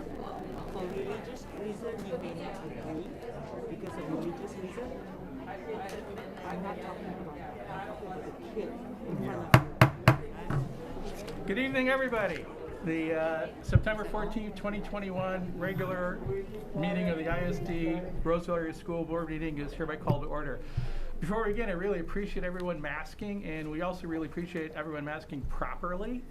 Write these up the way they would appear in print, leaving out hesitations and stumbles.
For religious reason, you may not agree because of religious reason. I'm not talking about that. I'm talking about the kid in front of you. Good evening, everybody. The September 14th, 2021 regular meeting of the ISD Roseville Area School Board meeting is hereby called to order. Before we begin, I really appreciate everyone masking, and we also really appreciate everyone masking properly.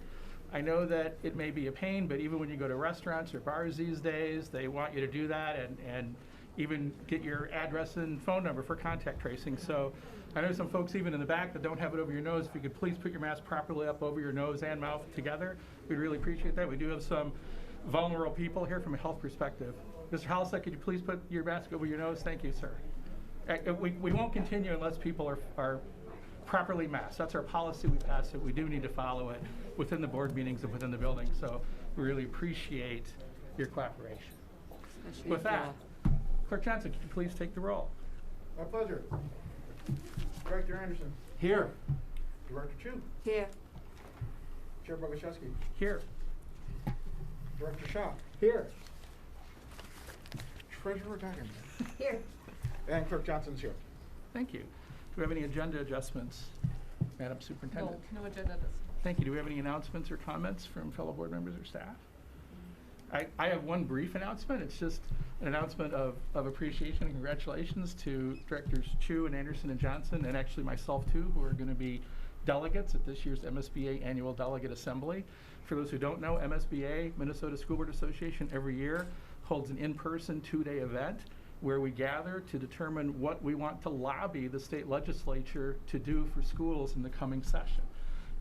I know that it may be a pain, but even when you go to restaurants or bars these days, they want you to do that and even get your address and phone number for contact tracing. So I know some folks even in the back that don't have it over your nose. If you could please put your mask properly up over your nose and mouth together, we'd really appreciate that. We do have some vulnerable people here from a health perspective. Mr. Halsek, could you please put your mask over your nose? Thank you, sir. We won't continue unless people are properly masked. That's our policy. We pass it. We do need to follow it within the board meetings and within the building. So we really appreciate your cooperation. With that, Clerk Johnson, could you please take the roll? My pleasure. Director Anderson. Here. Director Chu. Here. Chair Boguszewski. Here. Director Shaw. Here. Treasurer Taggart. Here. And Clerk Johnson's here. Thank you. Do we have any agenda adjustments, Madam Superintendent? No agenda. Thank you. Do we have any announcements or comments from fellow board members or staff? I have one brief announcement. It's just an announcement of appreciation and congratulations to Directors Chu and Anderson and Johnson, and actually myself too, who are going to be delegates at this year's MSBA Annual Delegate Assembly. For those who don't know, MSBA, Minnesota School Board Association, every year holds an in-person 2-day event where we gather to determine what we want to lobby the state legislature to do for schools in the coming session.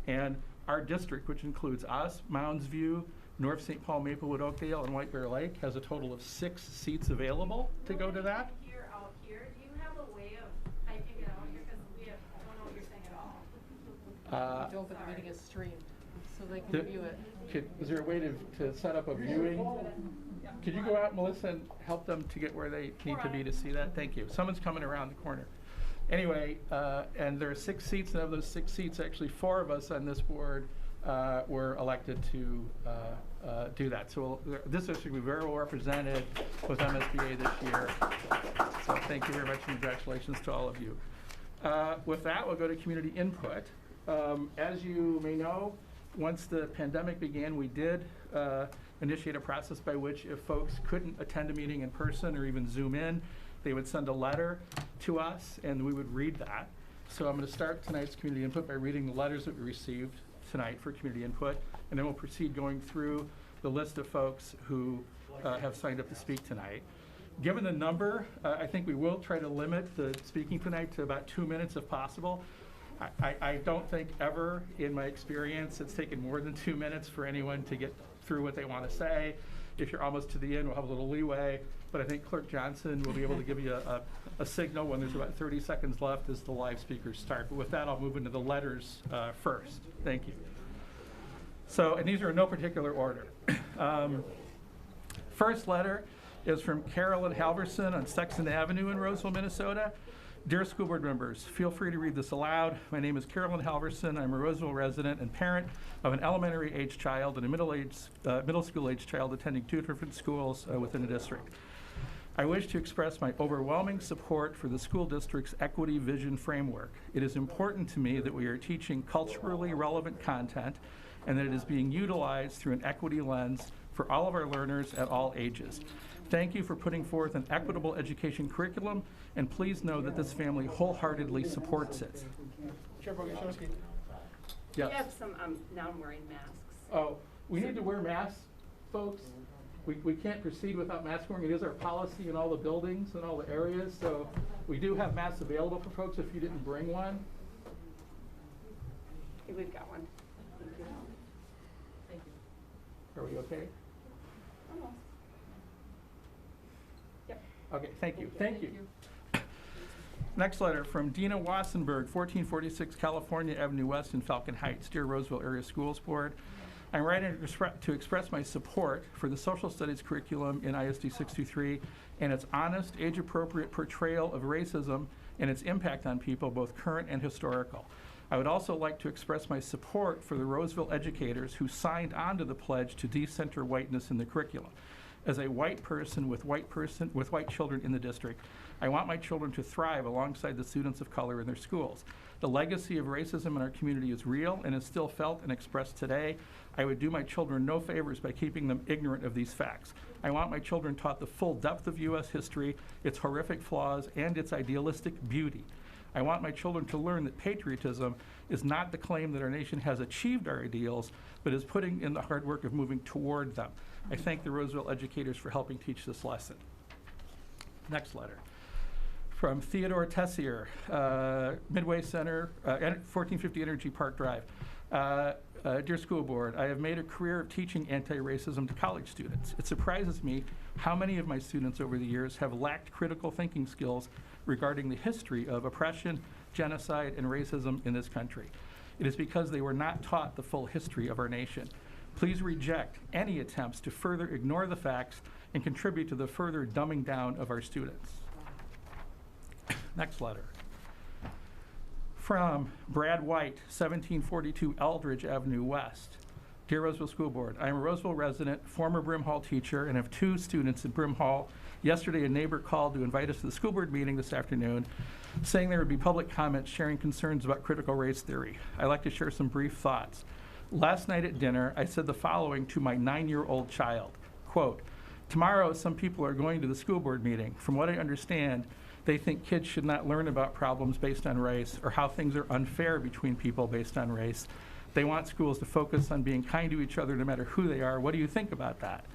And our district, which includes us, Mounds View, North St. Paul, Maplewood, Oakdale, and White Bear Lake, has a total of 6 seats available to go to that. Here, out here, do you have a way of typing it out here? Because we don't know what you're saying at all. Don't, but the meeting is streamed, so they can view it. Is there a way to set up a viewing? Could you go out, Melissa, and help them to get where they need to be to see that? Thank you. Someone's coming around the corner. Anyway, and there are 6 seats, and of those 6 seats, actually 4 of us on this board were elected to do that. So this district will be very well represented with MSBA this year. So thank you very much, and congratulations to all of you. With that, we'll go to community input. As you may know, once the pandemic began, we did initiate a process by which if folks couldn't attend a meeting in person or even Zoom in, they would send a letter to us and we would read that. So I'm going to start tonight's community input by reading the letters that we received tonight for community input, and then we'll proceed going through the list of folks who have signed up to speak tonight. Given the number, I think we will try to limit the speaking tonight to about 2 minutes if possible. I don't think ever in my experience it's taken more than 2 minutes for anyone to get through what they want to say. If you're almost to the end, we'll have a little leeway, but I think Clerk Johnson will be able to give you a signal when there's about 30 seconds left as the live speakers start. But with that, I'll move into the letters first. Thank you. So, and these are in no particular order. First letter is from Carolyn Halverson on Sexton Avenue in Roseville, Minnesota. Dear school board members, feel free to read this aloud. My name is Carolyn Halverson. I'm a Roseville resident and parent of an elementary age child and a middle school age child attending 2 different schools within the district. I wish to express my overwhelming support for the school district's equity vision framework. It is important to me that we are teaching culturally relevant content and that it is being utilized through an equity lens for all of our learners at all ages. Thank you for putting forth an equitable education curriculum, and please know that this family wholeheartedly supports it. Chair Boguszewski. Yes. We have some non-wearing masks. Oh, we need to wear masks, folks. We can't proceed without mask wearing. It is our policy in all the buildings and all the areas, so we do have masks available for folks if you didn't bring one. Okay, we've got one. Thank you. Thank you. Are we okay? Almost. Yep. Okay, thank you. Thank you. Next letter from Dina Wassenberg, 1446 California Avenue West in Falcon Heights. Dear Roseville Area Schools Board, I'm writing to express my support for the social studies curriculum in ISD 623 and its honest, age-appropriate portrayal of racism and its impact on people, both current and historical. I would also like to express my support for the Roseville educators who signed on to the pledge to decenter whiteness in the curriculum. As a white person with white children in the district, I want my children to thrive alongside the students of color in their schools. The legacy of racism in our community is real and is still felt and expressed today. I would do my children no favors by keeping them ignorant of these facts. I want my children taught the full depth of U.S. history, its horrific flaws, and its idealistic beauty. I want my children to learn that patriotism is not the claim that our nation has achieved our ideals, but is putting in the hard work of moving toward them. I thank the Roseville educators for helping teach this lesson. Next letter. From Theodore Tessier, Midway Center, 1450 Energy Park Drive. Dear School Board, I have made a career of teaching anti-racism to college students. It surprises me how many of my students over the years have lacked critical thinking skills regarding the history of oppression, genocide, and racism in this country. It is because they were not taught the full history of our nation. Please reject any attempts to further ignore the facts and contribute to the further dumbing down of our students. Next letter. From Brad White, 1742 Eldridge Avenue West. Dear Roseville School Board, I am a Roseville resident, former Brim Hall teacher, and have 2 students at Brim Hall. Yesterday, a neighbor called to invite us to the school board meeting this afternoon, saying there would be public comments sharing concerns about critical race theory. I'd like to share some brief thoughts. Last night at dinner, I said the following to my 9-year-old child, quote, tomorrow some people are going to the school board meeting. From what I understand, they think kids should not learn about problems based on race or how things are unfair between people based on race. They want schools to focus on being kind to each other no matter who they are. What do you think about that?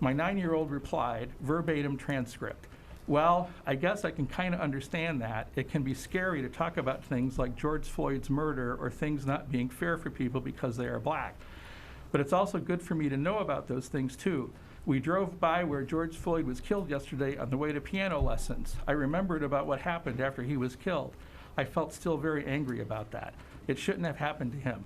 My 9-year-old replied, verbatim transcript, well, I guess I can kind of understand that. It can be scary to talk about things like George Floyd's murder or things not being fair for people because they are black. But it's also good for me to know about those things too. We drove by where George Floyd was killed yesterday on the way to piano lessons. I remembered about what happened after he was killed. I felt still very angry about that. It shouldn't have happened to him.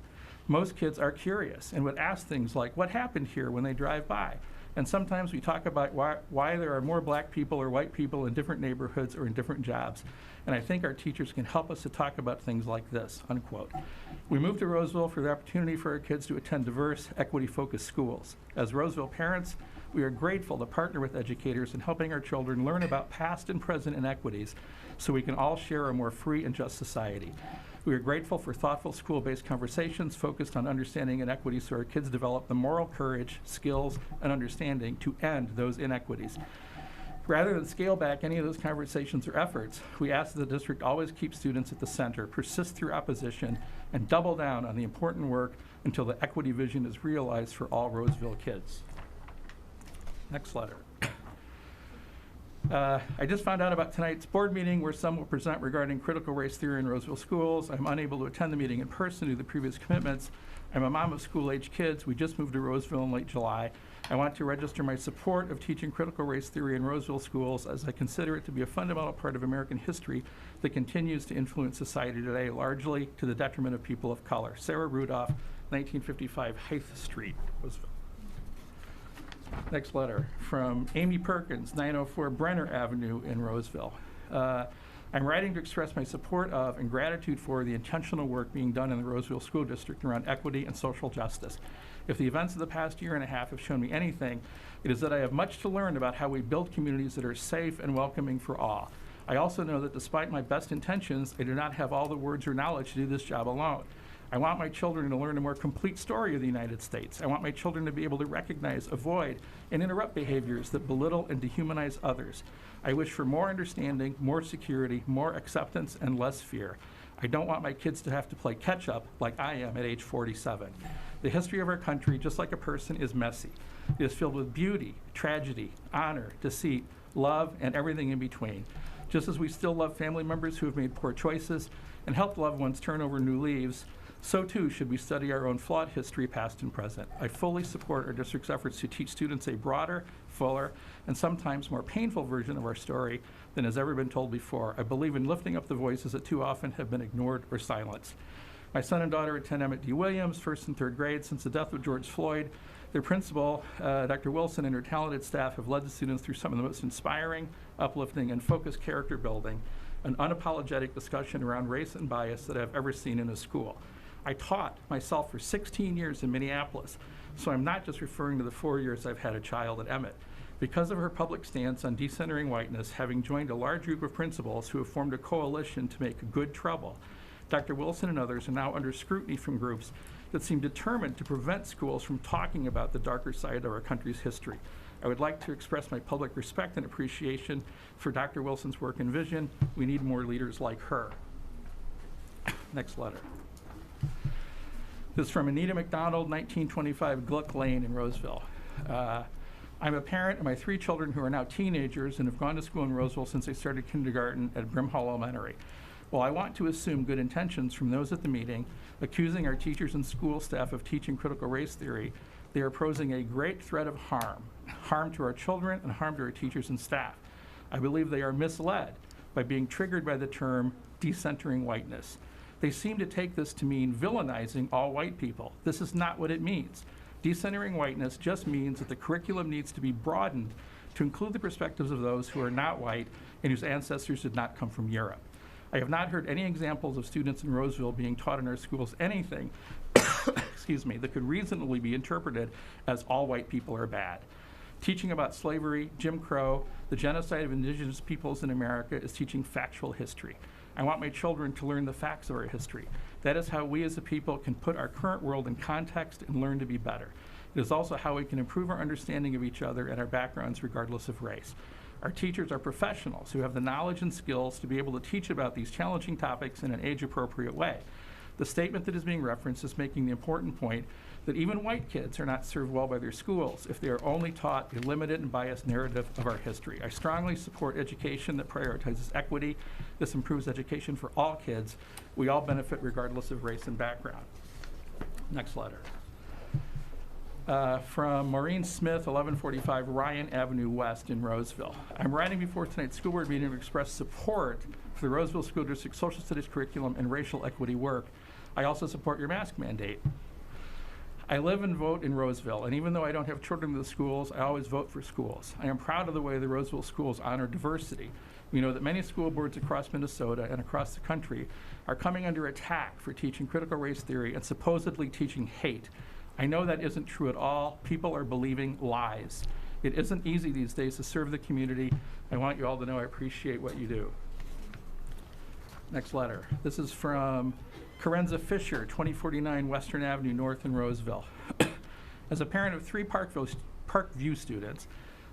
Most kids are curious and would ask things like, what happened here when they drive by? And sometimes we talk about why there are more black people or white people in different neighborhoods or in different jobs. And I think our teachers can help us to talk about things like this, unquote. We moved to Roseville for the opportunity for our kids to attend diverse, equity-focused schools. As Roseville parents, we are grateful to partner with educators in helping our children learn about past and present inequities so we can all share a more free and just society. We are grateful for thoughtful school-based conversations focused on understanding inequities so our kids develop the moral courage, skills, and understanding to end those inequities. Rather than scale back any of those conversations or efforts, we ask that the district always keep students at the center, persist through opposition, and double down on the important work until the equity vision is realized for all Roseville kids. Next letter. I just found out about tonight's board meeting where some will present regarding critical race theory in Roseville schools. I'm unable to attend the meeting in person due to the previous commitments. I'm a mom of school-age kids. We just moved to Roseville in late July. I want to register my support of teaching critical race theory in Roseville schools as I consider it to be a fundamental part of American history that continues to influence society today, largely to the detriment of people of color. Sarah Rudolph, 1955 Hythe Street, Roseville. Next letter from Amy Perkins, 904 Brenner Avenue in Roseville. I'm writing to express my support of and gratitude for the intentional work being done in the Roseville School District around equity and social justice. If the events of the past year and a half have shown me anything, it is that I have much to learn about how we build communities that are safe and welcoming for all. I also know that despite my best intentions, I do not have all the words or knowledge to do this job alone. I want my children to learn a more complete story of the United States. I want my children to be able to recognize, avoid, and interrupt behaviors that belittle and dehumanize others. I wish for more understanding, more security, more acceptance, and less fear. I don't want my kids to have to play catch-up like I am at age 47. The history of our country, just like a person, is messy. It is filled with beauty, tragedy, honor, deceit, love, and everything in between. Just as we still love family members who have made poor choices and helped loved ones turn over new leaves, so too should we study our own flawed history, past and present. I fully support our district's efforts to teach students a broader, fuller, and sometimes more painful version of our story than has ever been told before. I believe in lifting up the voices that too often have been ignored or silenced. My son and daughter attend Emmett D. Williams, 1st and 3rd grade. Since the death of George Floyd, their principal, Dr. Wilson, and her talented staff have led the students through some of the most inspiring, uplifting, and focused character building, an unapologetic discussion around race and bias that I've ever seen in a school. I taught myself for 16 years in Minneapolis, so I'm not just referring to the 4 years I've had a child at Emmett. Because of her public stance on decentering whiteness, having joined a large group of principals who have formed a coalition to make good trouble, Dr. Wilson and others are now under scrutiny from groups that seem determined to prevent schools from talking about the darker side of our country's history. I would like to express my public respect and appreciation for Dr. Wilson's work and vision. We need more leaders like her. Next letter. This is from Anita McDonald, 1925 Gluck Lane in Roseville. I'm a parent of my 3 children who are now teenagers and have gone to school in Roseville since they started kindergarten at Brimhall Elementary. While I want to assume good intentions from those at the meeting, accusing our teachers and school staff of teaching critical race theory, they are posing a great threat of harm to our children and harm to our teachers and staff. I believe they are misled by being triggered by the term decentering whiteness. They seem to take this to mean villainizing all white people. This is not what it means. Decentering whiteness just means that the curriculum needs to be broadened to include the perspectives of those who are not white and whose ancestors did not come from Europe. I have not heard any examples of students in Roseville being taught in our schools anything excuse me, that could reasonably be interpreted as all white people are bad. Teaching about slavery, Jim Crow, the genocide of indigenous peoples in America is teaching factual history. I want my children to learn the facts of our history. That is how we as a people can put our current world in context and learn to be better. It is also how we can improve our understanding of each other and our backgrounds regardless of race. Our teachers are professionals who have the knowledge and skills to be able to teach about these challenging topics in an age-appropriate way. The statement that is being referenced is making the important point that even white kids are not served well by their schools if they are only taught a limited and biased narrative of our history. I strongly support education that prioritizes equity. This improves education for all kids. We all benefit regardless of race and background. Next letter. From Maureen Smith, 1145 Ryan Avenue West in Roseville. I'm writing before tonight's school board meeting to express support for the Roseville School District Social Studies curriculum and racial equity work. I also support your mask mandate. I live and vote in Roseville, and even though I don't have children in the schools, I always vote for schools. I am proud of the way the Roseville schools honor diversity. We know that many school boards across Minnesota and across the country are coming under attack for teaching critical race theory and supposedly teaching hate. I know that isn't true at all. People are believing lies. It isn't easy these days to serve the community. I want you all to know I appreciate what you do. Next letter. This is from Carenza Fisher, 2049 Western Avenue North in Roseville. As a parent of 3 Parkview students,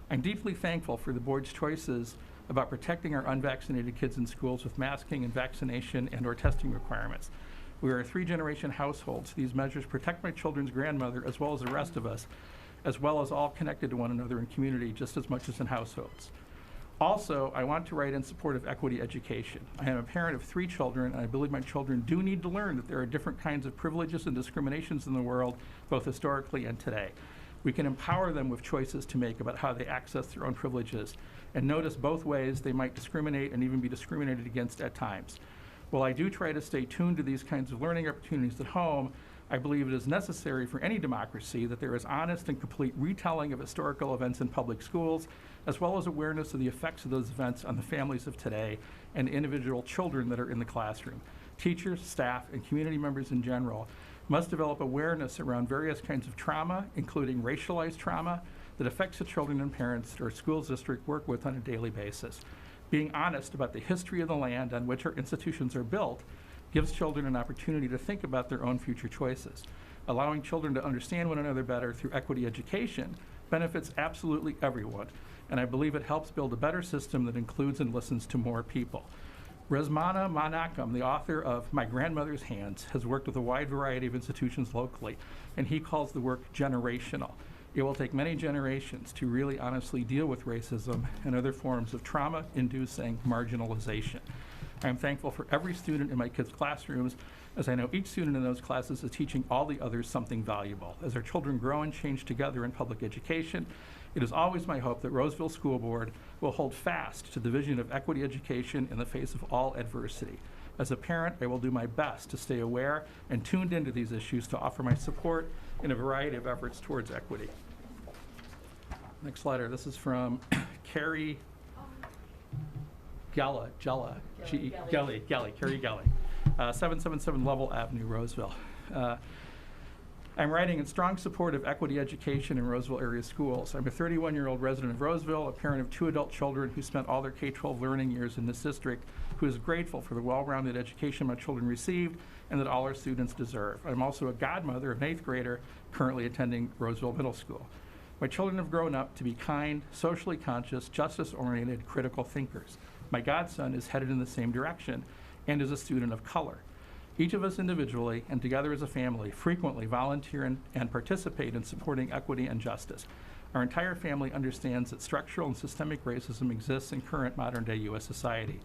I'm deeply thankful for the board's choices about protecting our unvaccinated kids in schools with masking and vaccination and/or testing requirements. We are a 3-generation household, so these measures protect my children's grandmother as well as the rest of us, as well as all connected to one another in community just as much as in households. Also, I want to write in support of equity education. I am a parent of 3 children, and I believe my children do need to learn that there are different kinds of privileges and discriminations in the world, both historically and today. We can empower them with choices to make about how they access their own privileges, and notice both ways they might discriminate and even be discriminated against at times. While I do try to stay tuned to these kinds of learning opportunities at home, I believe it is necessary for any democracy that there is honest and complete retelling of historical events in public schools, as well as awareness of the effects of those events on the families of today and individual children that are in the classroom. Teachers, staff, and community members in general must develop awareness around various kinds of trauma, including racialized trauma, that affects the children and parents that our schools district work with on a daily basis. Being honest about the history of the land on which our institutions are built gives children an opportunity to think about their own future choices. Allowing children to understand one another better through equity education benefits absolutely everyone, and I believe it helps build a better system that includes and listens to more people. Resmana Manakam, the author of My Grandmother's Hands, has worked with a wide variety of institutions locally, and he calls the work generational. It will take many generations to really honestly deal with racism and other forms of trauma-inducing marginalization. I am thankful for every student in my kids' classrooms, as I know each student in those classes is teaching all the others something valuable. As our children grow and change together in public education, it is always my hope that Roseville School Board will hold fast to the vision of equity education in the face of all adversity. As a parent, I will do my best to stay aware and tuned into these issues to offer my support in a variety of efforts towards equity. Next letter. This is from Carrie Gelly, Carrie Gelly, 777 Level Avenue, Roseville. I'm writing in strong support of equity education in Roseville area schools. I'm a 31-year-old resident of Roseville, a parent of 2 adult children who spent all their K-12 learning years in this district, who is grateful for the well-rounded education my children received and that all our students deserve. I'm also a godmother of an 8th grader currently attending Roseville Middle School. My children have grown up to be kind, socially conscious, justice-oriented, critical thinkers. My godson is headed in the same direction and is a student of color. Each of us individually and together as a family frequently volunteer and participate in supporting equity and justice. Our entire family understands that structural and systemic racism exists in current modern-day U.S. society.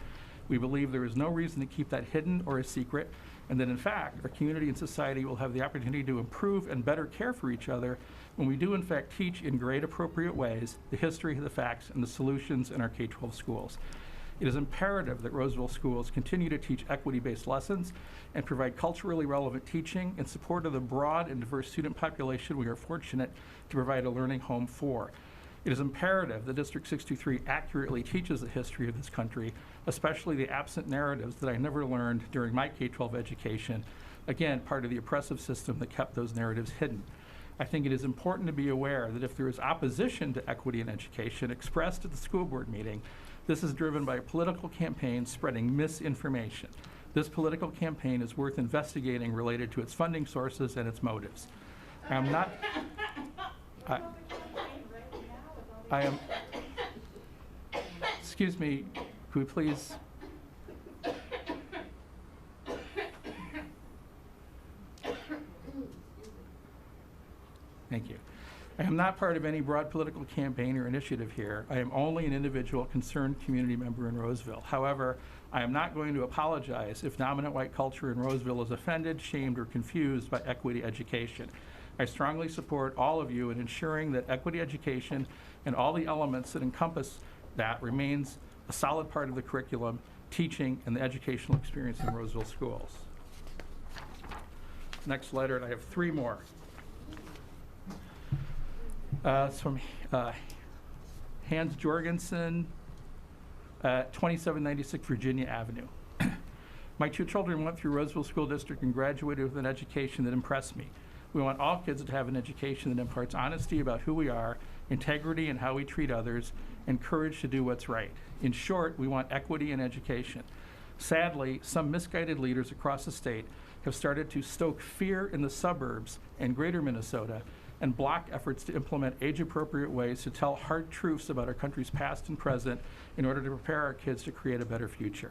We believe there is no reason to keep that hidden or a secret, and that in fact, our community and society will have the opportunity to improve and better care for each other when we do in fact teach in grade appropriate ways the history, the facts, and the solutions in our K-12 schools. It is imperative that Roseville schools continue to teach equity-based lessons and provide culturally relevant teaching in support of the broad and diverse student population we are fortunate to provide a learning home for. It is imperative that District 623 accurately teaches the history of this country, especially the absent narratives that I never learned during my K-12 education, again, part of the oppressive system that kept those narratives hidden. I think it is important to be aware that if there is opposition to equity in education expressed at the school board meeting, this is driven by a political campaign spreading misinformation. This political campaign is worth investigating related to its funding sources and its motives. I am not, I am, excuse me, could we please? Thank you. I am not part of any broad political campaign or initiative here. I am only an individual concerned community member in Roseville. However, I am not going to apologize if dominant white culture in Roseville is offended, shamed, or confused by equity education. I strongly support all of you in ensuring that equity education and all the elements that encompass that remains a solid part of the curriculum, teaching, and the educational experience in Roseville schools. Next letter, and I have 3 more. It's from Hans Jorgensen at 2796 Virginia Avenue. My 2 children went through Roseville School District and graduated with an education that impressed me. We want all kids to have an education that imparts honesty about who we are, integrity in how we treat others, and courage to do what's right. In short, we want equity in education. Sadly, some misguided leaders across the state have started to stoke fear in the suburbs and greater Minnesota and block efforts to implement age-appropriate ways to tell hard truths about our country's past and present in order to prepare our kids to create a better future.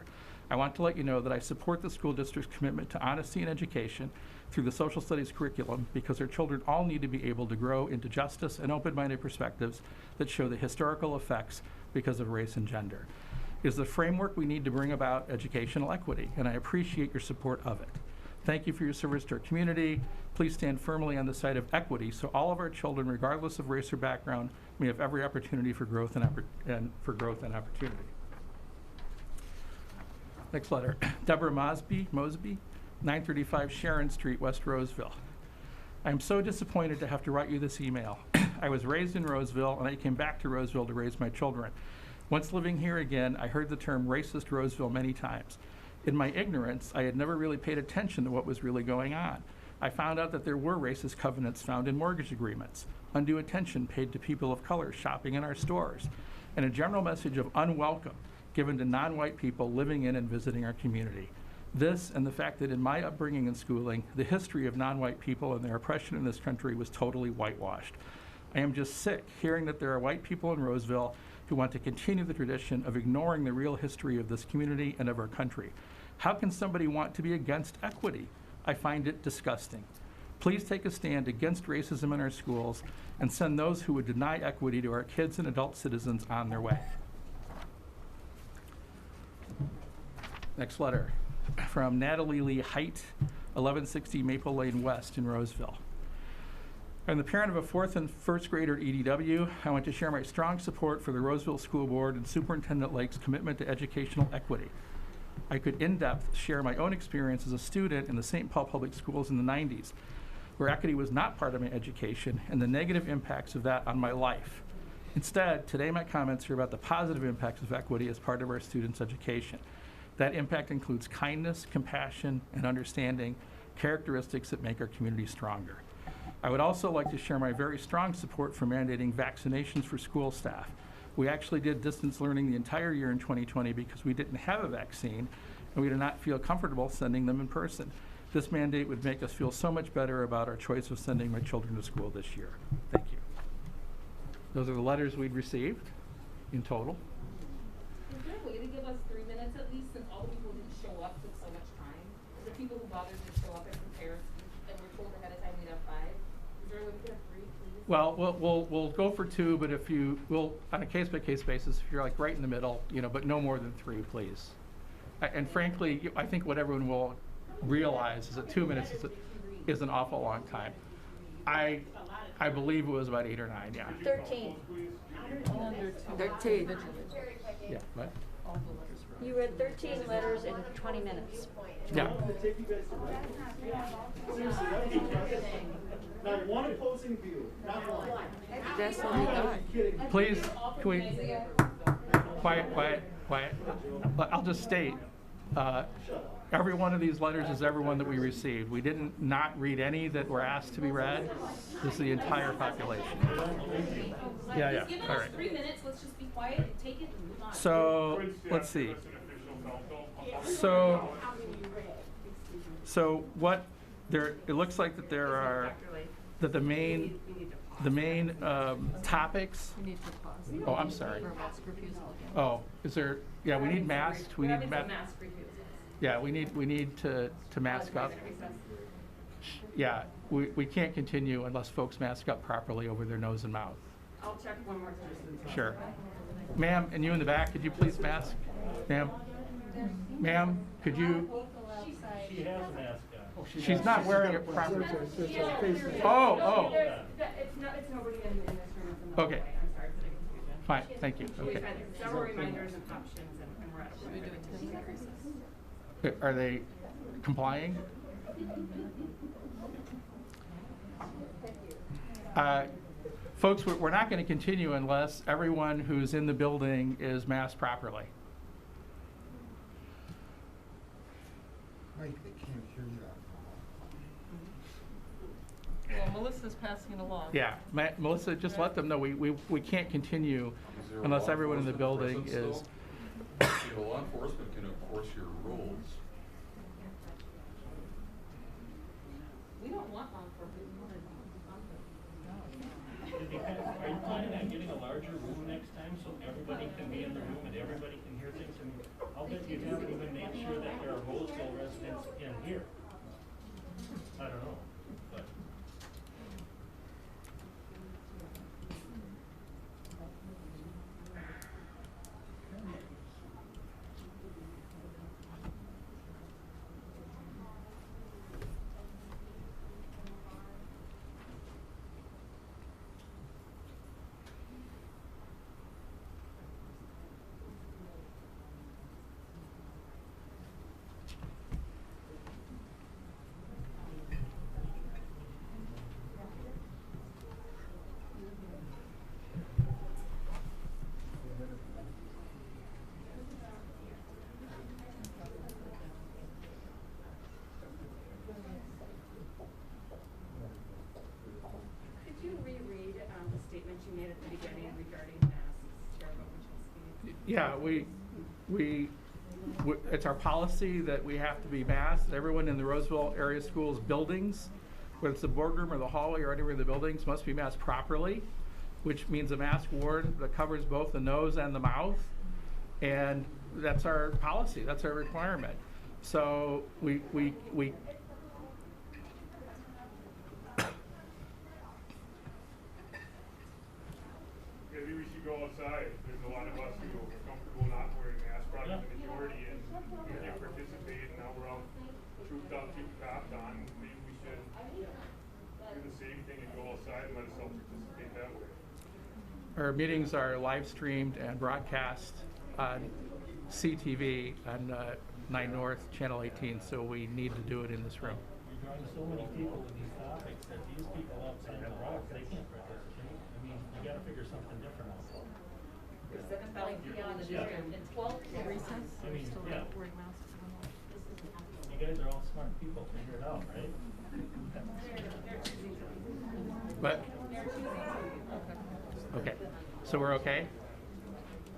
I want to let you know that I support the school district's commitment to honesty in education through the social studies curriculum because our children all need to be able to grow into justice and open-minded perspectives that show the historical effects because of race and gender. It is the framework we need to bring about educational equity, and I appreciate your support of it. Thank you for your service to our community. Please stand firmly on the side of equity so all of our children, regardless of race or background, may have every opportunity for growth and opportunity. Next letter. Deborah Mosby, 935 Sharon Street, West Roseville. I am so disappointed to have to write you this email. I was raised in Roseville, and I came back to Roseville to raise my children. Once living here again, I heard the term racist Roseville many times. In my ignorance, I had never really paid attention to what was really going on. I found out that there were racist covenants found in mortgage agreements, undue attention paid to people of color shopping in our stores, and a general message of unwelcome given to non-white people living in and visiting our community. This and the fact that in my upbringing and schooling, the history of non-white people and their oppression in this country was totally whitewashed. I am just sick hearing that there are white people in Roseville who want to continue the tradition of ignoring the real history of this community and of our country. How can somebody want to be against equity? I find it disgusting. Please take a stand against racism in our schools and send those who would deny equity to our kids and adult citizens on their way. Next letter from Natalie Lee Height, 1160 Maple Lane West in Roseville. I'm the parent of a 4th and 1st grader at EDW. I want to share my strong support for the Roseville School Board and Superintendent Lake's commitment to educational equity. I could in-depth share my own experience as a student in the St. Paul Public Schools in the 90s, where equity was not part of my education and the negative impacts of that on my life. Instead, today my comments are about the positive impacts of equity as part of our students' education. That impact includes kindness, compassion, and understanding, characteristics that make our community stronger. I would also like to share my very strong support for mandating vaccinations for school staff. We actually did distance learning the entire year in 2020 because we didn't have a vaccine and we did not feel comfortable sending them in person. This mandate would make us feel so much better about our choice of sending my children to school this year. Thank you. Those are the letters we'd received in total. Is there a way to give us 3 minutes at least, since all the people who didn't show up took so much time? The people who bothered to show up and prepare and were told ahead of time we'd have 5. Is there a way to get 3, please? Well, we'll go for 2, but if you will, on a case-by-case basis, if you're like right in the middle, you know, but no more than 3, please. And frankly, I think what everyone will realize is that 2 minutes is an awful long time. I believe it was about 8 or 9, yeah. 13. 13. Yeah, what? You read 13 letters in 20 minutes. Yeah. Not one opposing view, not one. That's what we got. Please, can we, quiet. I'll just state, every one of these letters is every one that we received. We didn't not read any that were asked to be read. This is the entire population. Yeah, He's given all us right. 3 minutes, let's just be quiet and take it and move on. So, let's see. So what there, it looks like that there are, that the main topics. You need to pause. Oh, I'm sorry. For mask refusal again. Oh, is there, yeah, we need masks, we We're need having some mask refusals. yeah, we need to mask up. Yeah, we can't continue unless folks mask up properly over their nose and mouth. I'll check one more time. Sure. Ma'am, and you in the back, could you please mask? Ma'am? Ma'am, could you? She has a mask on. She's not wearing it properly. It's Oh, it's nobody in this room at the moment. Okay. I'm sorry for the confusion. fine, thank you, We've okay. had several reminders and options and we're at a We're doing 10-minute recess. Are they complying? Folks, we're not going to continue unless everyone who's in the building is masked properly. Mike, they can't hear you. Well, Melissa's passing it along. Yeah, Melissa, just let them know we can't continue Is there a unless law everyone in the enforcement building is. presence still? Law enforcement can enforce your rules. We don't want law enforcement, we want to. Are you planning on getting a larger room next time so everybody can be in the room and everybody can hear things? And I'll bet you haven't even made sure that there are Roseville residents in here. I don't know, but. Could you reread the statement you made at the beginning regarding masks, Chair Bogenschewski? Yeah, it's our policy that we have to be masked. Everyone in the Roseville area schools buildings, whether it's the boardroom or the hallway or anywhere in the buildings, must be masked properly, which means a mask worn that covers both the nose and the mouth. And that's our policy, that's our requirement. So we Maybe we should go outside. There's a lot of us who are comfortable not wearing masks, probably the majority, and we can't participate, and now we're all trooped up, keep the cops on. Maybe we should do the same thing and go outside and let ourselves participate that way. Our meetings are live streamed and broadcast on CTV on 9 North, Channel 18, so we need to do it in this room. You're drawing so many people with these topics that these people outside the rock, they can't participate. I mean, you gotta figure something different out. There's 7,000 people in the district and 12 Recess, I mean, still yeah. wearing masks. I don't know. You guys are all smart people, figure it out, right? What? Okay, so we're okay?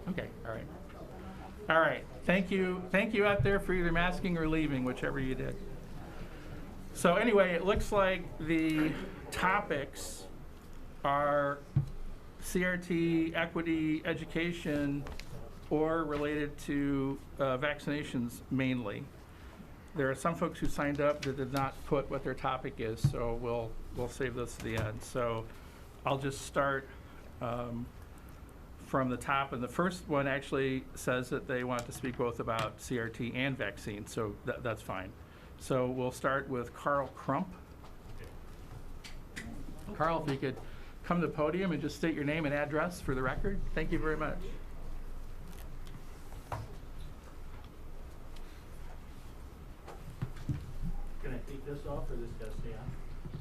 Okay, all right. All right, thank you out there for either masking or leaving, whichever you did. So anyway, it looks like the topics are CRT, equity, education, or related to vaccinations mainly. There are some folks who signed up that did not put what their topic is, so we'll save those to the end. So I'll just start from the top, and the first one actually says that they want to speak both about CRT and vaccine, so that's fine. So we'll start with Carl Crump. Carl, if you could come to the podium and just state your name and address for the record. Thank you very much. Can I take this off or this gotta stay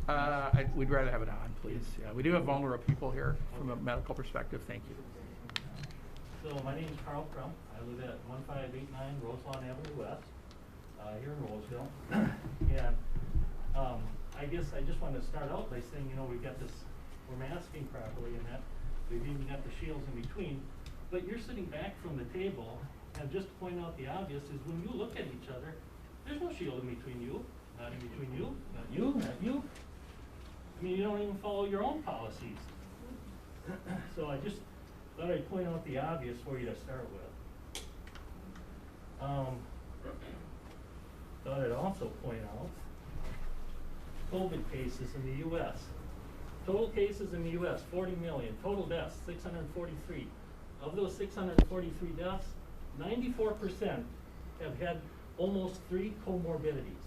on? We'd rather have it on, please. Yeah, we do have vulnerable people here from a medical perspective. Thank you. So my name is Carl Crump. I live at 1589 Roselawn Avenue West, here in Roseville. And I guess I just want to start out by saying, we've got this, we're masking properly and that, we've even got the shields in between, but you're sitting back from the table, and just to point out the obvious is when you look at each other, there's no shield in between you, not in between you, not you, not you. I mean, you don't even follow your own policies. So I just thought I'd point out the obvious for you to start with. Thought I'd also point out COVID cases in the U.S. Total cases in the U.S., 40 million. Total deaths, 643. Of those 643 deaths, 94% have had almost 3 comorbidities.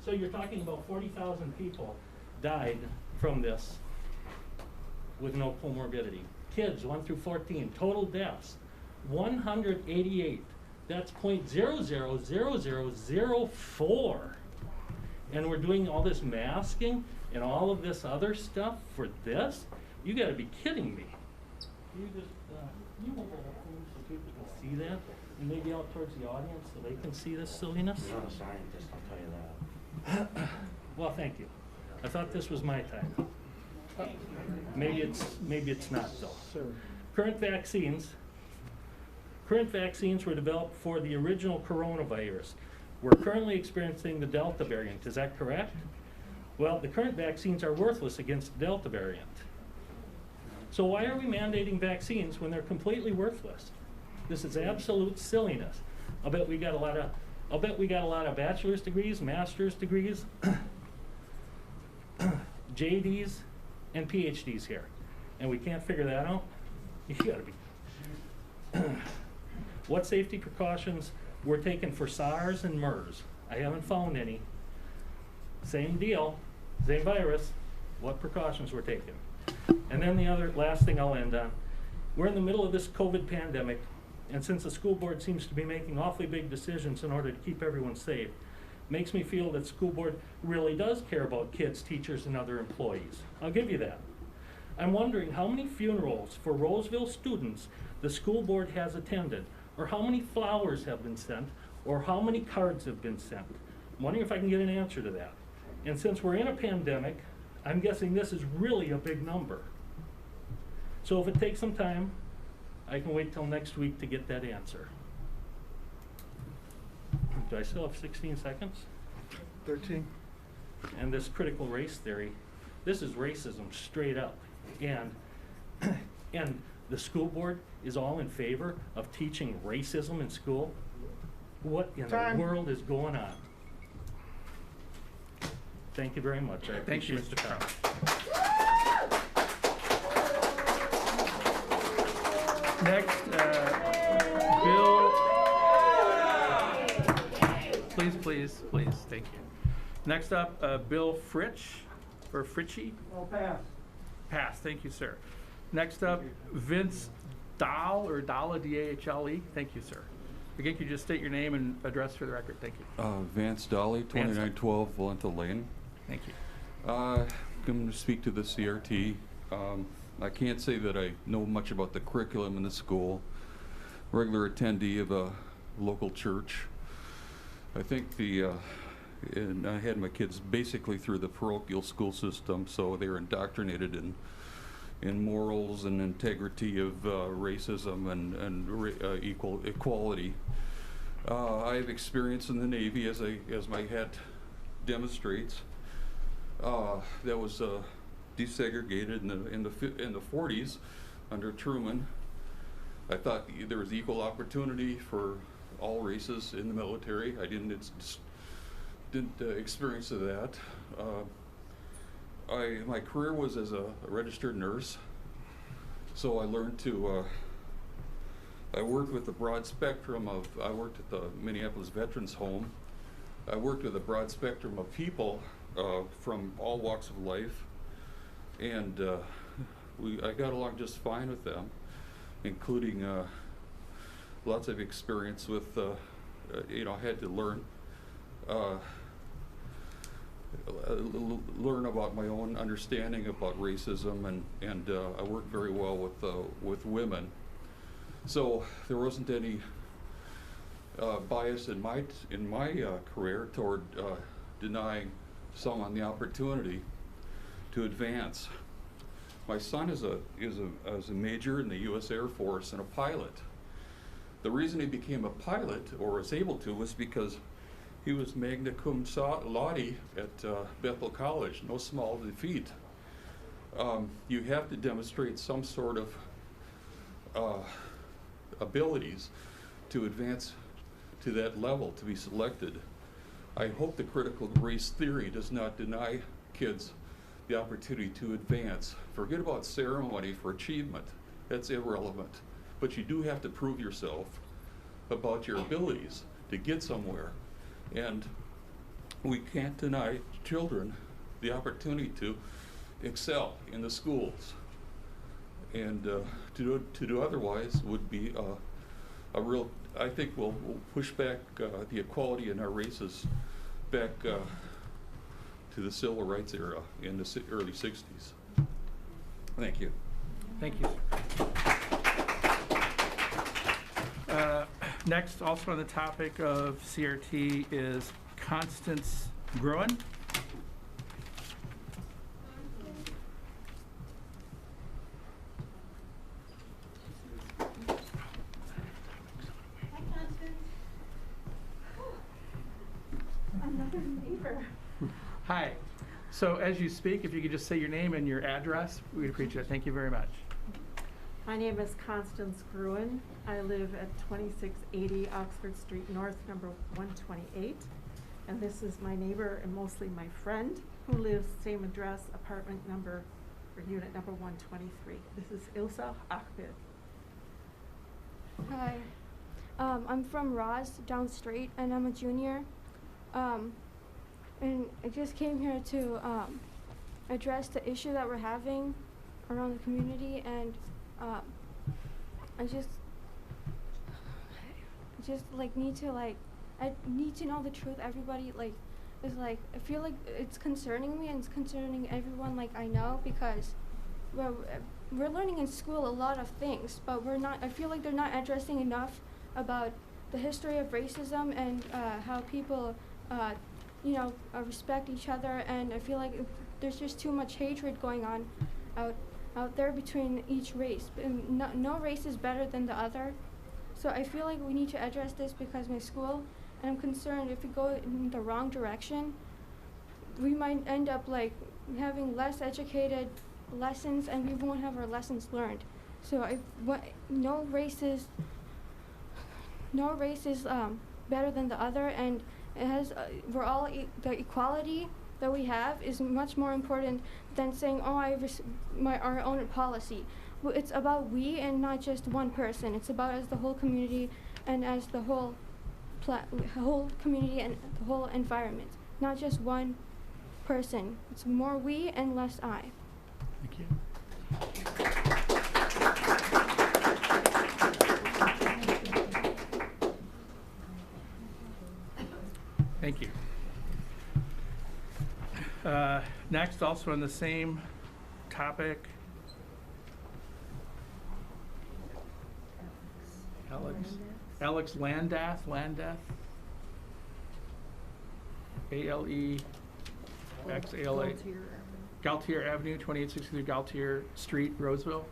So you're talking about 40,000 people died from this with no comorbidity. Kids 1 through 14, total deaths, 188. That's 0.000004. And we're doing all this masking and all of this other stuff for this? You gotta be kidding me. You just, you hold that up for me so people can see that? And maybe out towards the audience so they can see this silliness? You're not a scientist, I'll tell you that. Well, thank you. I thought this was my time. Maybe it's not though. Current vaccines were developed for the original coronavirus. We're currently experiencing the Delta variant, is that correct? Well, the current vaccines are worthless against the Delta variant. So why are we mandating vaccines when they're completely worthless? This is absolute silliness. I'll bet we got a lot of bachelor's degrees, master's degrees, JDs, and PhDs here. And we can't figure that out? You gotta be. What safety precautions were taken for SARS and MERS? I haven't found any. Same deal, same virus. What precautions were taken? And then the last thing I'll end on. We're in the middle of this COVID pandemic, and since the school board seems to be making awfully big decisions in order to keep everyone safe, makes me feel that school board really does care about kids, teachers, and other employees. I'll give you that. I'm wondering how many funerals for Roseville students the school board has attended, or how many flowers have been sent, or how many cards have been sent. I'm wondering if I can get an answer to that. And since we're in a pandemic, I'm guessing this is really a big number. So if it takes some time, I can wait till next week to get that answer. Do I still have 16 seconds? 13. And this critical race theory, this is racism straight up. And the school board is all in favor of teaching racism in school? What in the world is going on? Thank you very much. I Thank you, appreciate Mr. the time. Next, Bill. Please, thank you. Next up, Bill Fritsch, or Fritchie? Oh, pass. Pass, thank you, sir. Next up, Vince Dahl, or Dalla, D-A-H-L-E. Thank you, sir. Again, could you just state your name and address for the record? Thank you. Vance Dolly, 2912 Valenta Lane. Thank you. I'm going to speak to the CRT. I can't say that I know much about the curriculum in the school. Regular attendee of a local church. I think the And I had my kids basically through the parochial school system, so they were indoctrinated in morals and integrity of racism and equality. I have experience in the Navy, as my hat demonstrates. That was desegregated in the 40s under Truman. I thought there was equal opportunity for all races in the military. I didn't experience that. My career was as a registered nurse, so I learned to. I worked with a broad spectrum of. I worked at the Minneapolis Veterans Home. I worked with a broad spectrum of people from all walks of life, and I got along just fine with them, including lots of experience with. I had to learn. Learn about my own understanding about racism, and I worked very well with women. So there wasn't any bias in my career toward denying someone the opportunity to advance. My son is a major in the U.S. Air Force and a pilot. The reason he became a pilot, or was able to, was because he was magna cum laude at Bethel College, no small defeat. You have to demonstrate some sort of abilities to advance to that level, to be selected. I hope the critical race theory does not deny kids the opportunity to advance. Forget about ceremony for achievement. That's irrelevant. But you do have to prove yourself about your abilities to get somewhere. And we can't deny children the opportunity to excel in the schools. And to do otherwise would be a real, I think we'll push back the equality in our races back to the civil rights era in the early 60s. Thank you. Thank you. Next, also on the topic of CRT, is Constance Gruen. Hi, Constance. Another neighbor. Hi. So as you speak, if you could just say your name and your address, we'd appreciate it. Thank you very much. My name is Constance Gruen. I live at 2680 Oxford Street North, number 128. And this is my neighbor and mostly my friend who lives same address, apartment number, or unit number 123. This is Ilsa Ahmed. Hi. I'm from Ross, down street, and I'm a junior. And I just came here to address the issue that we're having around the community, and I just like need to I need to know the truth. Everybody is I feel like it's concerning me and it's concerning everyone I know, because we're learning in school a lot of things, but I feel like they're not addressing enough about the history of racism and how people respect each other, and I feel like there's just too much hatred going on out there between each race. No race is better than the other. So I feel like we need to address this, because my school, and I'm concerned if we go in the wrong direction, we might end up having less educated lessons, and we won't have our lessons learned. So no race is better than the other, and it has we're all the equality that we have is much more important than saying, our own policy. It's about we and not just one person. It's about as the whole community and as the whole community and the whole environment, not just one person. It's more we and less I. Thank you. Thank you. Next, also on the same topic, Alex Landath. A-L-E-X-A-L-A. Galtier Avenue, 2863 Galtier Street, Roseville.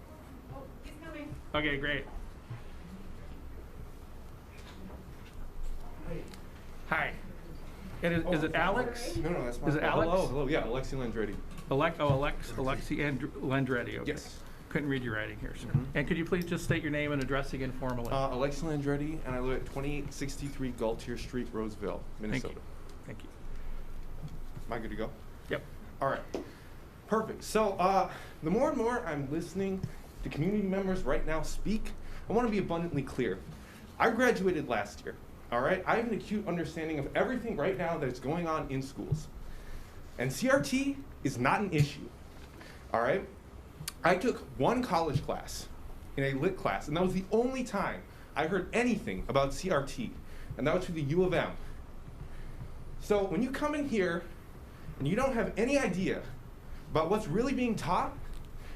Oh, he's coming. Okay, great. Hi. And is it Alex? No, that's my Is it Alex? Hello, yeah, Alexi Landretti. Alexi Landretti. Okay. Yes. Couldn't read your writing here, sir. Mhm. And could you please just state your name and address again formally? Alexi Landretti, and I live at 2863 Galtier Street, Roseville, Minnesota. Thank you. Am I good to go? Yep. All right. Perfect. So the more and more I'm listening to community members right now speak, I want to be abundantly clear. I graduated last year. All right. I have an acute understanding of everything right now that is going on in schools. And CRT is not an issue. All right. I took one college class in a lit class, and that was the only time I heard anything about CRT, and that was through the U of M. So when you come in here and you don't have any idea about what's really being taught,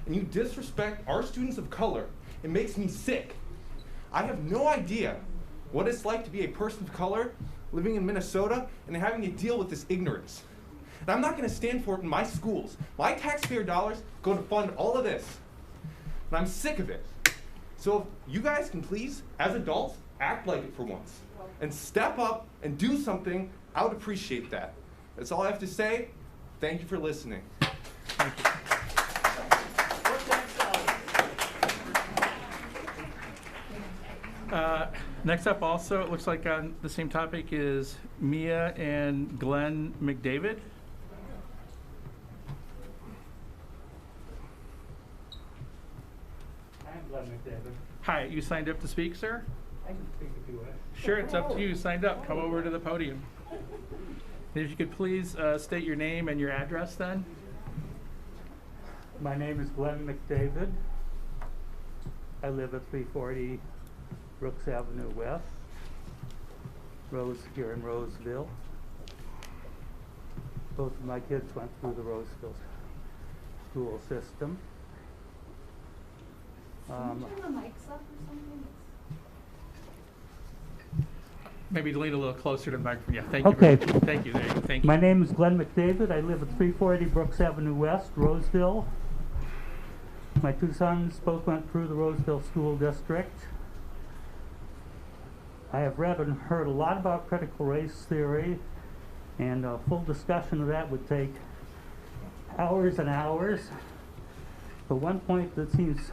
and you disrespect our students of color, it makes me sick. I have no idea what it's like to be a person of color living in Minnesota and having to deal with this ignorance. And I'm not going to stand for it in my schools. My taxpayer dollars go to fund all of this. And I'm sick of it. So if you guys can please, as adults, act like it for once. And step up and do something, I would appreciate that. That's all I have to say. Thank you for listening. Thank you. Next up also, it looks like on the same topic is Mia and Glenn McDavid. I'm Glenn McDavid. Hi, you signed up to speak, sir? I can speak if you wish. Sure, it's up to you. You signed up. Come over to the podium. If you could please state your name and your address then. My name is Glenn McDavid. I live at 340 Brooks Avenue West, here in Roseville. Both of my kids went through the Roseville school system. Can you turn the mics up or something? Maybe lean a little closer to the microphone. Yeah, thank Okay. you. Thank you. There you go. Thank you. My name is Glenn McDavid. I live at 340 Brooks Avenue West, Roseville. My two sons both went through the Roseville School District. I have read and heard a lot about critical race theory, and a full discussion of that would take hours and hours. But one point that seems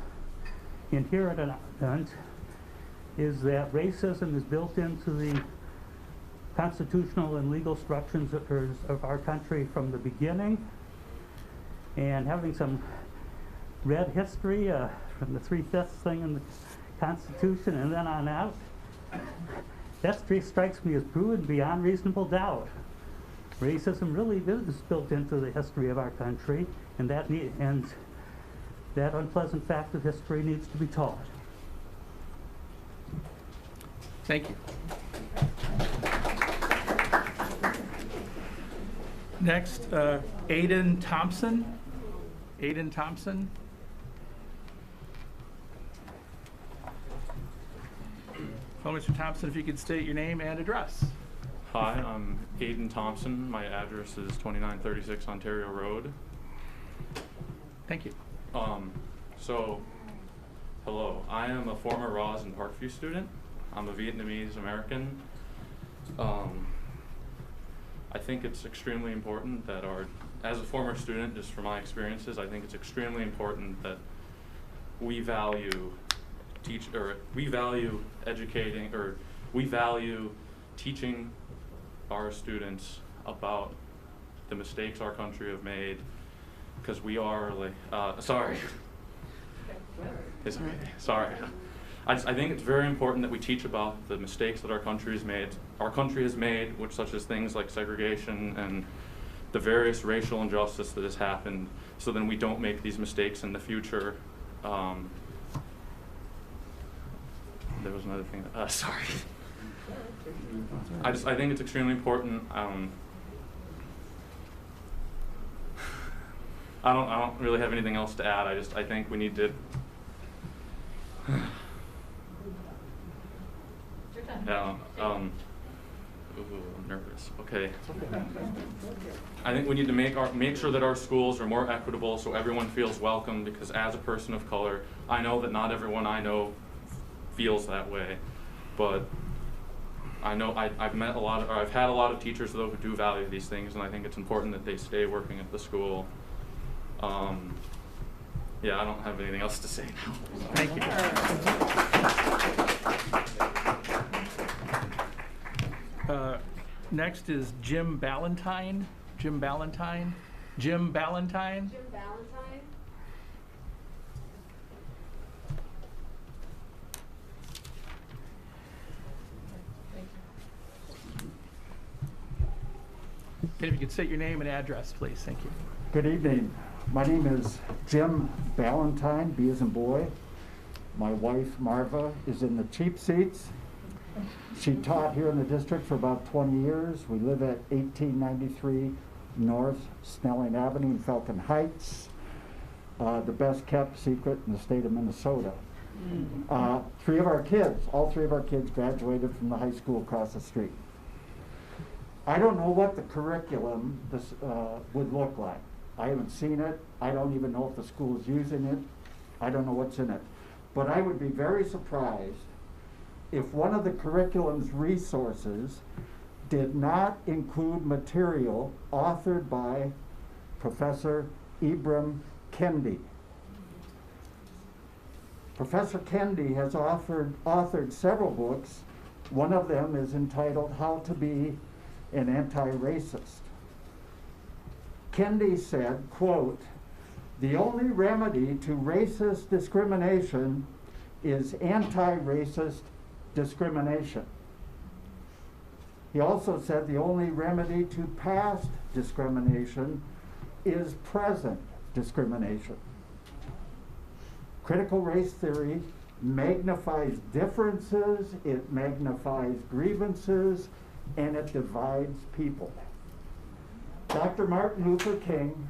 inherent is that racism is built into the constitutional and legal structures of our country from the beginning. And having some read history from the 3/5 thing in the Constitution and then on out, that strikes me as proven beyond reasonable doubt. Racism really is built into the history of our country, and that unpleasant fact of history needs to be taught. Thank you. Next, Aiden Thompson. Aiden Thompson. Well, Mr. Thompson, if you could state your name and address. Hi, I'm Aiden Thompson. My address is 2936 Ontario Road. Thank you. So, hello. I am a former Ross and Parkview student. I'm a Vietnamese American. I think it's extremely important that as a former student, just from my experiences, I think it's extremely important that we value teaching our students about the mistakes our country have made, because we are sorry. It's okay. Sorry. I think it's very important that we teach about the mistakes that our country has made. Our country has made, which such as things like segregation and the various racial injustice that has happened, so then we don't make these mistakes in the future. There was another thing. Sorry. I think it's extremely important. I don't really have anything else to add. I think we need to. Ooh, I'm nervous. Okay. I think we need to make sure that our schools are more equitable so everyone feels welcome, because as a person of color, I know that not everyone I know feels that way. But I know I've had a lot of teachers though who do value these things, and I think it's important that they stay working at the school. Yeah, I don't have anything else to say now. Thank you. Next is Jim Ballantyne. Jim Ballantyne. Jim Ballantyne. Jim Ballantyne. And if you could state your name and address, please. Thank you. Good evening. My name is Jim Ballantyne, B as in boy. My wife, Marva, is in the cheap seats. She taught here in the district for about 20 years. We live at 1893 North Snelling Avenue in Falcon Heights, the best kept secret in the state of Minnesota. All three of our kids graduated from the high school across the street. I don't know what the curriculum would look like. I haven't seen it. I don't even know if the school is using it. I don't know what's in it. But I would be very surprised if one of the curriculum's resources did not include material authored by Professor Ibram Kendi. Professor Kendi has authored several books. One of them is entitled How to Be an Anti-Racist. Kendi said, quote, "The only remedy to racist discrimination is anti-racist discrimination." He also said the only remedy to past discrimination is present discrimination. Critical race theory magnifies differences, it magnifies grievances, and it divides people. Dr. Martin Luther King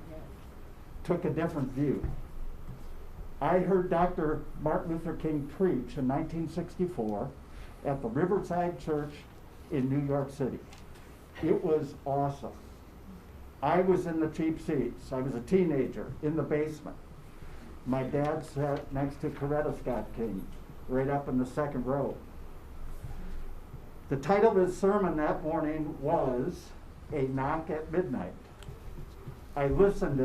took a different view. I heard Dr. Martin Luther King preach in 1964 at the Riverside Church in New York City. It was awesome. I was in the cheap seats. I was a teenager in the basement. My dad sat next to Coretta Scott King, right up in the second row. The title of his sermon that morning was A Knock at Midnight. I listened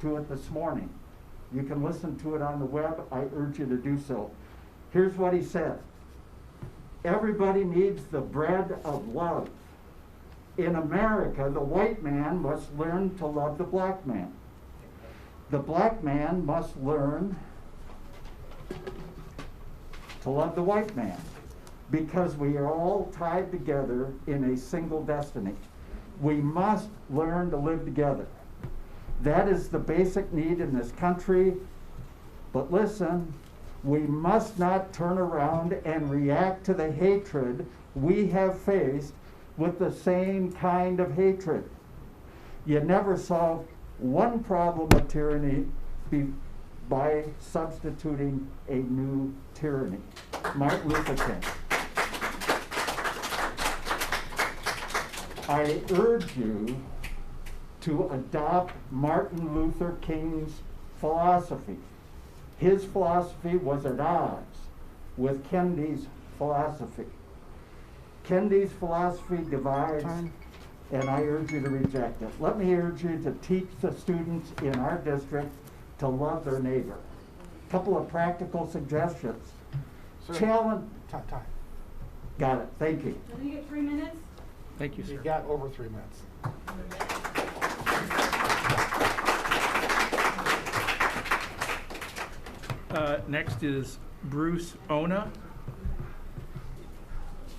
to it this morning. You can listen to it on the web. I urge you to do so. Here's what he said. Everybody needs the bread of love. In America, the white man must learn to love the black man. The black man must learn to love the white man, because we are all tied together in a single destiny. We must learn to live together. That is the basic need in this country. But listen, we must not turn around and react to the hatred we have faced with the same kind of hatred. You never solve one problem of tyranny by substituting a new tyranny. Martin Luther King. I urge you to adopt Martin Luther King's philosophy. His philosophy was at odds with Kendi's philosophy. Kendi's philosophy divides, and I urge you to reject it. Let me urge you to teach the students in our district to love their neighbor. A couple of practical suggestions. Challenge. Time. Got it. Thank you. Let me get 3 minutes. Thank you, sir. You got over 3 minutes. Next is Bruce Ona.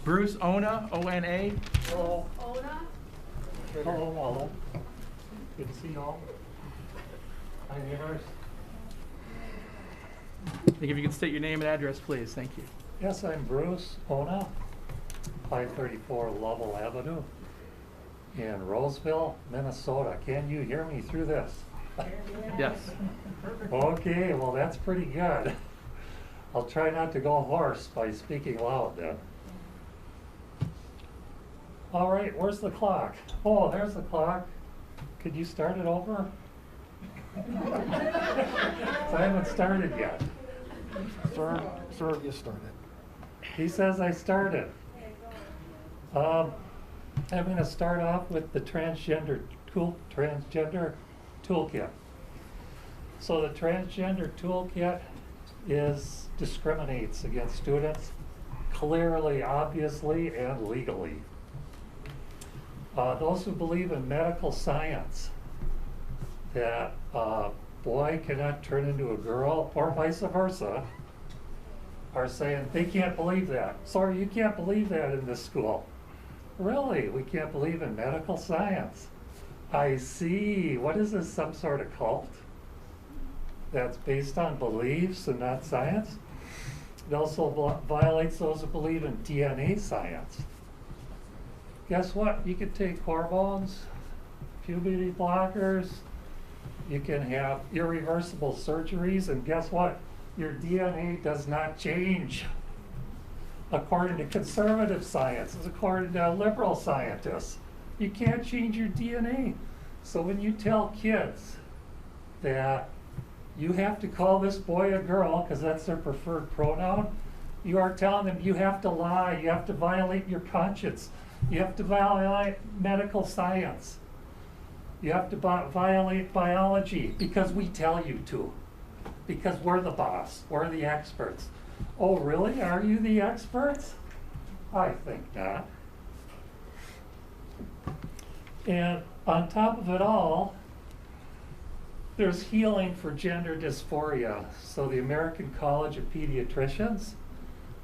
Bruce Ona, O-N-A. Hello. Ona? Hello. Good to see you all. Hi, neighbors. If you could state your name and address, please. Thank you. Yes, I'm Bruce Ona, 534 Lovell Avenue in Roseville, Minnesota. Can you hear me through this? Yes. Okay, well that's pretty good. I'll try not to go hoarse by speaking loud then. All right, where's the clock? Oh, there's the clock. Could you start it over? So I haven't started yet. Sir, you started. He says I started. I'm going to start off with the transgender toolkit. So the transgender toolkit discriminates against students clearly, obviously, and legally. Those who believe in medical science, that a boy cannot turn into a girl or vice versa, are saying they can't believe that. Sorry, you can't believe that in this school. Really, we can't believe in medical science. I see. What is this, some sort of cult that's based on beliefs and not science? It also violates those who believe in DNA science. Guess what? You can take hormones, puberty blockers, you can have irreversible surgeries, and guess what? Your DNA does not change. According to conservative science, according to liberal scientists, you can't change your DNA. So when you tell kids that you have to call this boy a girl because that's their preferred pronoun, you are telling them you have to lie, you have to violate your conscience, you have to violate medical science, you have to violate biology because we tell you to, because we're the boss, we're the experts. Oh, really? Are you the experts? I think not. And on top of it all, there's healing for gender dysphoria. So the American College of Pediatricians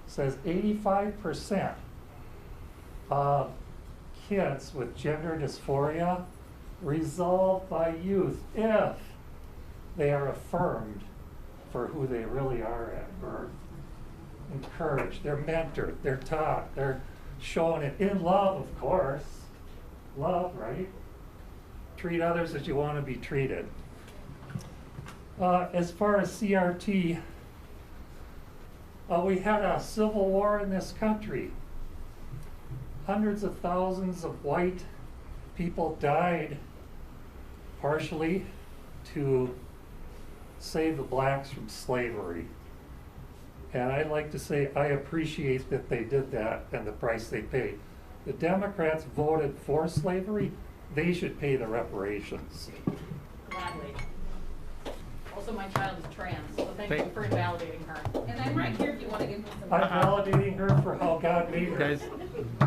says 85% of kids with gender dysphoria resolve by youth if they are affirmed for who they really are at birth. Encouraged, they're mentored, they're taught, they're shown it in love, of course. Love, right? Treat others as you want to be treated. As far as CRT, we had a civil war in this country. Hundreds of thousands of white people died partially to save the blacks from slavery. And I'd like to say I appreciate that they did that and the price they paid. The Democrats voted for slavery. They should pay the reparations. Gladly. Also, my child is trans, so thank you for invalidating her. And I'm right here if you want to give me some. I'm validating her for how God made her. Guys,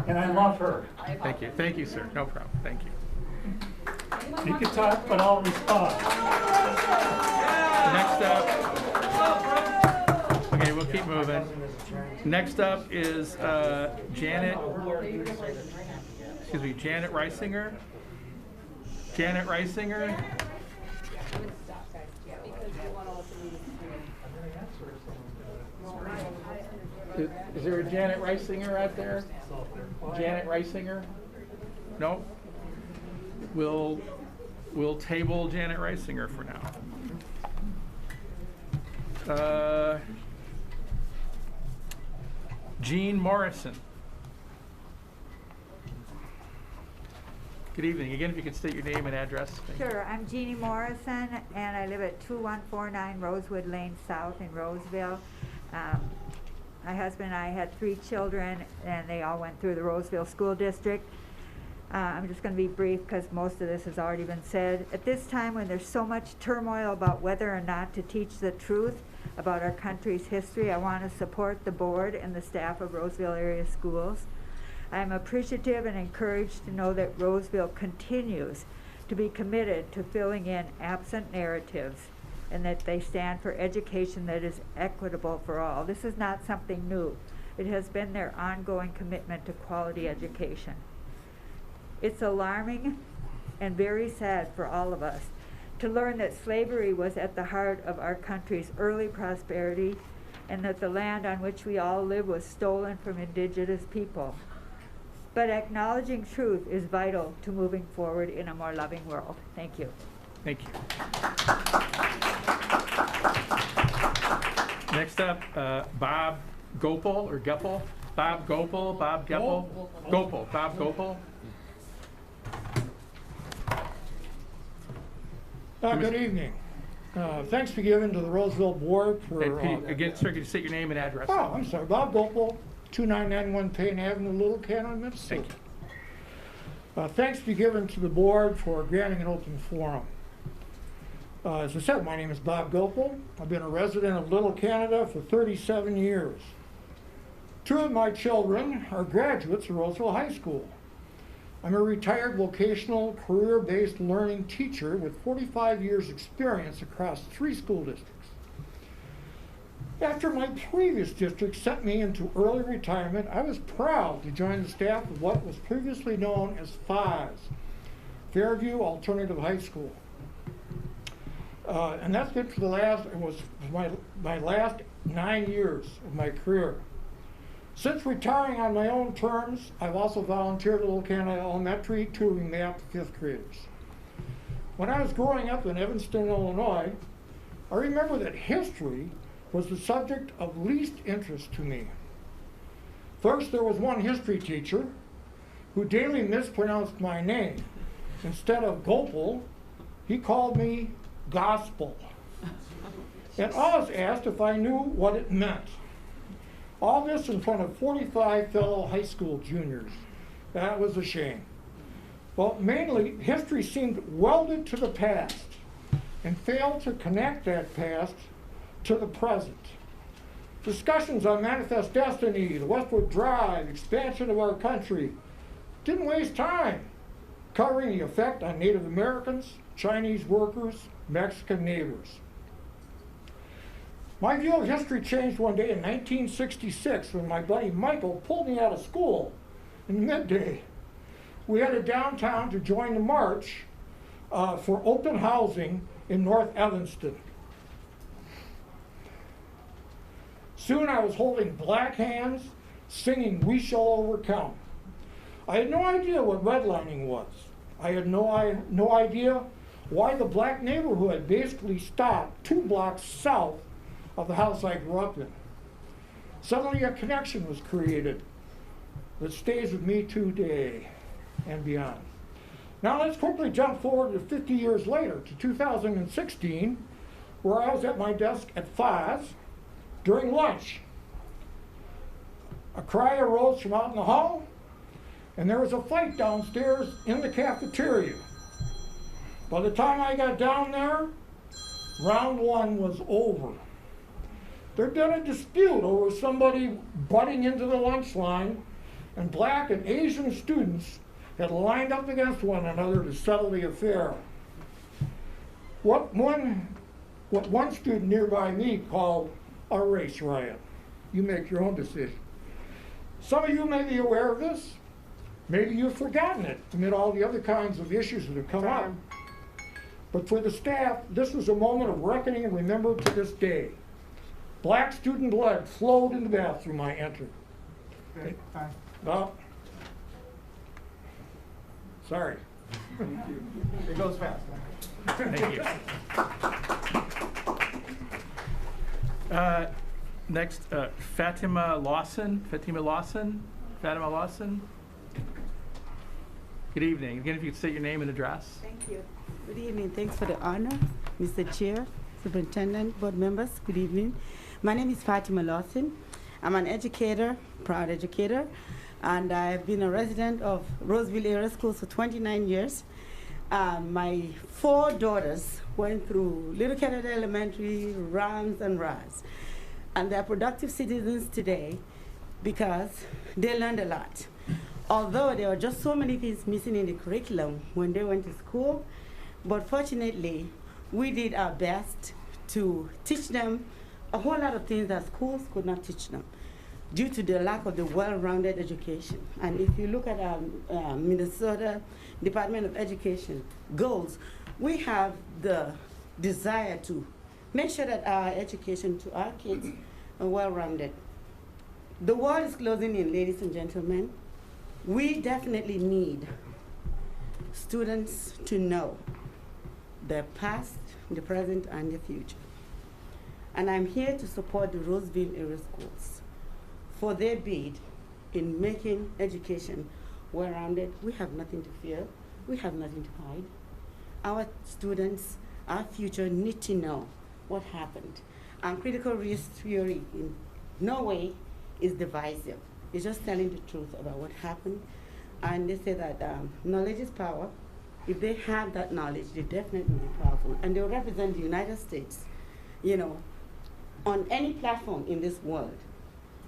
and I love her. Thank you. Thank you, sir. No problem. Thank you. You can talk, but I'll respond. Next up, okay, we'll keep moving. Next up is Janet Reisinger. Janet Reisinger. Is there a Janet Reisinger out there? Janet Reisinger? No? We'll table Janet Reisinger for now. Jean Morrison. Good evening. Again, if you could state your name and address. Sure. I'm Jeannie Morrison, and I live at 2149 Rosewood Lane South in Roseville. My husband and I had 3 children, and they all went through the Roseville School District. I'm just going to be brief because most of this has already been said. At this time when there's so much turmoil about whether or not to teach the truth about our country's history, I want to support the board and the staff of Roseville area schools. I am appreciative and encouraged to know that Roseville continues to be committed to filling in absent narratives and that they stand for education that is equitable for all. This is not something new. It has been their ongoing commitment to quality education. It's alarming and very sad for all of us to learn that slavery was at the heart of our country's early prosperity and that the land on which we all live was stolen from indigenous people. But acknowledging truth is vital to moving forward in a more loving world. Thank you. Thank you. Next up, Bob Gopal or Geppel. Bob Gopal, Bob Geppel? Gopal, Bob Gopal? Good evening. Thanks for giving to the Roseville Board for... Again, sir, could you state your name and address? Oh, I'm sorry. Bob Gopal, 2991 Payne Avenue, Little Cannon, Minnesota. Thank you. Thanks be given to the board for granting an open forum. As I said, my name is Bob Gopal. I've been a resident of Little Canada for 37 years. 2 of my children are graduates of Roseville High School. I'm a retired vocational career-based learning teacher with 45 years experience across 3 school districts. After my previous district sent me into early retirement, I was proud to join the staff of what was previously known as FAS, Fairview Alternative High School. And that's been for the last, it was my last 9 years of my career. Since retiring on my own terms, I've also volunteered at Little Canada Elementary, tutoring math to 5th graders. When I was growing up in Evanston, Illinois, I remember that history was the subject of least interest to me. First, there was one history teacher who daily mispronounced my name. Instead of Gopal, he called me Gospel, and always asked if I knew what it meant. All this in front of 45 fellow high school juniors. That was a shame. Well, mainly, history seemed welded to the past and failed to connect that past to the present. Discussions on Manifest Destiny, the Westwood Drive, expansion of our country, didn't waste time covering the effect on Native Americans, Chinese workers, Mexican neighbors. My view of history changed one day in 1966 when my buddy Michael pulled me out of school in midday. We headed downtown to join the march for open housing in North Evanston. Soon I was holding black hands, singing "We Shall Overcome." I had no idea what redlining was. I had no idea why the black neighborhood basically stopped 2 blocks south of the house I grew up in. Suddenly a connection was created that stays with me today and beyond. Now let's quickly jump forward to 50 years later to 2016, where I was at my desk at FAS during lunch. A cry arose from out in the hall, and there was a fight downstairs in the cafeteria. By the time I got down there, round 1 was over. There'd been a dispute over somebody butting into the lunch line, and black and Asian students had lined up against one another to settle the affair. What one student nearby me called a race riot. You make your own decision. Some of you may be aware of this. Maybe you've forgotten it amid all the other kinds of issues that have come up. But for the staff, this was a moment of reckoning and remembered to this day. Black student blood flowed in the bathroom I entered. Okay, fine. Well, sorry. Thank you. It goes fast. Thank you. Next, Fatima Lawson. Good evening. Again, if you could state your name and address. Thank you. Good evening. Thanks for the honor, Mr. Chair, Superintendent, board members. Good evening. My name is Fatima Lawson. I'm an educator, proud educator, and I've been a resident of Roseville area schools for 29 years. My 4 daughters went through Little Canada Elementary, Rams, and Raz. And they're productive citizens today because they learned a lot. Although there were just so many things missing in the curriculum when they went to school, but fortunately, we did our best to teach them a whole lot of things that schools could not teach them due to the lack of the well-rounded education. And if you look at our Minnesota Department of Education goals, we have the desire to make sure that our education to our kids are well-rounded. The world is closing in, ladies and gentlemen. We definitely need students to know their past, the present, and the future. And I'm here to support the Roseville area schools for their bid in making education well-rounded, we have nothing to fear. We have nothing to hide. Our students, our future need to know what happened. And critical race theory in no way is divisive. It's just telling the truth about what happened. And they say that knowledge is power. If they have that knowledge, they definitely will be powerful. And they'll represent the United States, you know, on any platform in this world.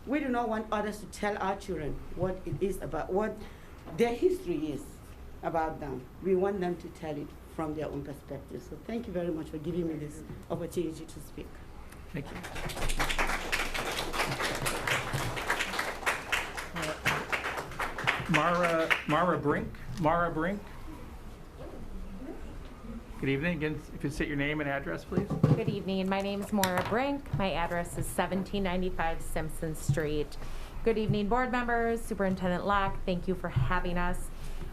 We do not want others to tell our children what it is about, what their history is about them. We want them to tell it from their own perspective. So thank you very much for giving me this opportunity to speak. Thank you. Mara Brink. Good evening. Again, if you state your name and address, please. Good evening. My name is Maura Brink. My address is 1795 Simpson Street. Good evening, board members, Superintendent Locke. Thank you for having us.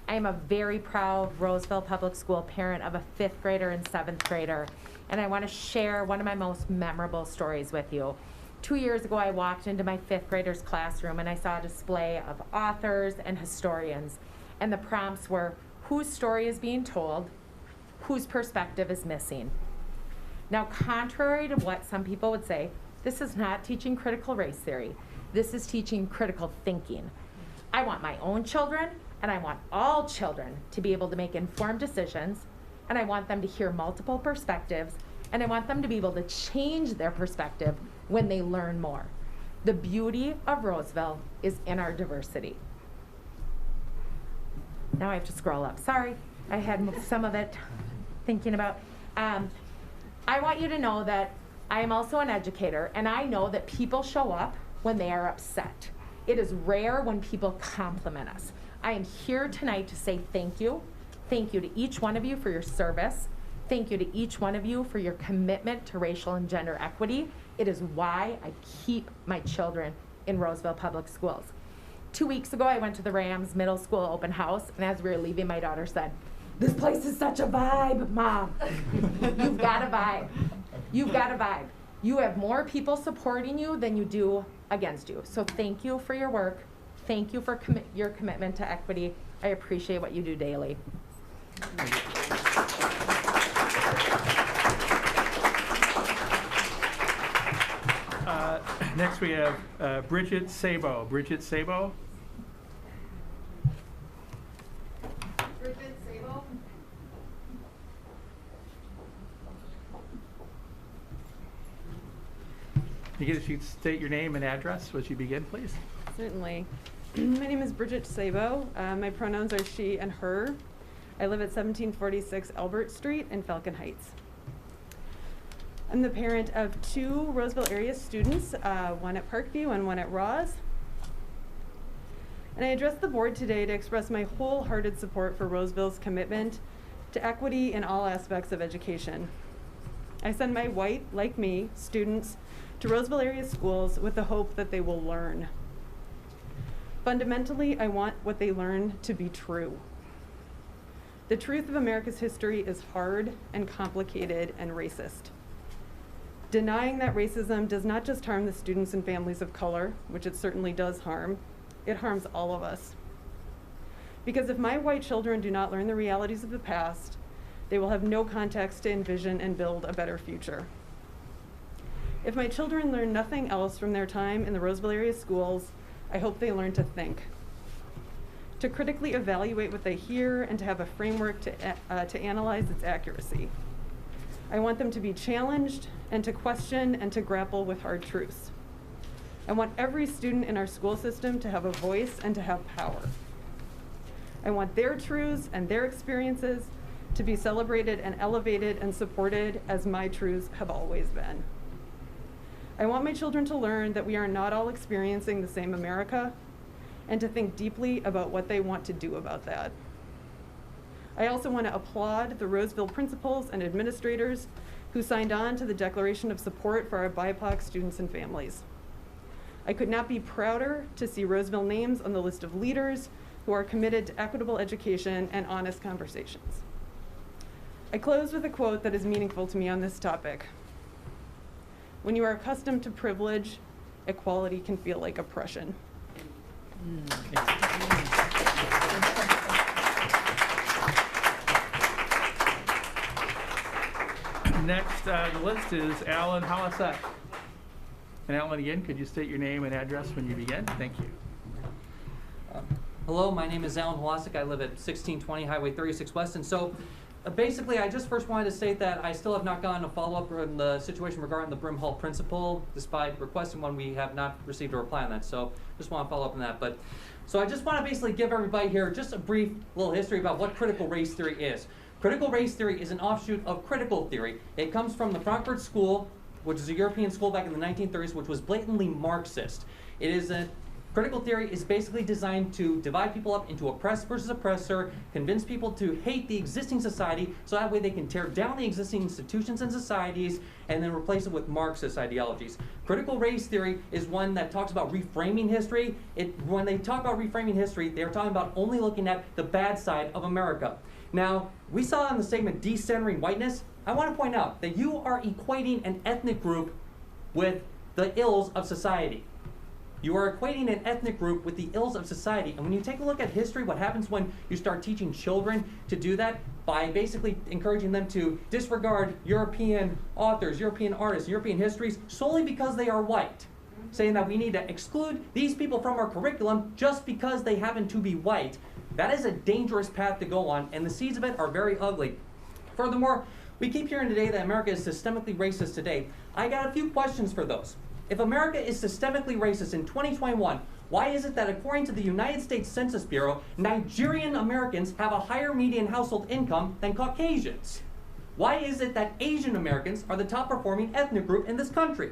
I am a very proud Roseville Public School parent of a 5th grader and 7th grader, and I want to share one of my most memorable stories with you. 2 years ago, I walked into my 5th grader's classroom and I saw a display of authors and historians, and the prompts were, whose story is being told, whose perspective is missing. Now, contrary to what some people would say, this is not teaching critical race theory. This is teaching critical thinking. I want my own children, and I want all children to be able to make informed decisions, and I want them to hear multiple perspectives, and I want them to be able to change their perspective when they learn more. The beauty of Roseville is in our diversity. Now I have to scroll up. Sorry, I had some of it thinking about. I want you to know that I am also an educator, and I know that people show up when they are upset. It is rare when people compliment us. I am here tonight to say thank you. Thank you to each one of you for your service. Thank you to each one of you for your commitment to racial and gender equity. It is why I keep my children in Roseville Public Schools. 2 weeks ago, I went to the Rams Middle School open house, and as we were leaving, my daughter said, "This place is such a vibe, Mom." You've got a vibe. You've got a vibe. You have more people supporting you than you do against you. So thank you for your work. Thank you for your commitment to equity. I appreciate what you do daily. Next we have Bridget Sabo. Bridget Sabo. Bridget Sabo. If you state your name and address as you begin, please. Certainly. My name is Bridget Sabo. My pronouns are she and her. I live at 1746 Albert Street in Falcon Heights. I'm the parent of 2 Roseville area students, one at Parkview and one at Ross. And I address the board today to express my wholehearted support for Roseville's commitment to equity in all aspects of education. I send my white, like me, students to Roseville area schools with the hope that they will learn. Fundamentally, I want what they learn to be true. The truth of America's history is hard and complicated and racist. Denying that racism does not just harm the students and families of color, which it certainly does harm, it harms all of us. Because if my white children do not learn the realities of the past, they will have no context to envision and build a better future. If my children learn nothing else from their time in the Roseville area schools, I hope they learn to think, to critically evaluate what they hear, and to have a framework to analyze its accuracy. I want them to be challenged and to question and to grapple with hard truths. I want every student in our school system to have a voice and to have power. I want their truths and their experiences to be celebrated and elevated and supported as my truths have always been. I want my children to learn that we are not all experiencing the same America, and to think deeply about what they want to do about that. I also want to applaud the Roseville principals and administrators who signed on to the Declaration of Support for our BIPOC students and families. I could not be prouder to see Roseville names on the list of leaders who are committed to equitable education and honest conversations. I close with a quote that is meaningful to me on this topic. When you are accustomed to privilege, equality can feel like oppression. Next on the list is Alan Halasek. And Alan, again, could you state your name and address when you begin? Thank you. Hello, my name is Alan Halasek. I live at 1620 Highway 36 West. And so basically, I just first wanted to state that I still have not gotten a follow-up on the situation regarding the Brim Hall principal. Despite requesting one, we have not received a reply on that. So just want to follow up on that. But so I just want to basically give everybody here just a brief little history about what critical race theory is. Critical race theory is an offshoot of critical theory. It comes from the Frankfurt School, which is a European school back in the 1930s, which was blatantly Marxist. It is a critical theory is basically designed to divide people up into oppressed versus oppressor, convince people to hate the existing society, so that way they can tear down the existing institutions and societies and then replace it with Marxist ideologies. Critical race theory is one that talks about reframing history. When they talk about reframing history, they are talking about only looking at the bad side of America. Now, we saw in the segment decentering whiteness. I want to point out that you are equating an ethnic group with the ills of society. You are equating an ethnic group with the ills of society. And when you take a look at history, what happens when you start teaching children to do that by basically encouraging them to disregard European authors, European artists, European histories solely because they are white, saying that we need to exclude these people from our curriculum just because they happen to be white. That is a dangerous path to go on, and the seeds of it are very ugly. Furthermore, we keep hearing today that America is systemically racist today. I got a few questions for those. If America is systemically racist in 2021, why is it that according to the United States Census Bureau, Nigerian Americans have a higher median household income than Caucasians? Why is it that Asian Americans are the top performing ethnic group in this country?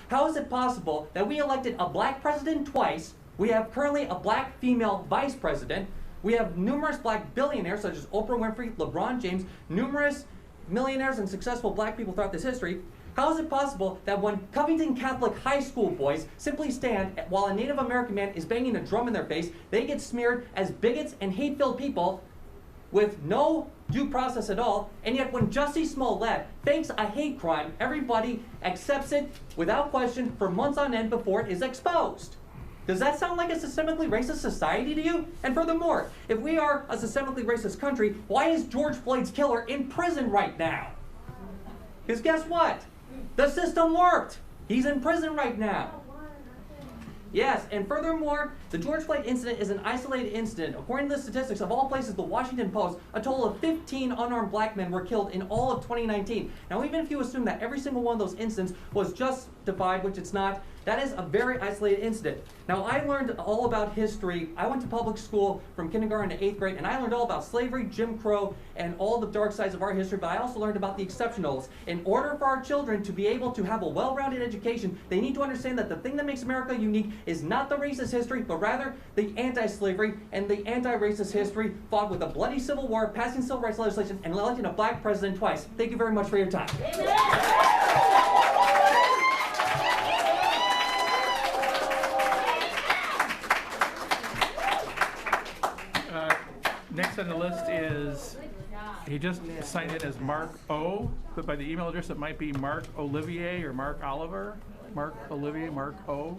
How is it possible that we elected a black president twice, we have currently a black female vice president, we have numerous black billionaires such as Oprah Winfrey, LeBron James, numerous millionaires and successful black people throughout this history? How is it possible that when Covington Catholic high school boys simply stand while a Native American man is banging a drum in their face, they get smeared as bigots and hate-filled people with no due process at all, and yet when Jussie Smollett fakes a hate crime, everybody accepts it without question for months on end before it is exposed? Does that sound like a systemically racist society to you? And furthermore, if we are a systemically racist country, why is George Floyd's killer in prison right now? Because guess what? The system worked. He's in prison right now. Yes, and furthermore, the George Floyd incident is an isolated incident. According to the statistics of all places, the Washington Post, a total of 15 unarmed black men were killed in all of 2019. Now, even if you assume that every single one of those incidents was justified, which it's not, that is a very isolated incident. Now, I learned all about history. I went to public school from kindergarten to 8th grade, and I learned all about slavery, Jim Crow, and all the dark sides of our history, but I also learned about the exceptionals. In order for our children to be able to have a well-rounded education, they need to understand that the thing that makes America unique is not the racist history, but rather the anti-slavery and the anti-racist history fought with a bloody civil war, passing civil rights legislation, and electing a black president twice. Thank you very much for your time. Next on the list is, he just signed in as Mark O, but by the email address it might be Mark Olivier or Mark Oliver. Mark Olivier, Mark O.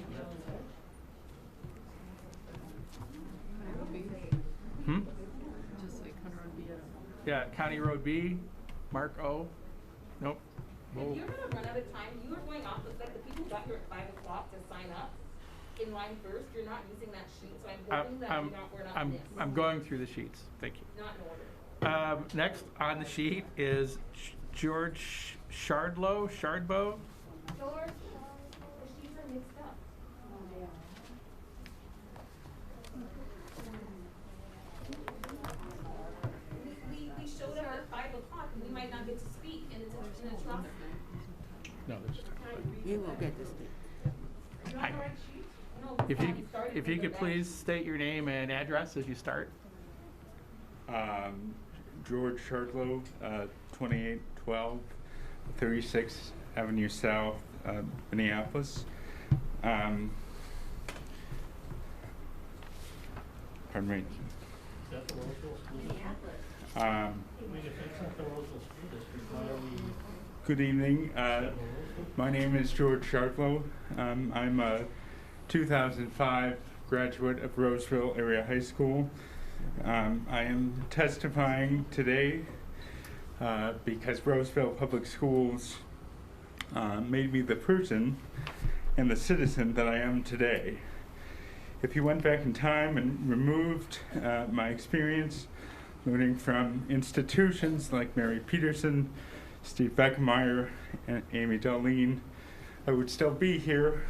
Just like County Road B. Yeah, County Road B, Mark O. Nope. If you're gonna run out of time, you are going off the fact that people got here at 5 o'clock to sign up in line first. You're not using that sheet, so I'm hoping that we're not missed. I'm going through the sheets. Thank you. Not in order. Next on the sheet is George Shardlow. George, the sheets are mixed up. We showed up at 5 o'clock and we might not get to speak, and it's a trouble. No, there's time. You will get this thing. Hi. If you could please state your name and address as you start. George Shardlow, 2812 36th Avenue South, Minneapolis. Pardon me. Is that the Roseville School District? I mean, if it's not the Roseville School District, why are we... Good evening. My name is George Shardlow. I'm a 2005 graduate of Roseville Area High School. I am testifying today because Roseville Public Schools made me the person and the citizen that I am today. If you went back in time and removed my experience, learning from institutions like Mary Peterson, Steve Beckemeyer, and Amy Darlene, I would still be here,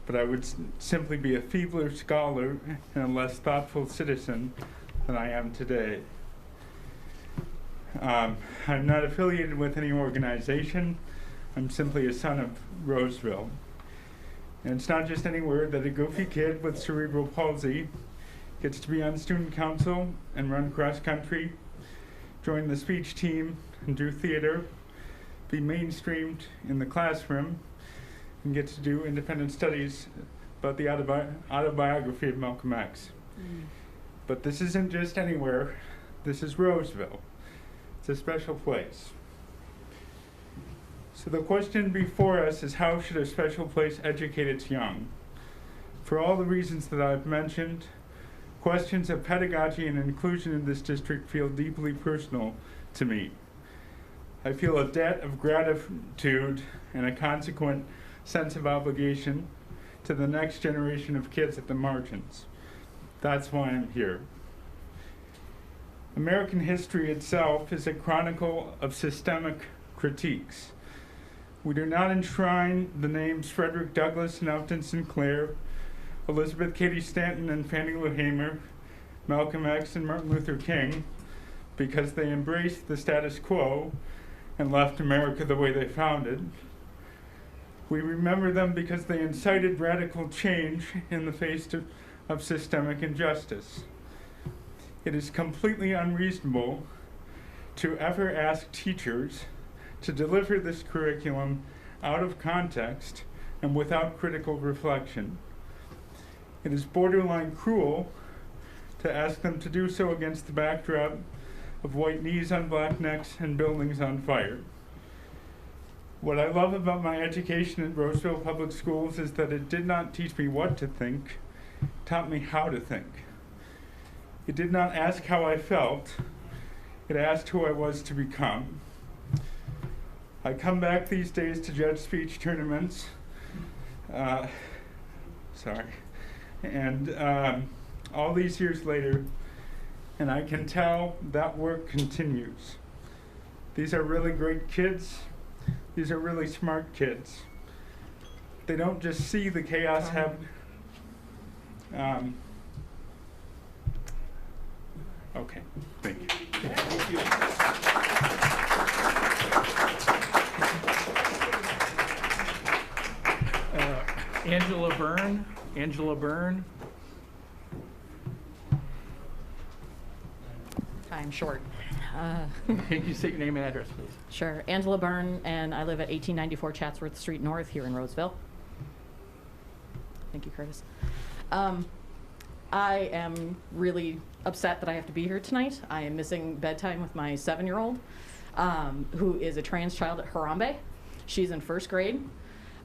but I would simply be a feebler scholar and a less thoughtful citizen than I am today. I'm not affiliated with any organization. I'm simply a son of Roseville. And it's not just anywhere that a goofy kid with cerebral palsy gets to be on student council and run cross country, join the speech team and do theater, be mainstreamed in the classroom, and get to do independent studies about the autobiography of Malcolm X. But this isn't just anywhere, this is Roseville. It's a special place. So the question before us is, how should a special place educate its young? For all the reasons that I've mentioned, questions of pedagogy and inclusion in this district feel deeply personal to me. I feel a debt of gratitude and a consequent sense of obligation to the next generation of kids at the margins. That's why I'm here. American history itself is a chronicle of systemic critiques. We do not enshrine the names Frederick Douglass and Upton Sinclair, Elizabeth Cady Stanton and Fannie Lou Hamer, Malcolm X and Martin Luther King, because they embraced the status quo and left America the way they found it. We remember them because they incited radical change in the face of systemic injustice. It is completely unreasonable to ever ask teachers to deliver this curriculum out of context and without critical reflection. It is borderline cruel to ask them to do so against the backdrop of white knees on black necks and buildings on fire. What I love about my education at Roseville Public Schools is that it did not teach me what to think, it taught me how to think. It did not ask how I felt, it asked who I was to become. I come back these days to judge speech tournaments, and all these years later, and I can tell that work continues. These are really great kids. These are really smart kids. They don't just see the chaos happen. Okay, thank you. Thank you. Angela Byrne. Time short. Can you state your name and address, please? Sure. Angela Byrne, and I live at 1894 Chatsworth Street North here in Roseville. Thank you, Curtis. I am really upset that I have to be here tonight. I am missing bedtime with my 7-year-old, who is a trans child at Harambe. She's in 1st grade.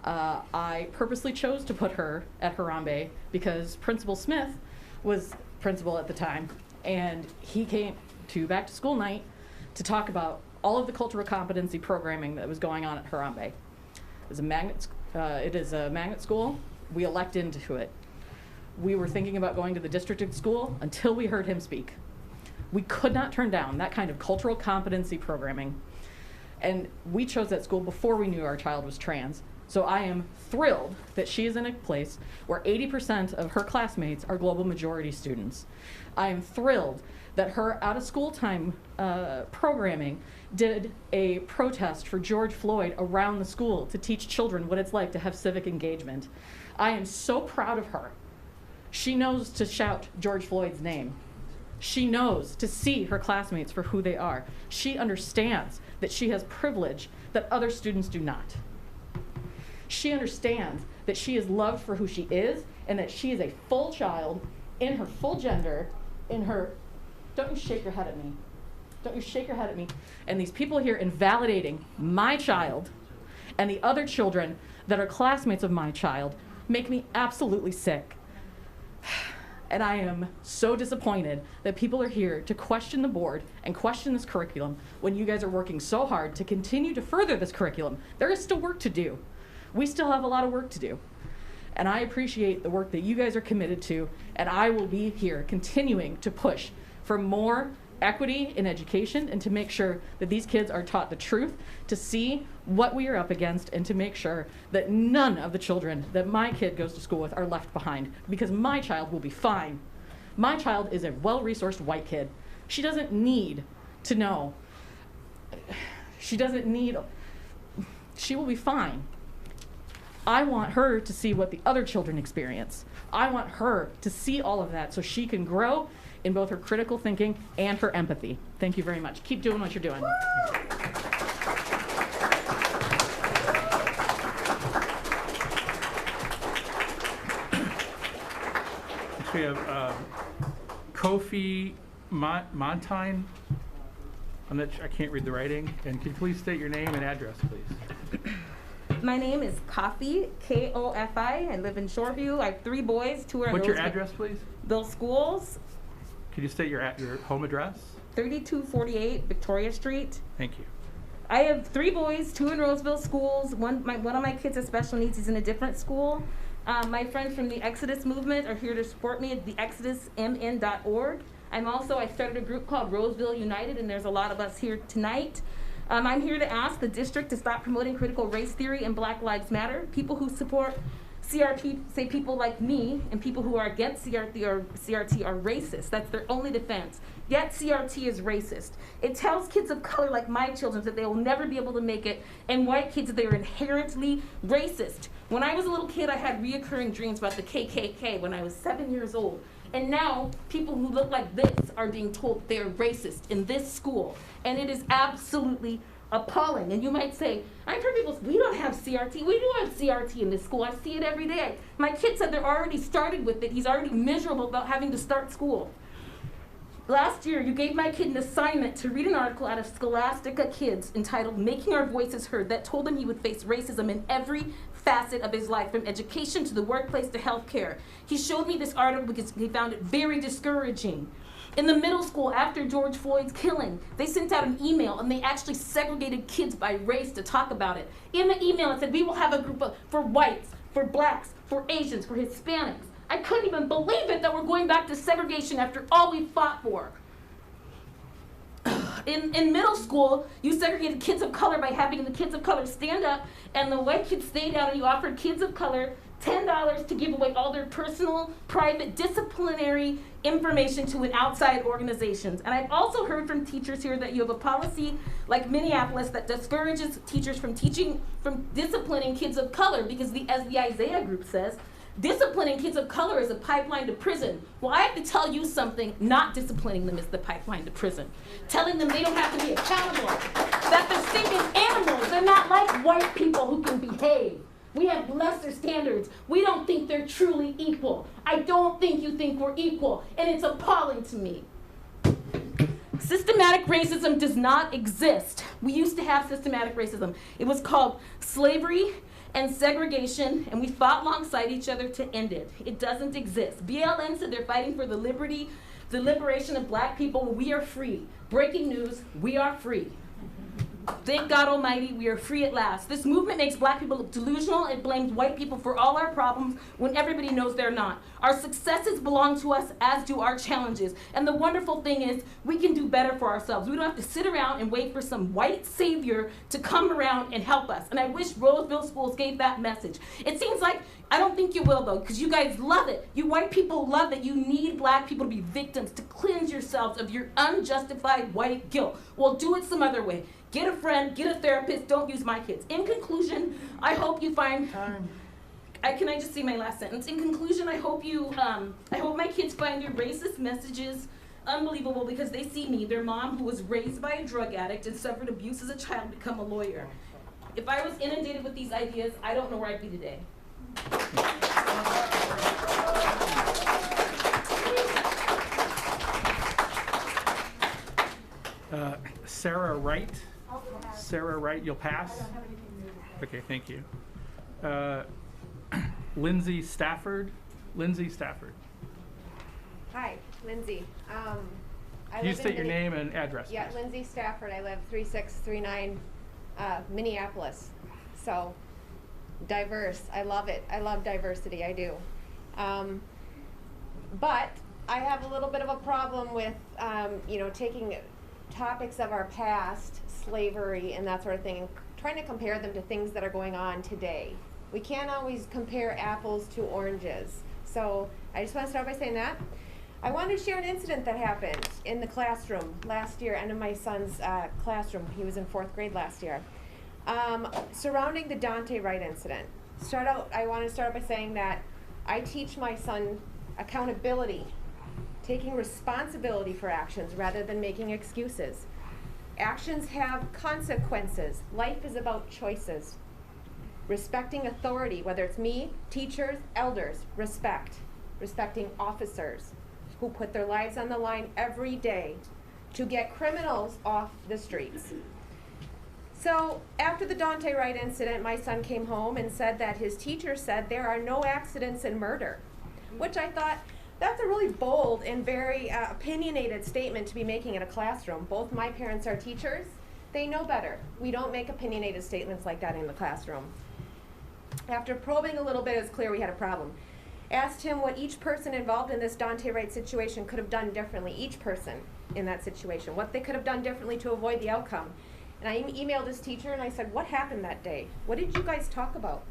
I purposely chose to put her at Harambe because Principal Smith was principal at the time, and he came to back to school night to talk about all of the cultural competency programming that was going on at Harambe. It is a magnet school. We elect into it. We were thinking about going to the district school until we heard him speak. We could not turn down that kind of cultural competency programming. And we chose that school before we knew our child was trans. So I am thrilled that she is in a place where 80% of her classmates are global majority students. I am thrilled that her out-of-school time programming did a protest for George Floyd around the school to teach children what it's like to have civic engagement. I am so proud of her. She knows to shout George Floyd's name. She knows to see her classmates for who they are. She understands that she has privilege that other students do not. She understands that she is loved for who she is and that she is a full child in her full gender, in her, don't you shake your head at me. Don't you shake your head at me. And these people here invalidating my child and the other children that are classmates of my child make me absolutely sick. And I am so disappointed that people are here to question the board and question this curriculum when you guys are working so hard to continue to further this curriculum. There is still work to do. We still have a lot of work to do. And I appreciate the work that you guys are committed to, and I will be here continuing to push for more equity in education and to make sure that these kids are taught the truth, to see what we are up against, and to make sure that none of the children that my kid goes to school with are left behind, because my child will be fine. My child is a well-resourced white kid. She doesn't need to know. She will be fine. I want her to see what the other children experience. I want her to see all of that so she can grow in both her critical thinking and her empathy. Thank you very much. Keep doing what you're doing. We have Kofi Montine. I can't read the writing. And can you please state your name and address, please? My name is Kofi, K-O-F-I. I live in Shoreview. I have 3 boys, 2 are in What's your address, please? Those schools. Can you state your home address? 3248 Victoria Street. Thank you. I have 3 boys, 2 in Roseville schools. One of my kids has special needs. He's in a different school. My friends from the Exodus movement are here to support me at the exodusmn.org. I started a group called Roseville United, and there's a lot of us here tonight. I'm here to ask the district to stop promoting critical race theory and Black Lives Matter. People who support CRT say people like me, and people who are against CRT are racist. That's their only defense. Yet CRT is racist. It tells kids of color like my children that they will never be able to make it, and white kids that they are inherently racist. When I was a little kid, I had reoccurring dreams about the KKK when I was 7 years old. And now, people who look like this are being told they're racist in this school. And it is absolutely appalling. And you might say, I've heard people say, we don't have CRT. We do have CRT in this school. I see it every day. My kid said they're already started with it. He's already miserable about having to start school. Last year, you gave my kid an assignment to read an article out of Scholastica Kids entitled Making Our Voices Heard that told him he would face racism in every facet of his life, from education to the workplace to healthcare. He showed me this article because he found it very discouraging. In the middle school, after George Floyd's killing, they sent out an email and they actually segregated kids by race to talk about it. In the email, it said, we will have a group for whites, for blacks, for Asians, for Hispanics. I couldn't even believe it that we're going back to segregation after all we fought for. In middle school, you segregated kids of color by having the kids of color stand up, and the white kids stayed down, and you offered kids of color $10 to give away all their personal, private, disciplinary information to an outside organizations. And I've also heard from teachers here that you have a policy like Minneapolis that discourages teachers from disciplining kids of color, because as the Isaiah group says, disciplining kids of color is a pipeline to prison. Well, I have to tell you something, not disciplining them is the pipeline to prison. Telling them they don't have to be accountable, that they're stinking animals. They're not like white people who can behave. We have lesser standards. We don't think they're truly equal. I don't think you think we're equal, and it's appalling to me. Systematic racism does not exist. We used to have systematic racism. It was called slavery and segregation, and we fought alongside each other to end it. It doesn't exist. BLM said they're fighting for the liberation of black people. We are free. Breaking news, we are free. Thank God Almighty, we are free at last. This movement makes black people look delusional. It blames white people for all our problems when everybody knows they're not. Our successes belong to us, as do our challenges. And the wonderful thing is, we can do better for ourselves. We don't have to sit around and wait for some white savior to come around and help us. And I wish Roseville schools gave that message. It seems like, I don't think you will though, because you guys love it. You white people love that you need black people to be victims, to cleanse yourselves of your unjustified white guilt. Well, do it some other way. Get a friend, get a therapist, don't use my kids. In conclusion, I hope you find, can I just say my last sentence? In conclusion, I hope my kids find your racist messages unbelievable, because they see me, their mom who was raised by a drug addict and suffered abuse as a child, become a lawyer. If I was inundated with these ideas, I don't know where I'd be today. Sarah Wright. Sarah Wright, you'll pass? Okay, thank you. Lindsay Stafford. Lindsay Stafford. Lindsay. I Can you live in state your name and address, Yeah, please? Lindsay Stafford. I live 3639 Minneapolis. So, diverse. I love it. I love diversity. I do. But I have a little bit of a problem with, taking topics of our past, slavery and that sort of thing, and trying to compare them to things that are going on today. We can't always compare apples to oranges. So I just want to start by saying that. I wanted to share an incident that happened in the classroom last year, and in my son's classroom. He was in 4th grade last year. Surrounding the Dante Wright incident. I want to start by saying that I teach my son accountability, taking responsibility for actions rather than making excuses. Actions have consequences. Life is about choices. Respecting authority, whether it's me, teachers, elders, respecting officers who put their lives on the line every day to get criminals off the streets. So after the Dante Wright incident, my son came home and said that his teacher said there are no accidents in murder, which I thought, that's a really bold and very opinionated statement to be making in a classroom. Both my parents are teachers. They know better. We don't make opinionated statements like that in the classroom. After probing a little bit, it was clear we had a problem. Asked him what each person involved in this Dante Wright situation could have done differently, each person in that situation, what they could have done differently to avoid the outcome. And I emailed his teacher and I said, what happened that day? What did you guys talk about?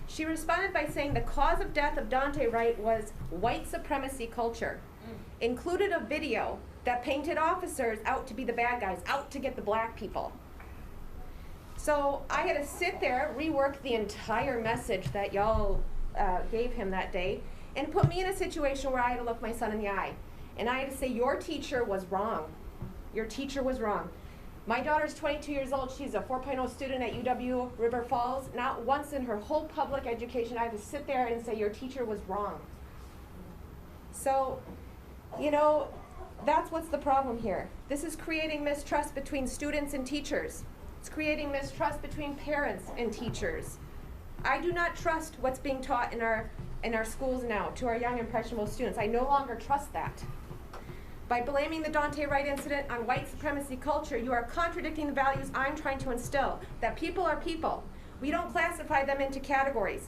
She responded by saying the cause of death of Dante Wright was white supremacy culture. Included a video that painted officers out to be the bad guys, out to get the black people. So I had to sit there, rework the entire message that y'all gave him that day, and put me in a situation where I had to look my son in the eye. And I had to say, your teacher was wrong. Your teacher was wrong. My daughter's 22 years old. She's a 4.0 student at UW River Falls. Not once in her whole public education I had to sit there and say, your teacher was wrong. So, that's what's the problem here. This is creating mistrust between students and teachers. It's creating mistrust between parents and teachers. I do not trust what's being taught in our schools now to our young impressionable students. I no longer trust that. By blaming the Dante Wright incident on white supremacy culture, you are contradicting the values I'm trying to instill, that people are people. We don't classify them into categories.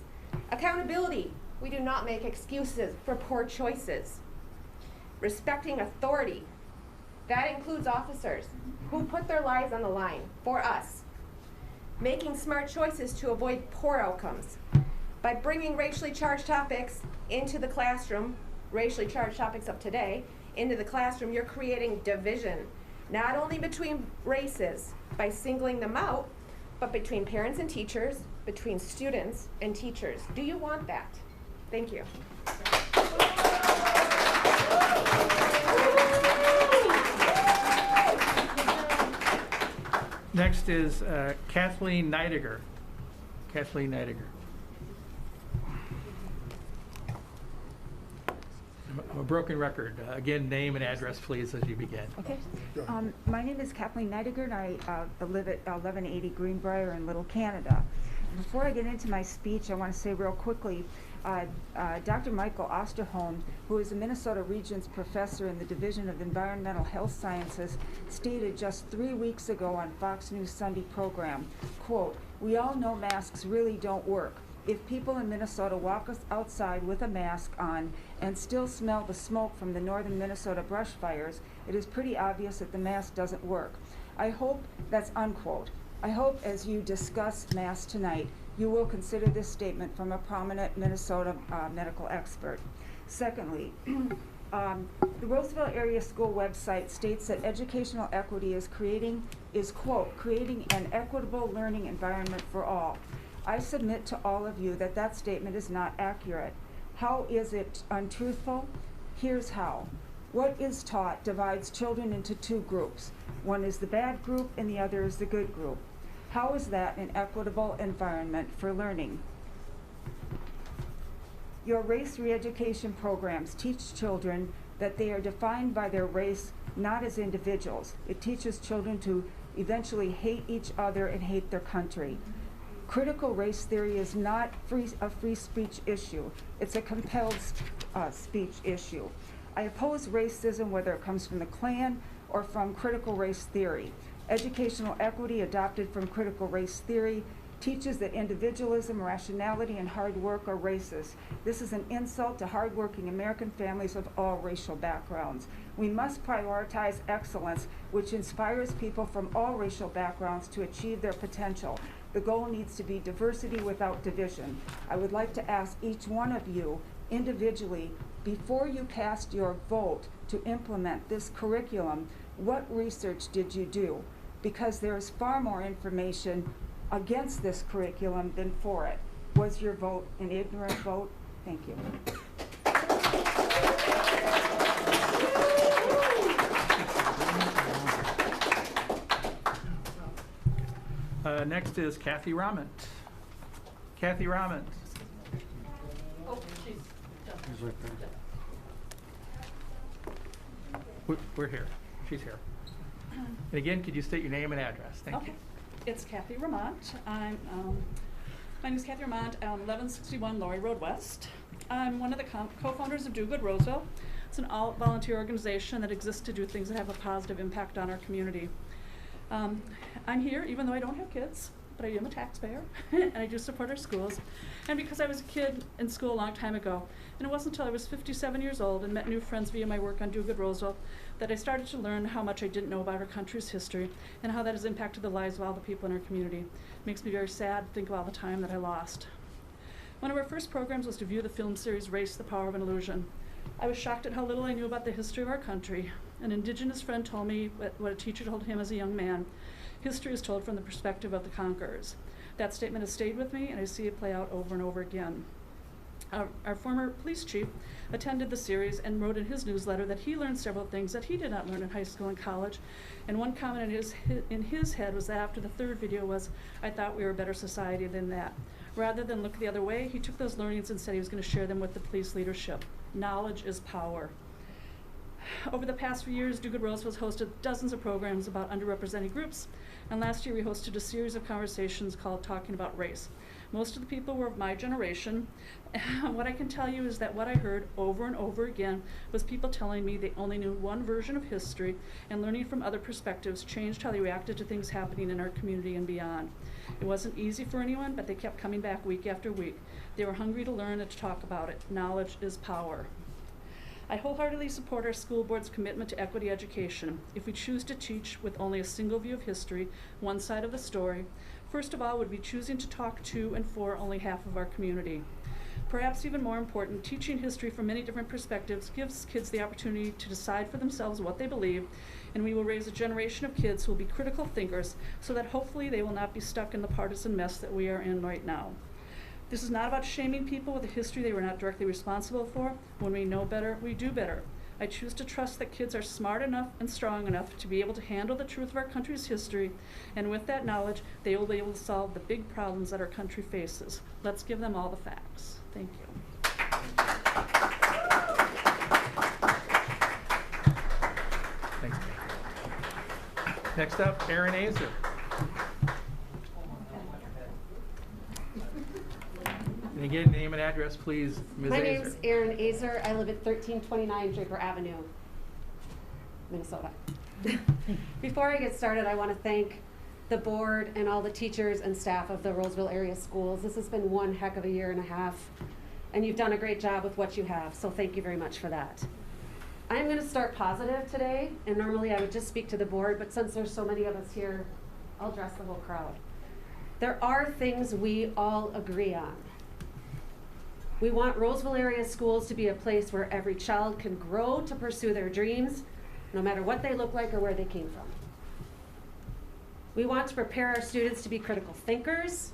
Accountability, we do not make excuses for poor choices. Respecting authority, that includes officers who put their lives on the line for us. Making smart choices to avoid poor outcomes. By bringing racially charged topics into the classroom, racially charged topics of today, into the classroom, you're creating division, not only between races by singling them out, but between parents and teachers, between students and teachers. Do you want that? Thank you. Next is Kathleen Neidiger. Kathleen Neidiger. A broken record. Again, name and address, please, as you begin. Okay. My name is Kathleen Neidiger, and I live at 1180 Greenbrier in Little Canada. Before I get into my speech, I want to say real quickly, Dr. Michael Osterholm, who is a Minnesota Regents professor in the Division of Environmental Health Sciences, stated just 3 weeks ago on Fox News Sunday program, quote, "We all know masks really don't work. If people in Minnesota walk outside with a mask on and still smell the smoke from the northern Minnesota brush fires, it is pretty obvious that the mask doesn't work. I hope," that's unquote. "I hope as you discuss masks tonight, you will consider this statement from a prominent Minnesota medical expert." Secondly, the Roseville Area School website states that educational equity is quote, "creating an equitable learning environment for all." I submit to all of you that that statement is not accurate. How is it untruthful? Here's how. What is taught divides children into two groups. One is the bad group and the other is the good group. How is that an equitable environment for learning? Your race re-education programs teach children that they are defined by their race, not as individuals. It teaches children to eventually hate each other and hate their country. Critical race theory is not a free speech issue. It's a compelled speech issue. I oppose racism whether it comes from the Klan or from critical race theory. Educational equity adopted from critical race theory teaches that individualism, rationality, and hard work are racist. This is an insult to hardworking American families of all racial backgrounds. We must prioritize excellence, which inspires people from all racial backgrounds to achieve their potential. The goal needs to be diversity without division. I would like to ask each one of you individually, before you cast your vote to implement this curriculum, what research did you do? Because there is far more information against this curriculum than for it. Was your vote an ignorant vote? Thank you. Next is Kathy Rahment. Kathy Rahment. Oh, she's right there. We're here. She's here. And again, could you state your name and address? Thank you. It's Kathy Ramont. My name is Kathy Ramont. 1161 Laurie Road West. I'm one of the co-founders of Do Good Roseville. It's an all-volunteer organization that exists to do things that have a positive impact on our community. I'm here even though I don't have kids, but I am a taxpayer, and I do support our schools. And because I was a kid in school a long time ago, and it wasn't until I was 57 years old and met new friends via my work on Do Good Roseville that I started to learn how much I didn't know about our country's history and how that has impacted the lives of all the people in our community. It makes me very sad to think of all the time that I lost. One of our first programs was to view the film series Race, the Power of an Illusion. I was shocked at how little I knew about the history of our country. An Indigenous friend told me what a teacher told him as a young man. History is told from the perspective of the conquerors. That statement has stayed with me, and I see it play out over and over again. Our former police chief attended the series and wrote in his newsletter that he learned several things that he did not learn in high school and college. And one comment in his head was that after the third video was, "I thought we were a better society than that." Rather than look the other way, he took those learnings and said he was going to share them with the police leadership. Knowledge is power. Over the past few years, Do Good Roseville has hosted dozens of programs about underrepresented groups, and last year we hosted a series of conversations called Talking About Race. Most of the people were of my generation. What I can tell you is that what I heard over and over again was people telling me they only knew one version of history, and learning from other perspectives changed how they reacted to things happening in our community and beyond. It wasn't easy for anyone, but they kept coming back week after week. They were hungry to learn and to talk about it. Knowledge is power. I wholeheartedly support our school board's commitment to equity education. If we choose to teach with only a single view of history, one side of the story, first of all, would be choosing to talk to and for only half of our community. Perhaps even more important, teaching history from many different perspectives gives kids the opportunity to decide for themselves what they believe, and we will raise a generation of kids who will be critical thinkers so that hopefully they will not be stuck in the partisan mess that we are in right now. This is not about shaming people with a history they were not directly responsible for. When we know better, we do better. I choose to trust that kids are smart enough and strong enough to be able to handle the truth of our country's history, and with that knowledge, they will be able to solve the big problems that our country faces. Let's give them all the facts. Thank you. Thanks. Next up, Aaron Azer. And again, name and address, please, Ms. My Azer. name's Erin Azer. I live at 1329 Draper Avenue, Minnesota. Before I get started, I want to thank the board and all the teachers and staff of the Roseville area schools. This has been one heck of a year and a half, and you've done a great job with what you have, so thank you very much for that. I'm going to start positive today, and normally I would just speak to the board, but since there's so many of us here, I'll address the whole crowd. There are things we all agree on. We want Roseville area schools to be a place where every child can grow to pursue their dreams, no matter what they look like or where they came from. We want to prepare our students to be critical thinkers,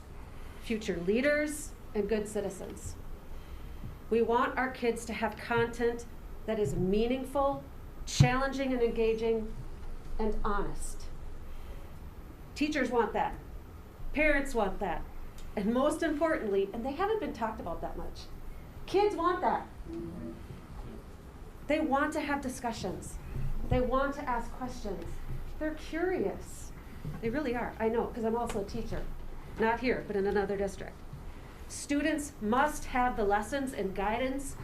future leaders, and good citizens. We want our kids to have content that is meaningful, challenging and engaging, and honest. Teachers want that. Parents want that. And most importantly, and they haven't been talked about that much, kids want that. They want to have discussions. They want to ask questions. They're curious. They really are. I know, because I'm also a teacher. Not here, but in another district. Students must have the lessons and guidance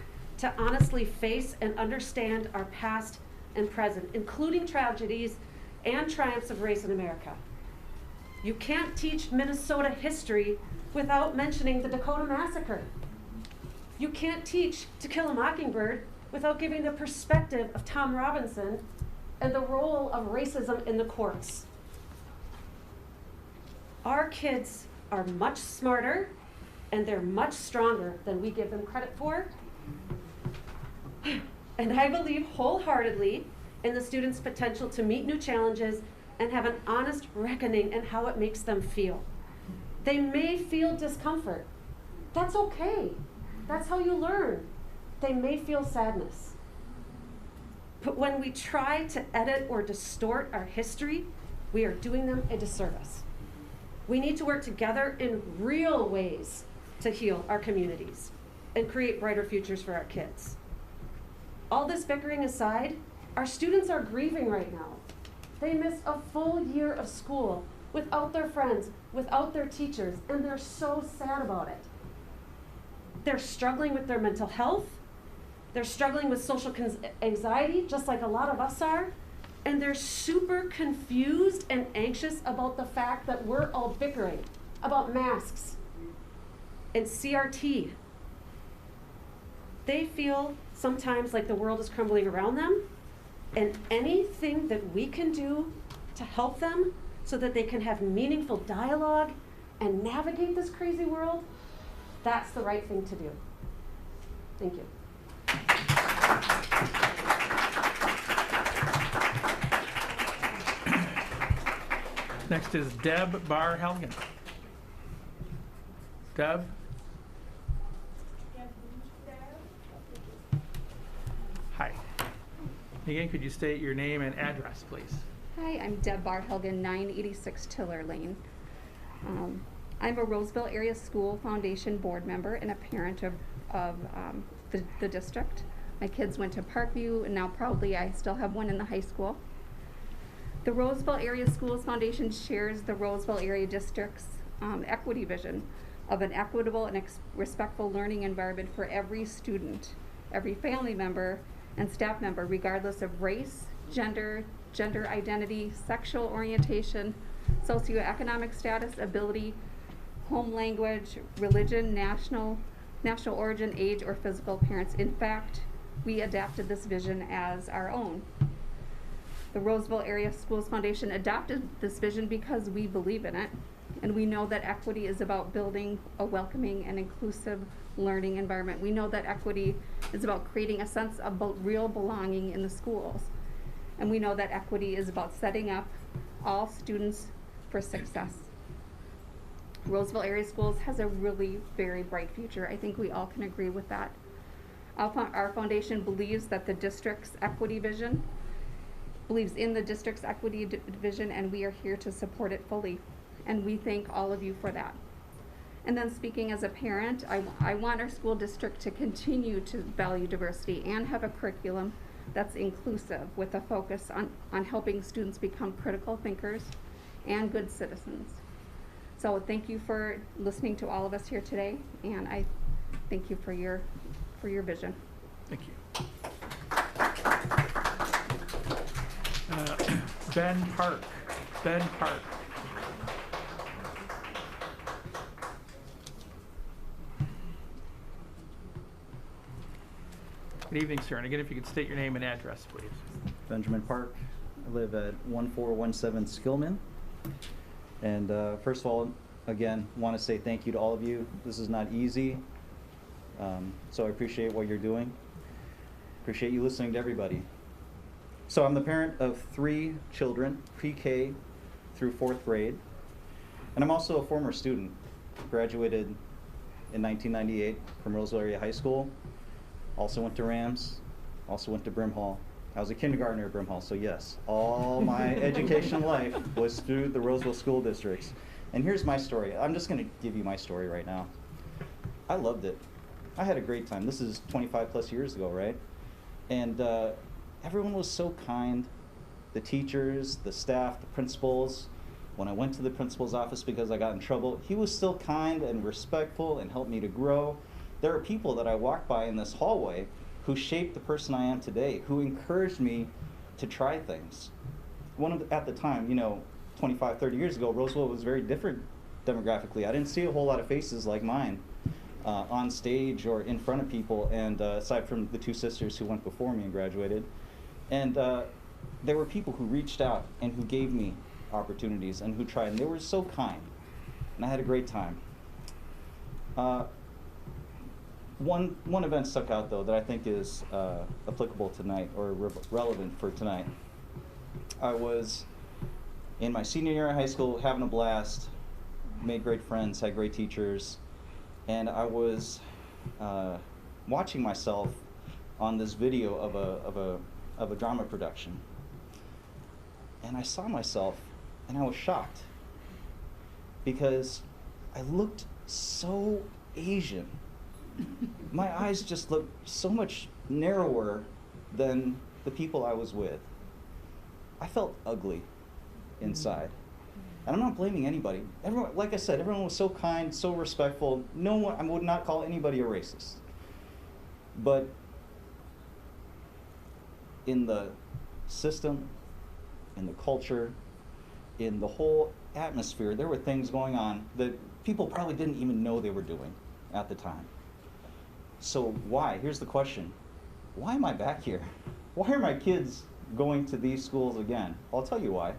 to honestly face and understand our past and present, including tragedies and triumphs of race in America. You can't teach Minnesota history without mentioning the Dakota Massacre. You can't teach To Kill a Mockingbird without giving the perspective of Tom Robinson and the role of racism in the courts. Our kids are much smarter and they're much stronger than we give them credit for. And I believe wholeheartedly in the students' potential to meet new challenges and have an honest reckoning in how it makes them feel. They may feel discomfort. That's okay. That's how you learn. They may feel sadness. But when we try to edit or distort our history, we are doing them a disservice. We need to work together in real ways to heal our communities and create brighter futures for our kids. All this bickering aside, our students are grieving right now. They missed a full year of school without their friends, without their teachers, and they're so sad about it. They're struggling with their mental health. They're struggling with social anxiety, just like a lot of us are. And they're super confused and anxious about the fact that we're all bickering about masks and CRT. They feel sometimes like the world is crumbling around them, and anything that we can do to help them so that they can have meaningful dialogue and navigate this crazy world, that's the right thing to do. Thank you. Next is Deb Barr-Helgen. Deb? Hi. Again, could you state your name and address, please? Hi, I'm Deb Barr-Helgen, 986 Tiller Lane. I'm a Roseville Area School Foundation board member and a parent of the district. My kids went to Parkview, and now probably I still have one in the high school. The Roseville Area Schools Foundation shares the Roseville Area District's equity vision of an equitable and respectful learning environment for every student, every family member, and staff member, regardless of race, gender identity, sexual orientation, socioeconomic status, ability, home language, religion, national origin, age, or physical appearance. In fact, we adapted this vision as our own. The Roseville Area Schools Foundation adopted this vision because we believe in it, and we know that equity is about building a welcoming and inclusive learning environment. We know that equity is about creating a sense of real belonging in the schools. And we know that equity is about setting up all students for success. Roseville Area Schools has a really very bright future. I think we all can agree with that. Our foundation believes that the district's equity vision, believes in the district's equity vision, and we are here to support it fully. And we thank all of you for that. And then speaking as a parent, I want our school district to continue to value diversity and have a curriculum that's inclusive with a focus on helping students become critical thinkers and good citizens. So thank you for listening to all of us here today, and I thank you for your vision. Thank you. Ben Park. Ben Park. Good evening, sir. And again, if you could state your name and address, please. Benjamin Park. I live at 1417 Skillman. And first of all, again, want to say thank you to all of you. This is not easy. So I appreciate what you're doing. Appreciate you listening to everybody. So I'm the parent of 3 children, pre-K through 4th grade. And I'm also a former student. Graduated in 1998 from Roseville Area High School. Also went to Rams. Also went to Brimhall. I was a kindergartner at Brimhall, so yes, all my education life was through the Roseville school districts. And here's my story. I'm just going to give you my story right now. I loved it. I had a great time. This is 25 plus years ago, right? And everyone was so kind. The teachers, the staff, the principals. When I went to the principal's office because I got in trouble, he was still kind and respectful and helped me to grow. There are people that I walk by in this hallway who shaped the person I am today, who encouraged me to try things. At the time, 25, 30 years ago, Roseville was very different demographically. I didn't see a whole lot of faces like mine on stage or in front of people, and aside from the two sisters who went before me and graduated. And there were people who reached out and who gave me opportunities and who tried, and they were so kind. And I had a great time. One event stuck out, though, that I think is applicable tonight, or relevant for tonight. I was in my senior year of high school, having a blast, made great friends, had great teachers, and I was watching myself on this video of a drama production. And I saw myself, and I was shocked, because I looked so Asian. My eyes just looked so much narrower than the people I was with. I felt ugly inside. And I'm not blaming anybody. Everyone, like I said, everyone was so kind, so respectful. No one, I would not call anybody a racist. But in the system, in the culture, in the whole atmosphere, there were things going on that people probably didn't even know they were doing at the time. So why? Here's the question. Why am I back here? Why are my kids going to these schools again? I'll tell you why.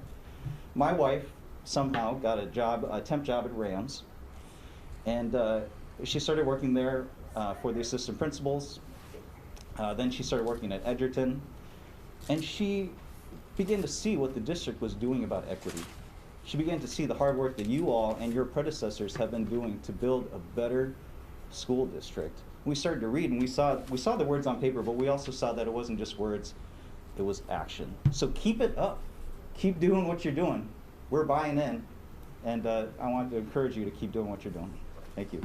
My wife somehow got a temp job at Rams, and she started working there for the assistant principals. Then she started working at Edgerton, and she began to see what the district was doing about equity. She began to see the hard work that you all and your predecessors have been doing to build a better school district. We started to read, and we saw the words on paper, but we also saw that it wasn't just words, it was action. So keep it up. Keep doing what you're doing. We're buying in, and I want to encourage you to keep doing what you're doing. Thank you.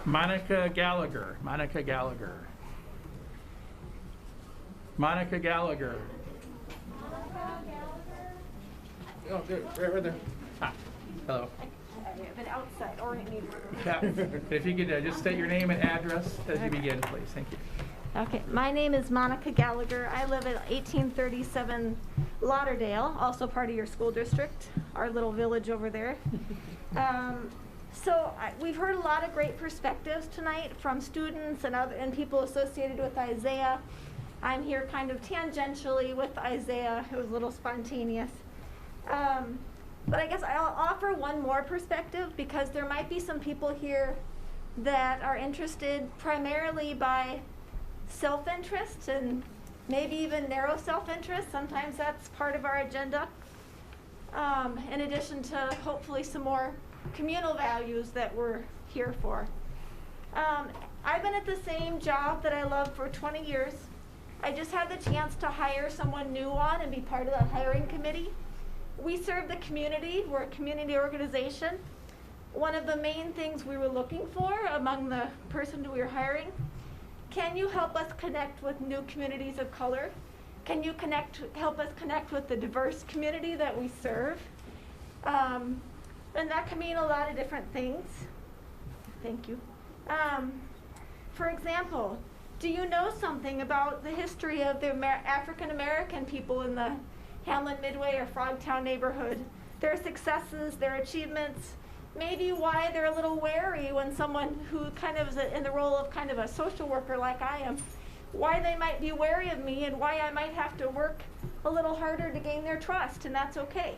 Monica Gallagher. Monica Gallagher. Monica Gallagher. Oh, good. Right there. Ah, hello. But outside, or it needs. Yeah. If you could just state your name and address as you begin, please. Thank you. Okay, my name is Monica Gallagher. I live at 1837 Lauderdale, also part of your school district, our little village over there. We've heard a lot of great perspectives tonight from students and people associated with Isaiah. I'm here kind of tangentially with Isaiah. It was a little spontaneous. But I guess I'll offer one more perspective, because there might be some people here that are interested primarily by self-interest and maybe even narrow self-interest. Sometimes that's part of our agenda. In addition to hopefully some more communal values that we're here for. I've been at the same job that I love for 20 years. I just had the chance to hire someone new on and be part of the hiring committee. We serve the community. We're a community organization. One of the main things we were looking for among the person we were hiring, can you help us connect with new communities of color? Can you help us connect with the diverse community that we serve? And that can mean a lot of different things. Thank you. For example, do you know something about the history of the African American people in the Hamlin Midway or Frogtown neighborhood? Their successes, their achievements, maybe why they're a little wary when someone who kind of is in the role of kind of a social worker like I am, why they might be wary of me and why I might have to work a little harder to gain their trust, and that's okay.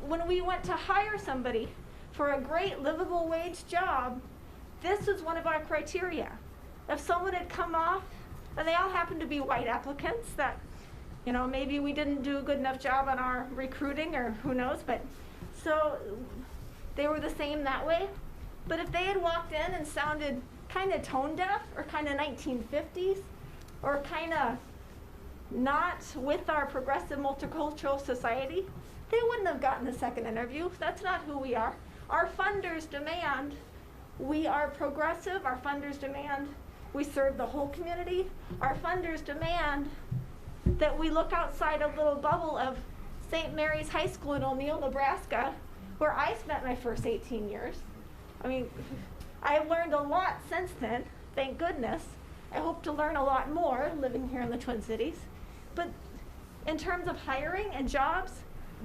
When we went to hire somebody for a great livable wage job, this was one of our criteria. If someone had come off, and they all happened to be white applicants that, maybe we didn't do a good enough job on our recruiting, or who knows, but so they were the same that way. But if they had walked in and sounded kind of tone deaf or kind of 1950s or kind of not with our progressive multicultural society, they wouldn't have gotten a second interview. That's not who we are. Our funders demand we are progressive. Our funders demand we serve the whole community. Our funders demand that we look outside a little bubble of St. Mary's High School in O'Neill, Nebraska, where I spent my first 18 years. I mean, I've learned a lot since then, thank goodness. I hope to learn a lot more living here in the Twin Cities. But in terms of hiring and jobs,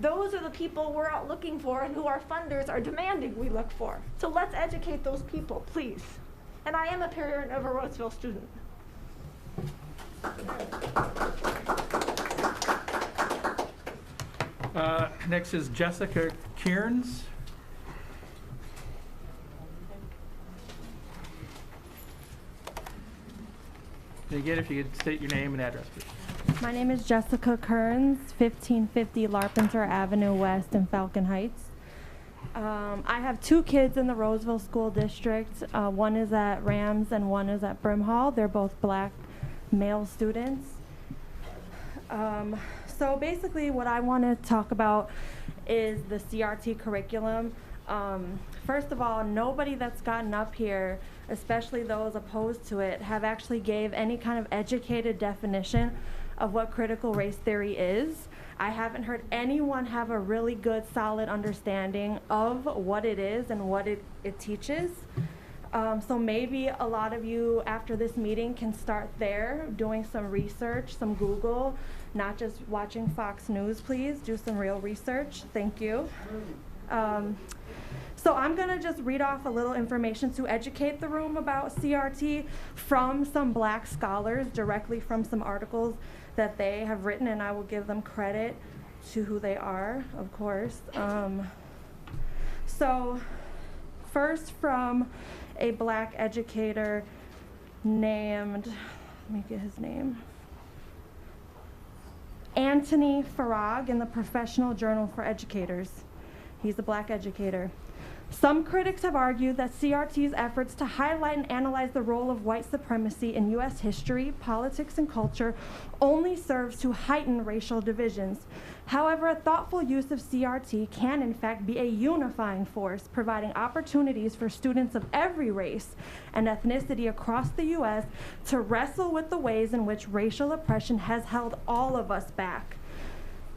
those are the people we're out looking for and who our funders are demanding we look for. So let's educate those people, please. And I am a parent of a Roseville student. Next is Jessica Kearns. And again, if you could state your name and address, please. My name is Jessica Kearns, 1550 Larpenteur Avenue West in Falcon Heights. I have 2 kids in the Roseville School District. One is at Rams and one is at Brimhall. They're both black male students. So basically what I want to talk about is the CRT curriculum. First of all, nobody that's gotten up here, especially those opposed to it, have actually gave any kind of educated definition of what critical race theory is. I haven't heard anyone have a really good, solid understanding of what it is and what it teaches. So maybe a lot of you after this meeting can start there, doing some research, some Google, not just watching Fox News, please. Do some real research. Thank you. So I'm going to just read off a little information to educate the room about CRT from some black scholars, directly from some articles that they have written, and I will give them credit to who they are, of course. So first from a black educator named, let me get his name, Anthony Farag in the Professional Journal for Educators. He's a black educator. Some critics have argued that CRT's efforts to highlight and analyze the role of white supremacy in U.S. history, politics, and culture only serves to heighten racial divisions. However, a thoughtful use of CRT can in fact be a unifying force, providing opportunities for students of every race and ethnicity across the U.S. to wrestle with the ways in which racial oppression has held all of us back,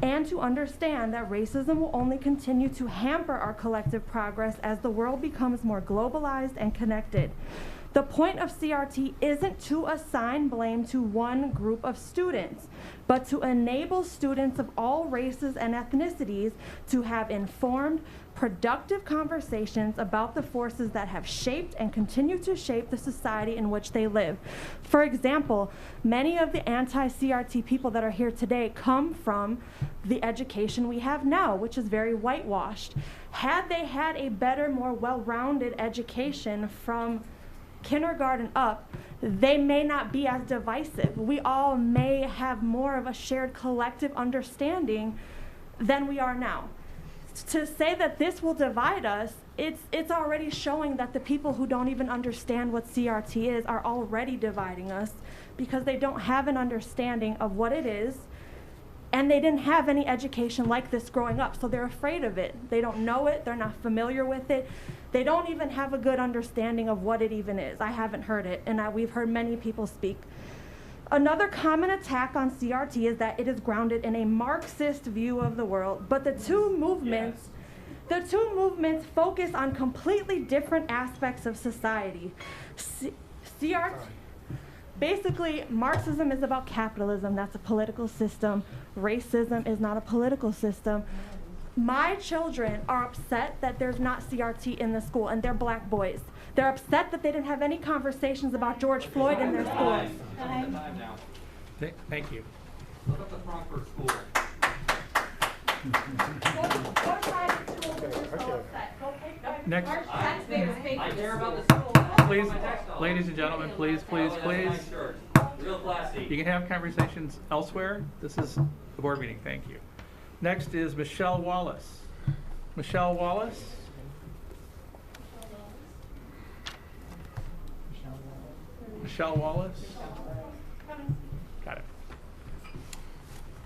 and to understand that racism will only continue to hamper our collective progress as the world becomes more globalized and connected. The point of CRT isn't to assign blame to one group of students, but to enable students of all races and ethnicities to have informed, productive conversations about the forces that have shaped and continue to shape the society in which they live. For example, many of the anti-CRT people that are here today come from the education we have now, which is very whitewashed. Had they had a better, more well-rounded education from kindergarten up, they may not be as divisive. We all may have more of a shared collective understanding than we are now. To say that this will divide us, it's already showing that the people who don't even understand what CRT is are already dividing us because they don't have an understanding of what it is, and they didn't have any education like this growing up, so they're afraid of it. They don't know it, they're not familiar with it. They don't even have a good understanding of what it even is. I haven't heard it, and we've heard many people speak. Another common attack on CRT is that it is grounded in a Marxist view of the world, but the two movements focus on completely different aspects of society. CRT, basically, Marxism is about capitalism. That's a political system. Racism is not a political system. My children are upset that there's not CRT in the school, and they're black boys. They're upset that they didn't have any conversations about George Floyd in their schools. Thank you. Look up the Frankfurt School. Next. I care about the school. Please, ladies and gentlemen, please. Real classy. You can have conversations elsewhere. This is the board meeting. Thank you. Next is Michelle Wallace. Michelle Wallace. Michelle Wallace. Got it.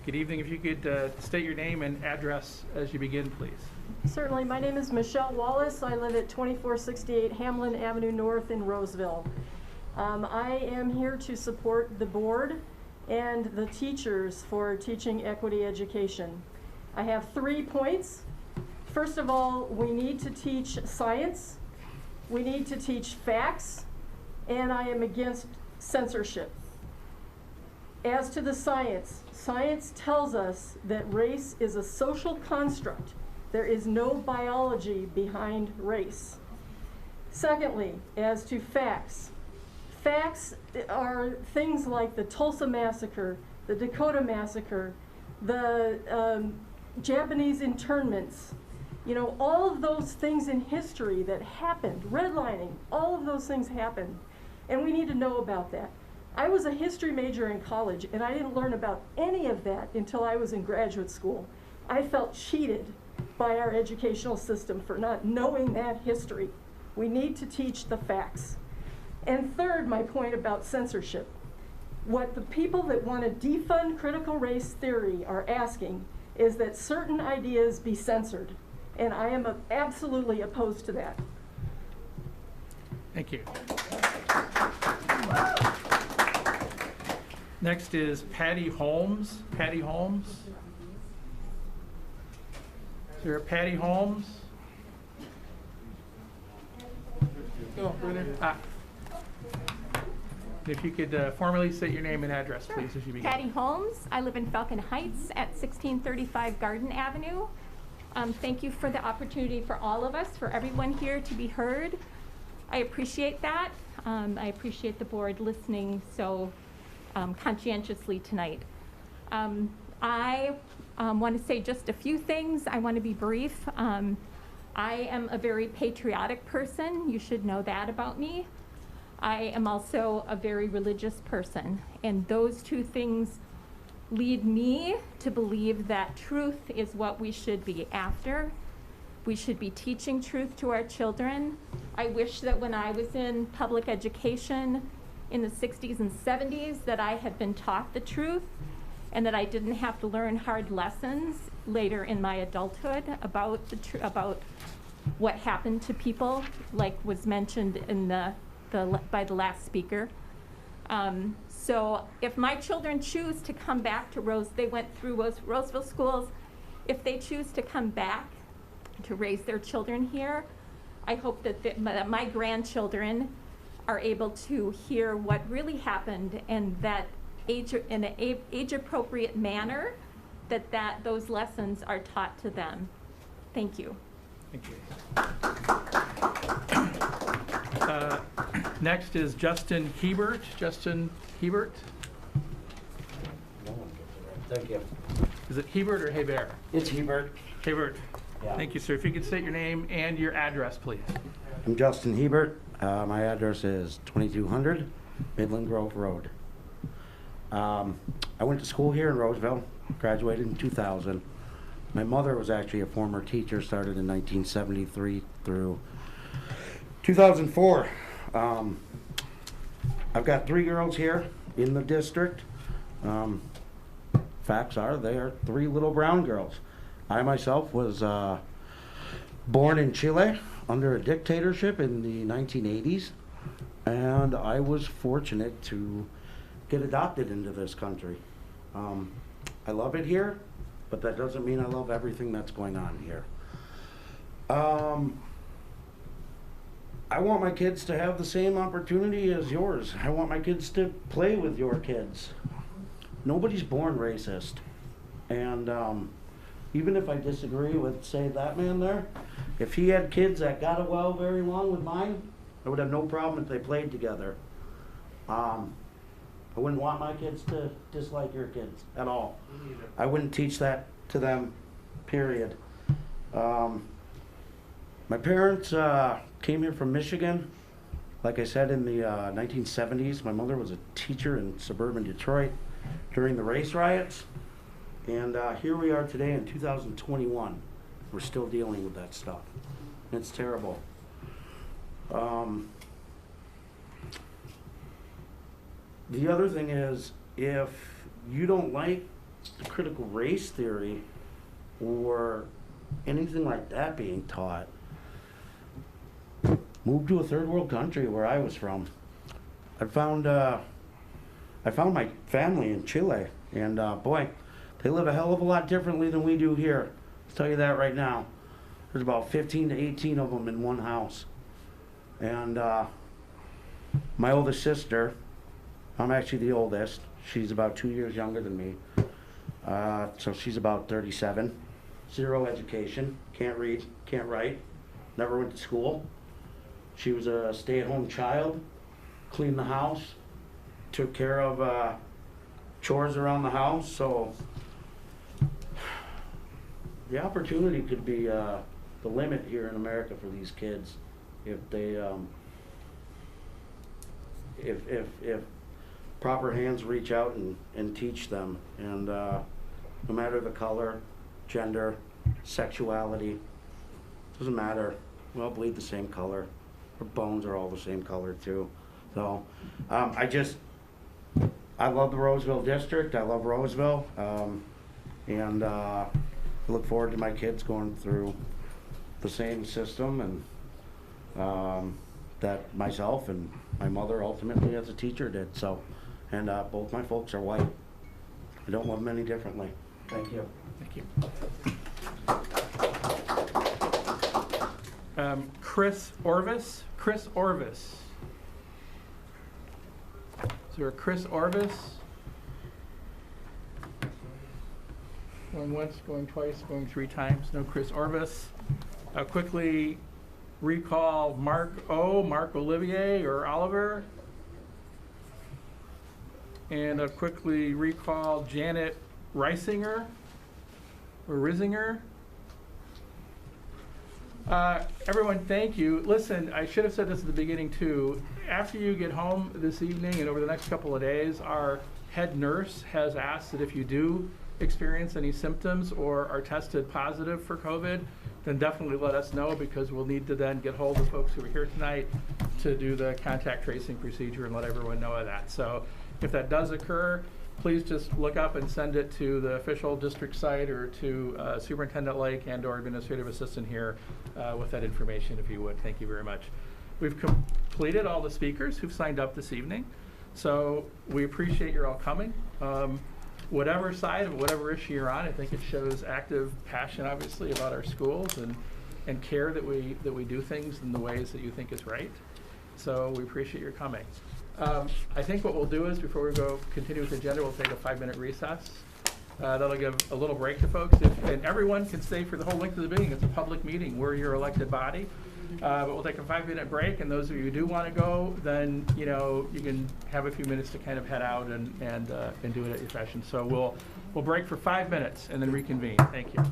Good evening. If you could state your name and address as you begin, please. Certainly. My name is Michelle Wallace. I live at 2468 Hamlin Avenue North in Roseville. I am here to support the board and the teachers for teaching equity education. I have 3 points. First of all, we need to teach science We need to teach facts, and I am against censorship. As to the science, science tells us that race is a social construct. There is no biology behind race. Secondly, as to facts, facts are things like the Tulsa Massacre, the Dakota Massacre, the Japanese internments, you know, all of those things in history that happened, redlining, all of those things happened, and we need to know about that. I was a history major in college, and I didn't learn about any of that until I was in graduate school. I felt cheated by our educational system for not knowing that history. We need to teach the facts. And third, my point about censorship. What the people that want to defund critical race theory are asking is that certain ideas be censored. And I am absolutely opposed to that. Thank you. Next is Patty Holmes. Patty Holmes. Is there a Patty Holmes? Oh, if you could formally state your name and address, Sure. please, as you begin. Patty Holmes. I live in Falcon Heights at 1635 Garden Avenue. Thank you for the opportunity for all of us, for everyone here to be heard. I appreciate that. I appreciate the board listening so conscientiously tonight. I want to say just a few things. I want to be brief. I am a very patriotic person. You should know that about me. I am also a very religious person, and those two things lead me to believe that truth is what we should be after. We should be teaching truth to our children. I wish that when I was in public education in the 60s and 70s that I had been taught the truth and that I didn't have to learn hard lessons later in my adulthood about about what happened to people, like was mentioned in by the last speaker. So if my children choose to come back to they went through Roseville schools, if they choose to come back to raise their children here, I hope that my grandchildren are able to hear what really happened and that in an age-appropriate manner, that those lessons are taught to them. Thank you. Thank you. Next is Justin Hebert. Justin Hebert. Thank you. Is it Hebert or Hebert? It's Hebert. Hebert. Yeah. Thank you, sir. If you could state your name and your address, please. I'm Justin Hebert. My address is 2200 Midland Grove Road. I went to school here in Roseville, graduated in 2000. My mother was actually a former teacher, started in 1973 through 2004. I've got 3 girls here in the district. Facts are, they are 3 little brown girls. I myself was born in Chile under a dictatorship in the 1980s, and I was fortunate to get adopted into this country. I love it here, but that doesn't mean I love everything that's going on here. I want my kids to have the same opportunity as yours. I want my kids to play with your kids. Nobody's born racist. And even if I disagree with, say, that man there, if he had kids that got well very long with mine, I would have no problem if they played together. I wouldn't want my kids to dislike your kids at all. I wouldn't teach that to them, period. My parents came here from Michigan, like I said, in the 1970s. My mother was a teacher in suburban Detroit during the race riots. And here we are today in 2021. We're still dealing with that stuff. It's terrible. The other thing is, if you don't like critical race theory or anything like that being taught, move to a third world country where I was from. I found my family in Chile, and boy, they live a hell of a lot differently than we do here. I'll tell you that right now. There's about 15 to 18 of them in one house. And my oldest sister, I'm actually the oldest. She's about 2 years younger than me. So she's about 37. 0 education, can't read, can't write, never went to school. She was a stay-at-home child, cleaned the house, took care of chores around the house. So the opportunity could be the limit here in America for these kids if they if proper hands reach out and teach them. And no matter the color, gender, sexuality, doesn't matter. We all bleed the same color. Our bones are all the same color too. So I love the Roseville district. I love Roseville. And I look forward to my kids going through the same system and that myself and my mother ultimately as a teacher did. So, and both my folks are white. I don't love them any differently. Thank you. Thank you. Chris Orvis. Chris Orvis. Is there a Chris Orvis? Going once, going twice, going 3 times. No Chris Orvis. I'll quickly recall Mark Olivier or Oliver. And I'll quickly recall Janet Reisinger or Risinger. Everyone, thank you. Listen, I should have said this at the beginning too. After you get home this evening and over the next couple of days, our head nurse has asked that if you do experience any symptoms or are tested positive for COVID, then definitely let us know, because we'll need to then get hold of folks who are here tonight to do the contact tracing procedure and let everyone know of that. So if that does occur, please just look up and send it to the official district site or to Superintendent Lake and or Administrative Assistant here with that information, if you would. Thank you very much. We've completed all the speakers who've signed up this evening, so we appreciate your all coming. Whatever side of whatever issue you're on, I think it shows active passion, obviously, about our schools and care that we do things in the ways that you think is right. So we appreciate your coming. I think what we'll do is, before we continue with the agenda, we'll take a 5-minute recess. That'll give a little break to folks, and everyone can stay for the whole length of the meeting. It's a public meeting. We're your elected body. But we'll take a 5-minute break, and those of you who do want to go, then you can have a few minutes to kind of head out and do it at your fashion. So we'll break for 5 minutes and then reconvene. Thank you.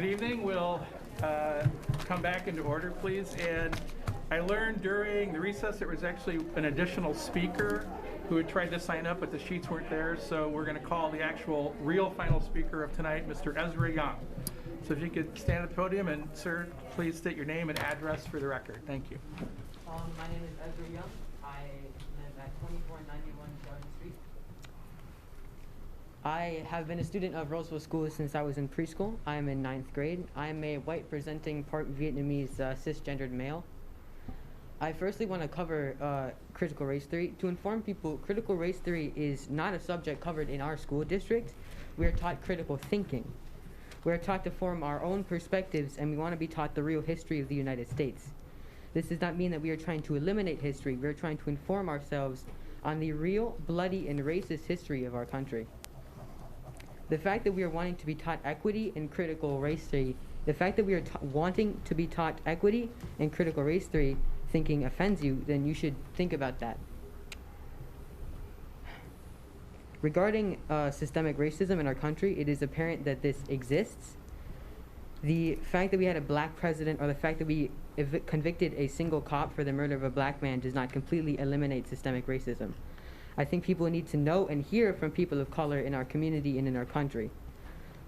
Good evening. We'll come back into order, please. And I learned during the recess there was actually an additional speaker who had tried to sign up, but the sheets weren't there. So we're going to call the actual real final speaker of tonight, Mr. Ezra Young. So if you could stand at the podium, and sir, please state your name and address for the record. Thank you. My name is Ezra Young. I live at 2491 Garden Street. I have been a student of Roseville School since I was in preschool. I am in 9th grade. I am a white presenting part Vietnamese cisgendered male. I firstly want to cover critical race theory. To inform people, critical race theory is not a subject covered in our school district. We are taught critical thinking. We are taught to form our own perspectives, and we want to be taught the real history of the United States. This does not mean that we are trying to eliminate history. We are trying to inform ourselves on the real, bloody, and racist history of our country. The fact that we are wanting to be taught equity and critical race theory, the fact that we are wanting to be taught equity and critical race theory thinking offends you, then you should think about that. Regarding systemic racism in our country, it is apparent that this exists. The fact that we had a black president, or the fact that we convicted a single cop for the murder of a black man, does not completely eliminate systemic racism. I think people need to know and hear from people of color in our community and in our country.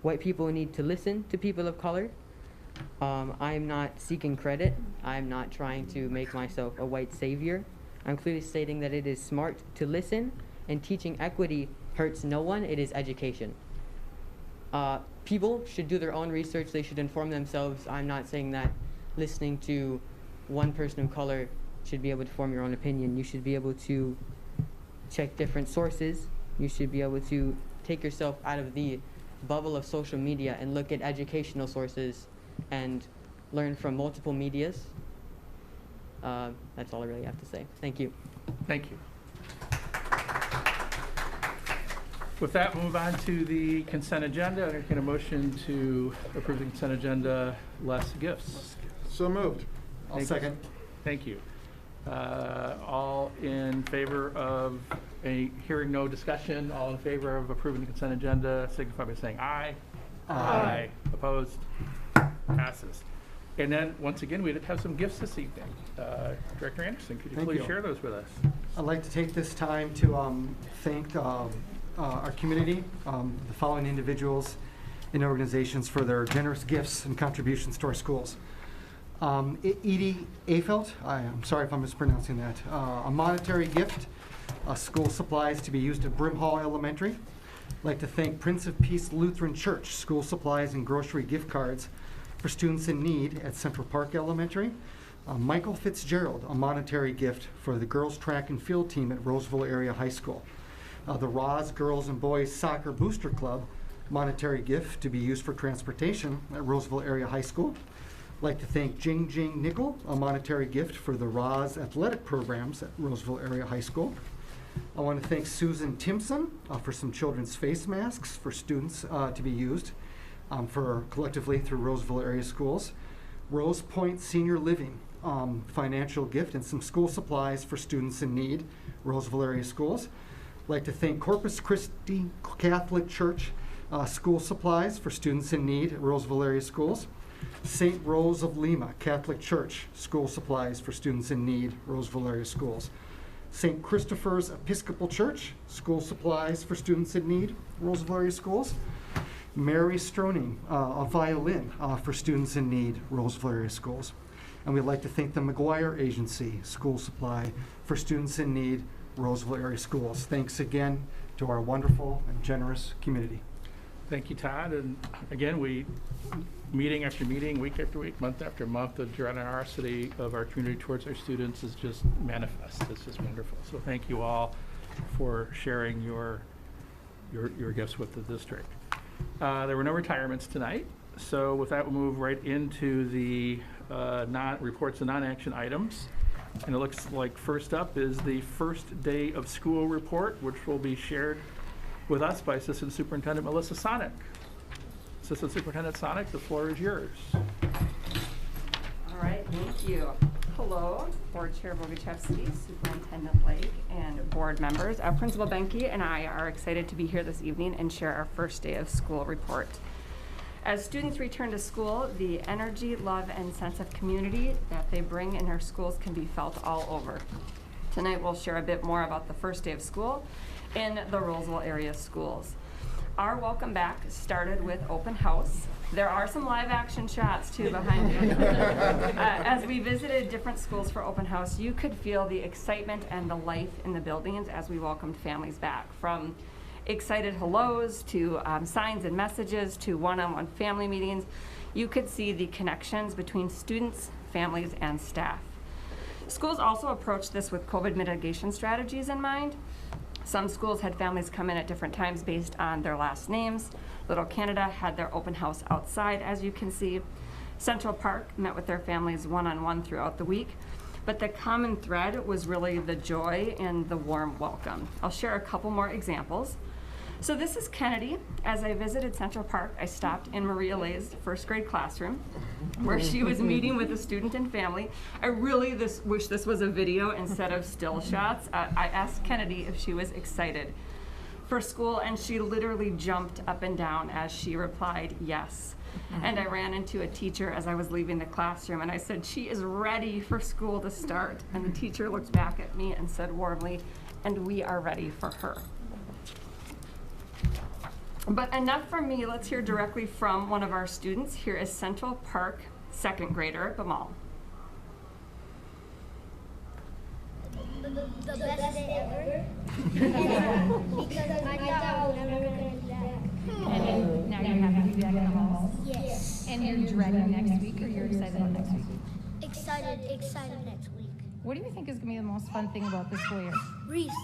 White people need to listen to people of color. I am not seeking credit. I'm not trying to make myself a white savior. I'm clearly stating that it is smart to listen, and teaching equity hurts no one. It is education. People should do their own research. They should inform themselves. I'm not saying that listening to one person of color should be able to form your own opinion. You should be able to check different sources. You should be able to take yourself out of the bubble of social media and look at educational sources and learn from multiple medias. That's all I really have to say. Thank you. Thank you. With that, we'll move on to the consent agenda. I entertain a motion to approve the consent agenda, less gifts. So moved. I'll second. Thank you. All in favor of hearing no discussion, all in favor of approving the consent agenda, signify by saying aye. Aye. Opposed? Passes. And then, once again, we did have some gifts this evening. Director Anderson, could you please share those with us? I'd like to take this time to thank our community, the following individuals and organizations for their generous gifts and contributions to our schools. Edie Afelt, I'm sorry if I'm mispronouncing that, a monetary gift, school supplies to be used at Brimhall Elementary. I'd like to thank Prince of Peace Lutheran Church, school supplies and grocery gift cards for students in need at Central Park Elementary. Michael Fitzgerald, a monetary gift for the girls track and field team at Roseville Area High School. The Roz Girls and Boys Soccer Booster Club, monetary gift to be used for transportation at Roseville Area High School. I'd like to thank Jing Jing Nickel, a monetary gift for the Roz athletic programs at Roseville Area High School. I want to thank Susan Timpson for some children's face masks for students to be used for collectively through Roseville Area Schools. Rose Point Senior Living, financial gift and some school supplies for students in need, Roseville Area Schools. I'd like to thank Corpus Christi Catholic Church, school supplies for students in need at Roseville Area Schools. St. Rose of Lima Catholic Church, school supplies for students in need, Roseville Area Schools. St. Christopher's Episcopal Church, school supplies for students in need, Roseville Area Schools. Mary Stroning, a violin for students in need, Roseville Area Schools. And we'd like to thank the McGuire Agency, school supply for students in need, Roseville Area Schools. Thanks again to our wonderful and generous community. Thank you, Todd. And again, we, meeting after meeting, week after week, month after month, the generosity of our community towards our students is just manifest. It's just wonderful. So thank you all for sharing your gifts with the district. There were no retirements tonight. So with that, we'll move right into the reports and non-action items. And it looks like first up is the first day of school report, which will be shared with us by Assistant Superintendent Melissa Sonic. Assistant Superintendent Sonic, the floor is yours. All right, thank you. Hello, Board Chair Boguchevsky, Superintendent Lake, and board members. Principal Benke and I are excited to be here this evening and share our first day of school report. As students return to school, the energy, love, and sense of community that they bring in our schools can be felt all over. Tonight we'll share a bit more about the first day of school in the Roseville area schools. Our welcome back started with open house. There are some live action shots too behind you. As we visited different schools for open house, you could feel the excitement and the life in the buildings as we welcomed families back. From excited hellos to signs and messages to one-on-one family meetings, you could see the connections between students, families, and staff. Schools also approached this with COVID mitigation strategies in mind. Some schools had families come in at different times based on their last names. Little Canada had their open house outside, as you can see. Central Park met with their families one-on-one throughout the week. But the common thread was really the joy and the warm welcome. I'll share a couple more examples. So this is Kennedy. As I visited Central Park, I stopped in Maria Lay's first grade classroom where she was meeting with a student and family. I really wish this was a video instead of still shots. I asked Kennedy if she was excited for school, and she literally jumped up and down as she replied yes. And I ran into a teacher as I was leaving the classroom, and I said, she is ready for school to start. And the teacher looked back at me and said warmly, and we are ready for her. But enough from me, let's hear directly from one of our students. Here is Central Park second grader, Bamal. The best day ever. Because I thought I would never gonna be back. And now you're happy to be back in the halls? Yes. And you're dreading next week, or you're excited about next week? Excited next week. What do you think is going to be the most fun thing about this school year? Recess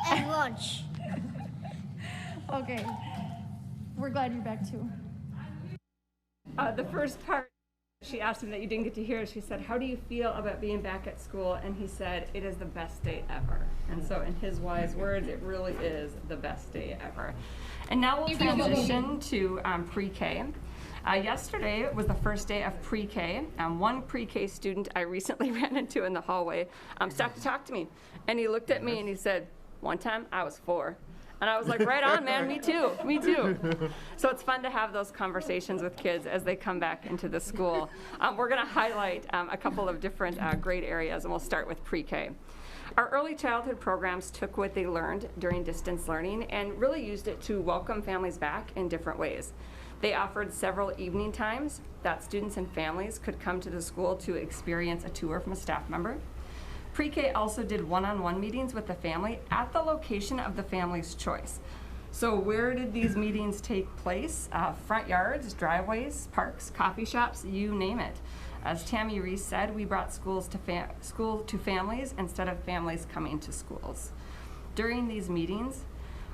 and lunch. Okay. We're glad you're back too. The first part, she asked him that you didn't get to hear. She said, how do you feel about being back at school? And he said, it is the best day ever. And so in his wise words, it really is the best day ever. And now we'll transition to pre-K. Yesterday was the first day of pre-K. One pre-K student I recently ran into in the hallway stopped to talk to me. And he looked at me and he said, one time I was 4. And I was like, right on, man, me too, me too. So it's fun to have those conversations with kids as they come back into the school. We're gonna highlight a couple of different grade areas, and we'll start with pre-K. Our early childhood programs took what they learned during distance learning and really used it to welcome families back in different ways. They offered several evening times that students and families could come to the school to experience a tour from a staff member. Pre-K also did one-on-one meetings with the family at the location of the family's choice. So where did these meetings take place? Front yards, driveways, parks, coffee shops, you name it. As Tammy Reese said, we brought school to families instead of families coming to schools. During these meetings,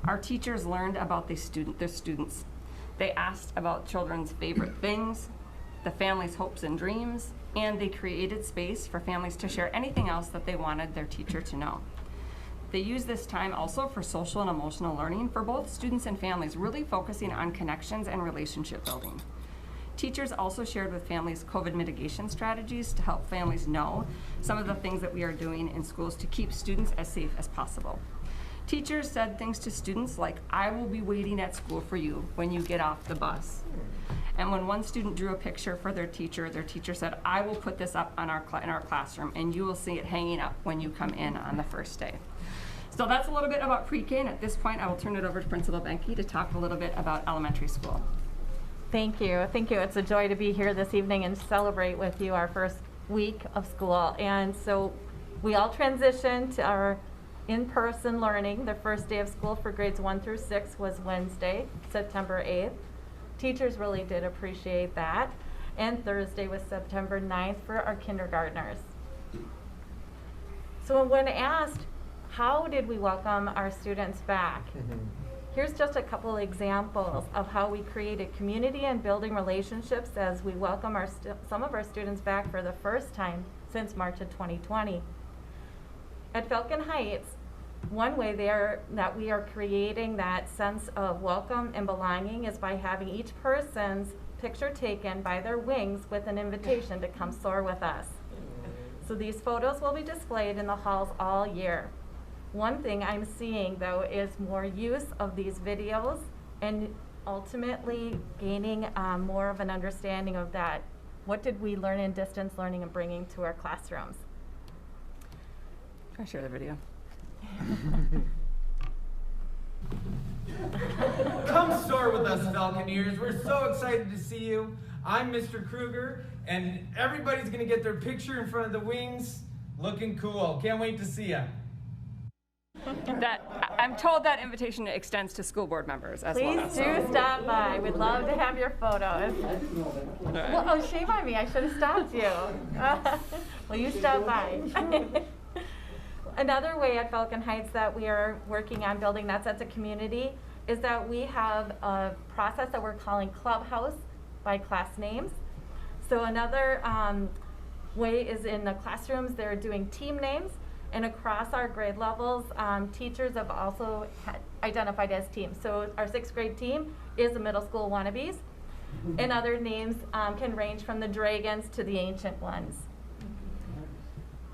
our teachers learned about their students. They asked about children's favorite things, the family's hopes and dreams, and they created space for families to share anything else that they wanted their teacher to know. They used this time also for social and emotional learning for both students and families, really focusing on connections and relationship building. Teachers also shared with families COVID mitigation strategies to help families know some of the things that we are doing in schools to keep students as safe as possible. Teachers said things to students like, I will be waiting at school for you when you get off the bus. And when one student drew a picture for their teacher said, I will put this up on in our classroom, and you will see it hanging up when you come in on the first day. So that's a little bit about pre-K, and at this point, I will turn it over to Principal Benke to talk a little bit about elementary school. Thank you. Thank you. It's a joy to be here this evening and celebrate with you our first week of school. And so we all transitioned to our in-person learning. The first day of school for grades 1 through 6 was Wednesday, September 8th. Teachers really did appreciate that. And Thursday was September 9th for our kindergartners. So when asked, how did we welcome our students back? Here's just a couple examples of how we created community and building relationships as we welcome some of our students back for the first time since March of 2020. At Falcon Heights, one way that we are creating that sense of welcome and belonging is by having each person's picture taken by their wings with an invitation to come soar with us. So these photos will be displayed in the halls all year. One thing I'm seeing though is more use of these videos and ultimately gaining more of an understanding of that. What did we learn in distance learning and bringing to our classrooms? Can I share the video? Come soar with us, Falconeers. We're so excited to see you. I'm Mr. Kruger, and everybody's going to get their picture in front of the wings. Looking cool. Can't wait to see you. I'm told that invitation extends to school board members as well. Please do stop by. We'd love to have your photos. Well, oh, shame on me. I should have stopped you. Will you stop by? Another way at Falcon Heights that we are working on building that sense of community is that we have a process that we're calling Clubhouse by class names. So another way is in the classrooms, they're doing team names. And across our grade levels, teachers have also identified as teams. So our 6th grade team is the middle school wannabes. And other names can range from the dragons to the ancient ones.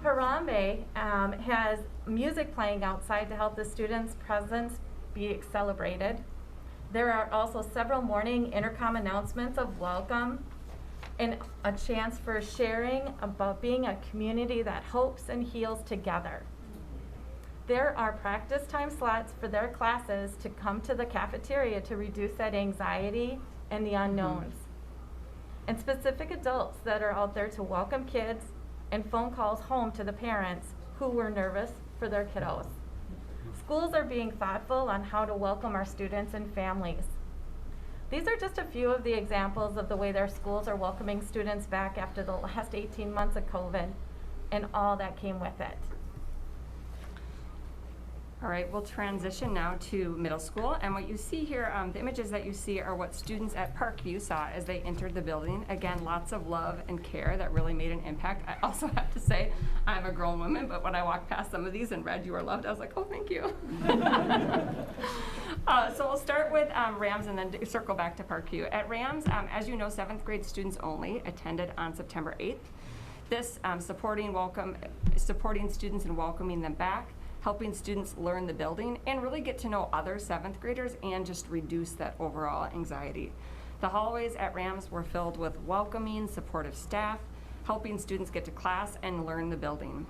Harambe has music playing outside to help the students' presence be celebrated. There are also several morning intercom announcements of welcome and a chance for sharing about being a community that hopes and heals together. There are practice time slots for their classes to come to the cafeteria to reduce that anxiety and the unknowns. And specific adults that are out there to welcome kids and phone calls home to the parents who were nervous for their kiddos. Schools are being thoughtful on how to welcome our students and families. These are just a few of the examples of the way their schools are welcoming students back after the last 18 months of COVID and all that came with it. All right, we'll transition now to middle school. And what you see here, the images that you see are what students at Parkview saw as they entered the building. Again, lots of love and care that really made an impact. I also have to say, I'm a grown woman, but when I walked past some of these and read "You Are Loved," I was like, oh, thank you. So we'll start with Rams and then circle back to Parkview. At Rams, as you know, 7th grade students only attended on September 8th. This supporting students and welcoming them back, helping students learn the building and really get to know other 7th graders and just reduce that overall anxiety. The hallways at Rams were filled with welcoming, supportive staff, helping students get to class and learn the building.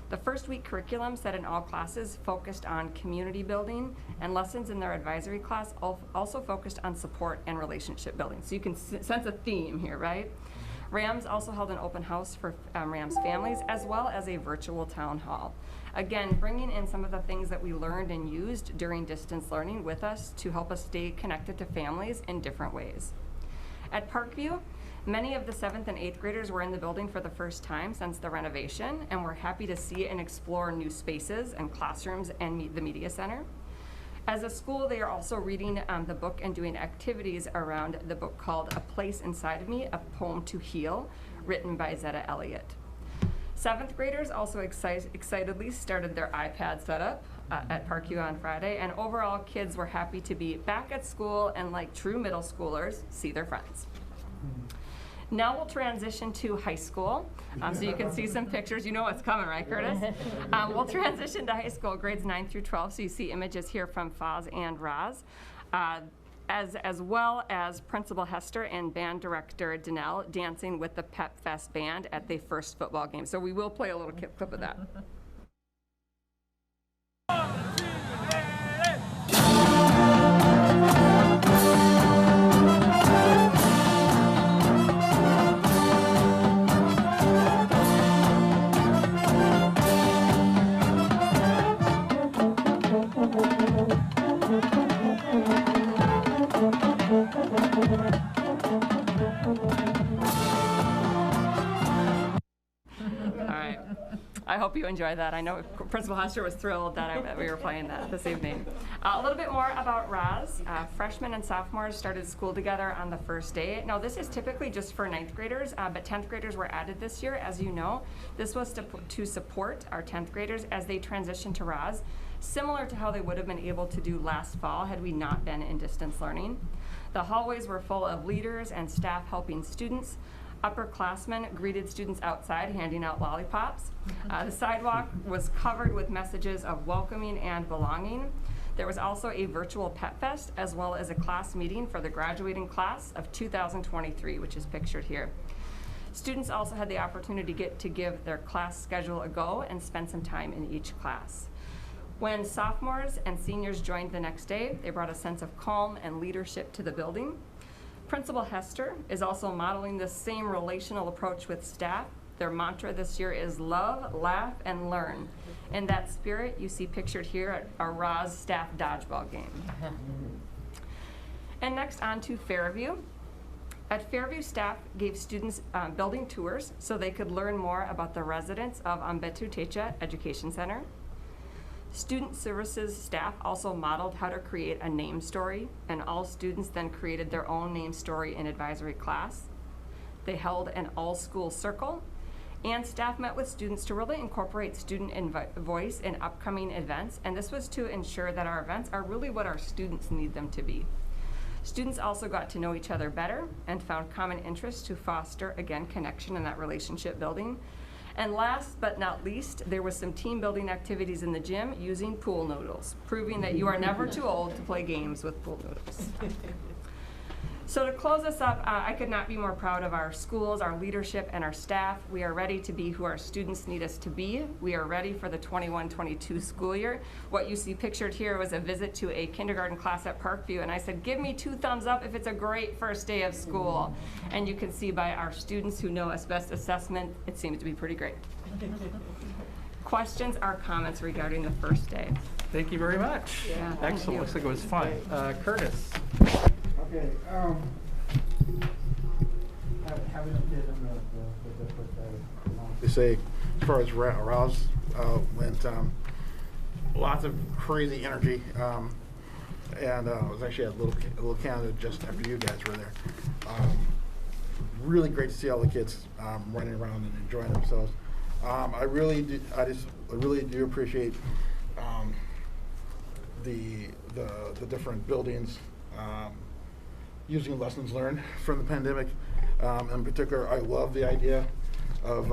The first week curriculum set in all classes focused on community building, and lessons in their advisory class also focused on support and relationship building. So you can sense a theme here, right? Rams also held an open house for Rams families, as well as a virtual town hall. Again, bringing in some of the things that we learned and used during distance learning with us to help us stay connected to families in different ways. At Parkview, many of the 7th and 8th graders were in the building for the first time since the renovation, and we're happy to see and explore new spaces and classrooms and the media center. As a school, they are also reading the book and doing activities around the book called A Place Inside of Me, A Poem to Heal, written by Zetta Elliott. 7th graders also excitedly started their iPad setup at Parkview on Friday, and overall kids were happy to be back at school and, like true middle schoolers, see their friends. Now we'll transition to high school. So you can see some pictures. You know what's coming, right, Curtis? We'll transition to high school, grades 9 through 12. So you see images here from Foz and Roz, as well as Principal Hester and band director Danelle dancing with the Pep Fest band at the first football game. So we will play a little clip of that. I hope you enjoy that. I know Principal Hester was thrilled that we were playing that this evening. A little bit more about Roz. Freshmen and sophomores started school together on the first day. Now this is typically just for 9th graders, but 10th graders were added this year, as you know. This was to support our 10th graders as they transition to Roz, similar to how they would have been able to do last fall had we not been in distance learning. The hallways were full of leaders and staff helping students. Upperclassmen greeted students outside, handing out lollipops. The sidewalk was covered with messages of welcoming and belonging. There was also a virtual pet fest as well as a class meeting for the graduating class of 2023, which is pictured here. Students also had the opportunity to give their class schedule a go and spend some time in each class. When sophomores and seniors joined the next day, they brought a sense of calm and leadership to the building. Principal Hester is also modeling this same relational approach with staff. Their mantra this year is love, laugh, and learn. In that spirit, you see pictured here at our Roz staff dodgeball game. And next on to Fairview. At Fairview, staff gave students building tours so they could learn more about the residents of Ambetu Techa Education Center. Student services staff also modeled how to create a name story, and all students then created their own name story in advisory class. They held an all-school circle, and staff met with students to really incorporate student voice in upcoming events, and this was to ensure that our events are really what our students need them to be. Students also got to know each other better and found common interests to foster, again, connection in that relationship building. And last but not least, there was some team building activities in the gym using pool noodles, proving that you are never too old to play games with pool noodles. So to close us up, I could not be more proud of our schools, our leadership, and our staff. We are ready to be who our students need us to be. We are ready for the 21-22 school year. What you see pictured here was a visit to a kindergarten class at Parkview, and I said, give me 2 thumbs up if it's a great first day of school. And you can see by our students who know us best assessment, it seems to be pretty great. Questions or comments regarding the first day? Thank you very much. Yeah, excellent. Looks like it was fun. Curtis. Okay, having a kid in the different, They say, as far as Rouse went, lots of crazy energy, and I was actually at Little Canada just after you guys were there. Really great to see all the kids running around and enjoying themselves. I really do appreciate the different buildings. Using lessons learned from the pandemic. In particular, I love the idea of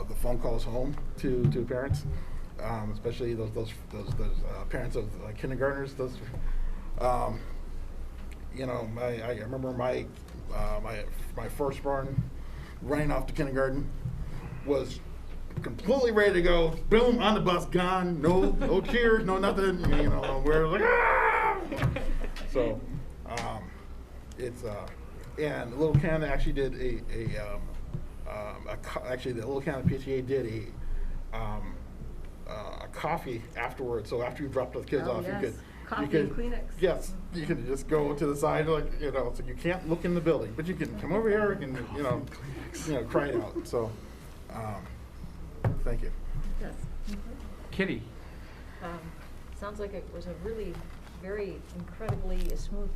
the phone calls home to parents, especially those parents of kindergartners. You know, I remember my firstborn running off to kindergarten, was completely ready to go. Boom, on the bus, gone. No cheers, no nothing. You know, we're like, ah! So. It's and Little Canada actually did actually the Little Canada PTA did a coffee afterwards. So after you dropped the kids off, yes. you could and Kleenex. Yes, you can just go to the side, like, you know, so you can't look in the building, but you can come over here and you know cry it out. So thank you. Yes. Kitty. Sounds like it was a really very incredibly smooth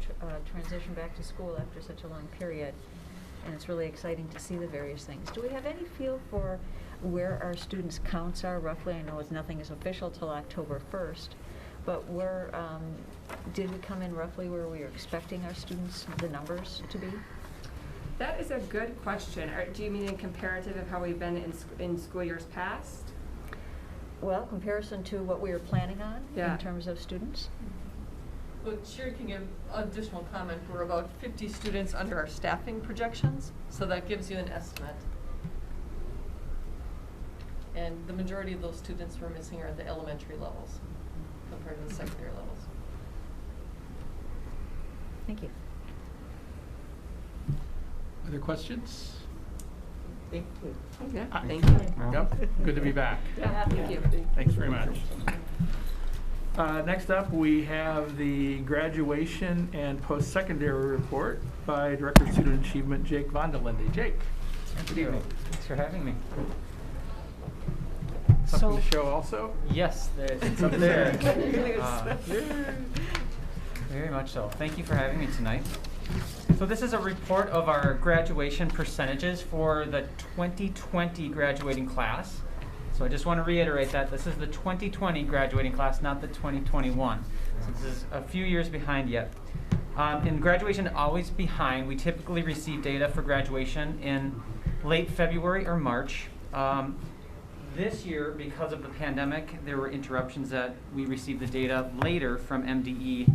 transition back to school after such a long period, and it's really exciting to see the various things. Do we have any feel for where our students' counts are roughly? I know nothing is official till October 1st, but where did we come in roughly where we were expecting our students, the numbers to be? That is a good question. Do you mean in comparative of how we've been in school years past? Well, comparison to what we were planning on in terms of students. Well, Sherry can give additional comment. We're about 50 students under our staffing projections, so that gives you an estimate. And the majority of those students we're missing are at the elementary levels compared to the secondary levels. Thank you. Other questions? Thank you. Yeah, thank you. Yep. Good to be back. Yeah, thank you. Thanks very much. Next up, we have the graduation and post-secondary report by Director of Student Achievement, Jake Vondelinde. Jake. Good evening. Thanks for having me. Something to show also? Yes, it's up there. Very much so. Thank you for having me tonight. So this is a report of our graduation percentages for the 2020 graduating class. So I just want to reiterate that this is the 2020 graduating class, not the 2021. So this is a few years behind yet. In graduation, always behind. We typically receive data for graduation in late February or March. This year, because of the pandemic, there were interruptions that we received the data later from MDE,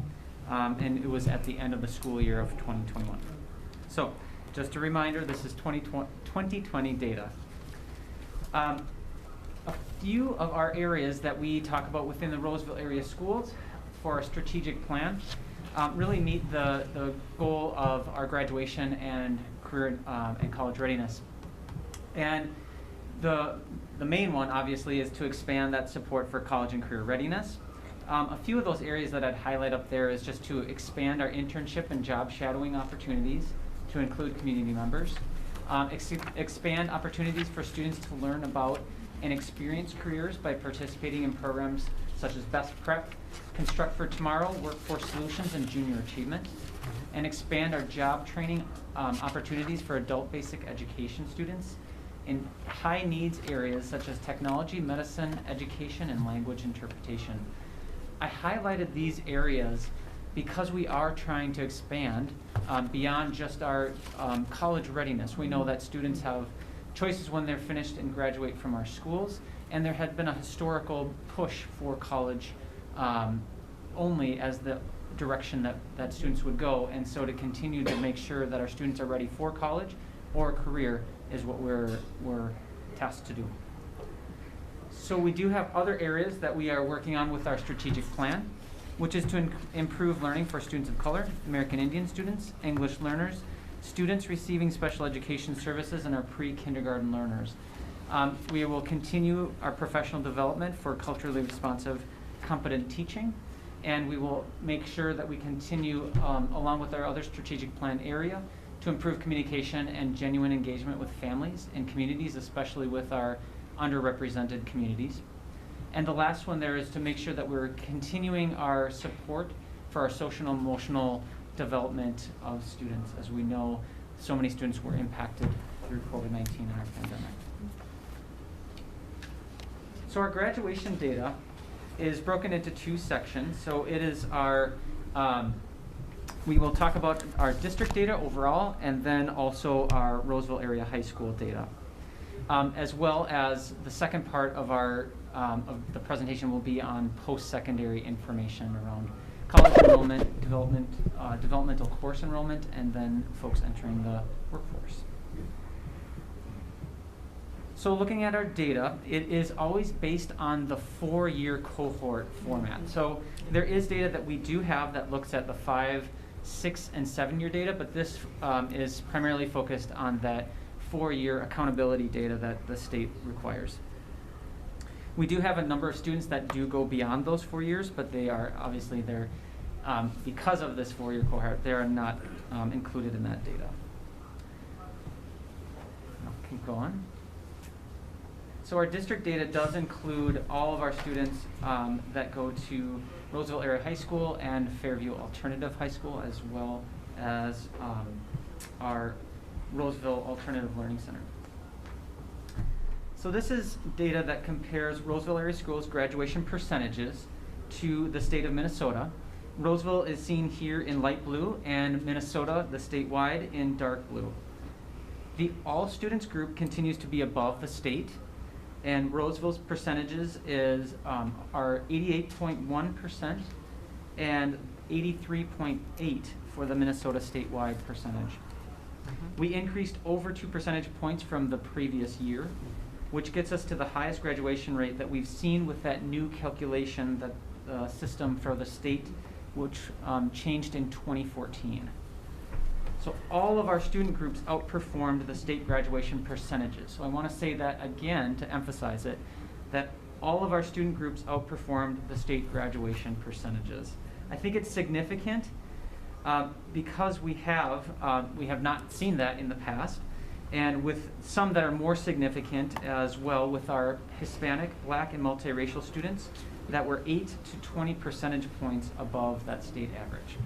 and it was at the end of the school year of 2021. So, just a reminder, this is 2020 data. A few of our areas that we talk about within the Roseville area schools for our strategic plan really meet the goal of our graduation and career and college readiness. And the main one, obviously, is to expand that support for college and career readiness. A few of those areas that I'd highlight up there is just to expand our internship and job shadowing opportunities to include community members. Expand opportunities for students to learn about and experience careers by participating in programs such as Best Prep, Construct for Tomorrow, Workforce Solutions, and Junior Achievement. And expand our job training opportunities for adult basic education students in high needs areas such as technology, medicine, education, and language interpretation. I highlighted these areas because we are trying to expand beyond just our college readiness. We know that students have choices when they're finished and graduate from our schools, and there had been a historical push for college only as the direction that students would go, and so to continue to make sure that our students are ready for college or career is what we're tasked to do. So we do have other areas that we are working on with our strategic plan, which is to improve learning for students of color, American Indian students, English learners, students receiving special education services, and our pre-kindergarten learners. We will continue our professional development for culturally responsive, competent teaching, and we will make sure that we continue, along with our other strategic plan area, to improve communication and genuine engagement with families and communities, especially with our underrepresented communities. And the last one there is to make sure that we're continuing our support for our social and emotional development of students, as we know so many students were impacted through COVID-19 and our pandemic. So our graduation data is broken into two sections. So it is our, we will talk about our district data overall, and then also our Roseville area high school data. As well as the second part of our of the presentation will be on post-secondary information around college enrollment, developmental course enrollment, and then folks entering the workforce. So looking at our data, it is always based on the 4-year cohort format. So there is data that we do have that looks at the 5, 6, and 7-year data, but this is primarily focused on that 4-year accountability data that the state requires. We do have a number of students that do go beyond those 4 years, but they are obviously because of this 4-year cohort, they are not included in that data. I'll keep going. So our district data does include all of our students that go to Roseville Area High School and Fairview Alternative High School, as well as our Roseville Alternative Learning Center. So this is data that compares Roseville area schools' graduation percentages to the state of Minnesota. Roseville is seen here in light blue, and Minnesota, the statewide, in dark blue. The all students group continues to be above the state, and Roseville's percentages are 88.1% and 83.8% for the Minnesota statewide percentage. We increased over 2 percentage points from the previous year, which gets us to the highest graduation rate that we've seen with that new calculation, that system for the state, which changed in 2014. So all of our student groups outperformed the state graduation percentages. So I want to say that again to emphasize it, that all of our student groups outperformed the state graduation percentages. I think it's significant because we have not seen that in the past, and with some that are more significant as well with our Hispanic, Black, and multiracial students that were 8 to 20 percentage points above that state average.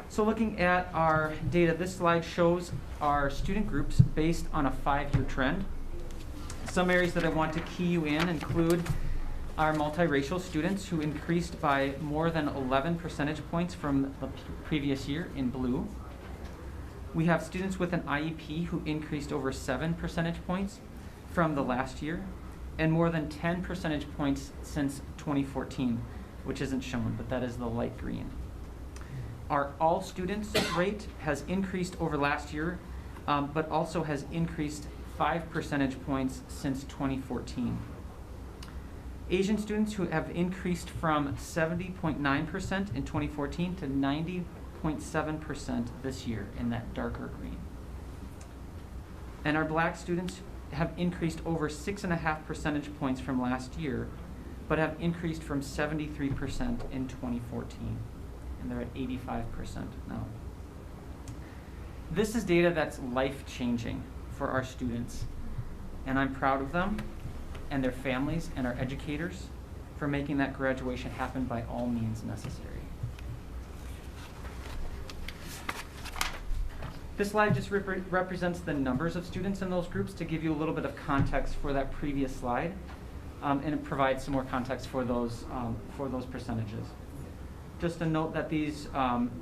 So looking at our data, this slide shows our student groups based on a 5-year trend. Some areas that I want to key you in include our multiracial students, who increased by more than 11 percentage points from the previous year in blue. We have students with an IEP who increased over 7 percentage points, from the last year and more than 10 percentage points since 2014, which isn't shown, but that is the light green. Our all students rate has increased over last year, but also has increased 5 percentage points since 2014. Asian students who have increased from 70.9% in 2014 to 90.7% this year in that darker green. And our black students have increased over 6.5 percentage points from last year, but have increased from 73% in 2014. And they're at 85% now. This is data that's life-changing for our students, and I'm proud of them and their families and our educators for making that graduation happen by all means necessary. This slide just represents the numbers of students in those groups to give you a little bit of context for that previous slide, and it provides some more context for those percentages. Just a note that these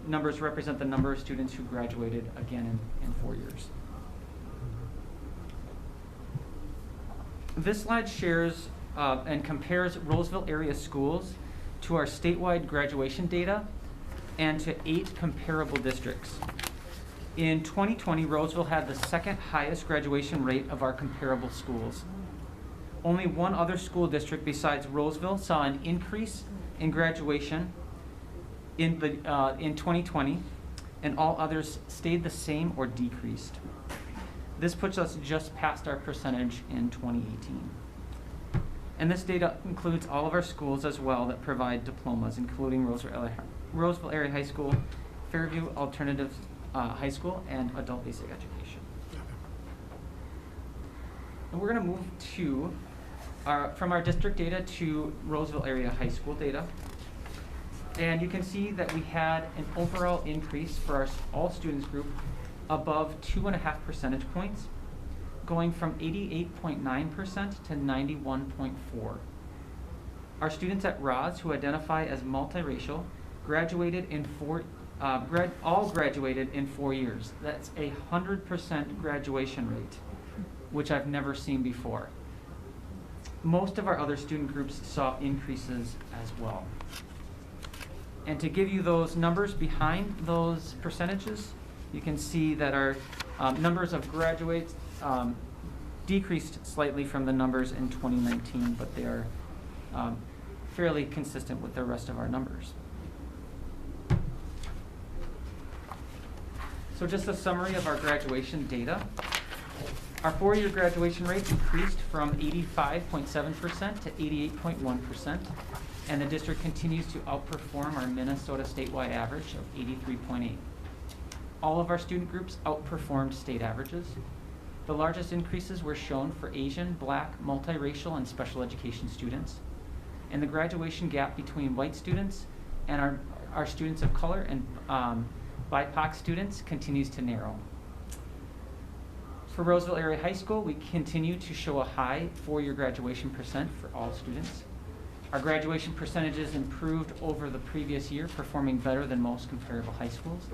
numbers represent the number of students who graduated again in 4 years. This slide shares and compares Roseville area schools to our statewide graduation data and to 8 comparable districts. In 2020, Roseville had the second highest graduation rate of our comparable schools. Only one other school district besides Roseville saw an increase in graduation in 2020, and all others stayed the same or decreased. This puts us just past our percentage in 2018. And this data includes all of our schools as well that provide diplomas, including Roseville Area High School, Fairview Alternative High School, and Adult Basic Education. And we're going to move to from our district data to Roseville Area High School data. And you can see that we had an overall increase for our all students group above 2.5 percentage points, going from 88.9% to 91.4%. Our students at Roz who identify as multiracial graduated in all graduated in 4 years. That's a 100% graduation rate, which I've never seen before. Most of our other student groups saw increases as well. And to give you those numbers behind those percentages, you can see that our numbers of graduates decreased slightly from the numbers in 2019, but they are fairly consistent with the rest of our numbers. So just a summary of our graduation data. Our 4-year graduation rate increased from 85.7% to 88.1%, and the district continues to outperform our Minnesota statewide average of 83.8%. All of our student groups outperformed state averages. The largest increases were shown for Asian, Black, multiracial, and special education students. And the graduation gap between white students and our students of color and BIPOC students continues to narrow. For Roseville Area High School, we continue to show a high 4-year graduation percent for all students. Our graduation percentages improved over the previous year, performing better than most comparable high schools.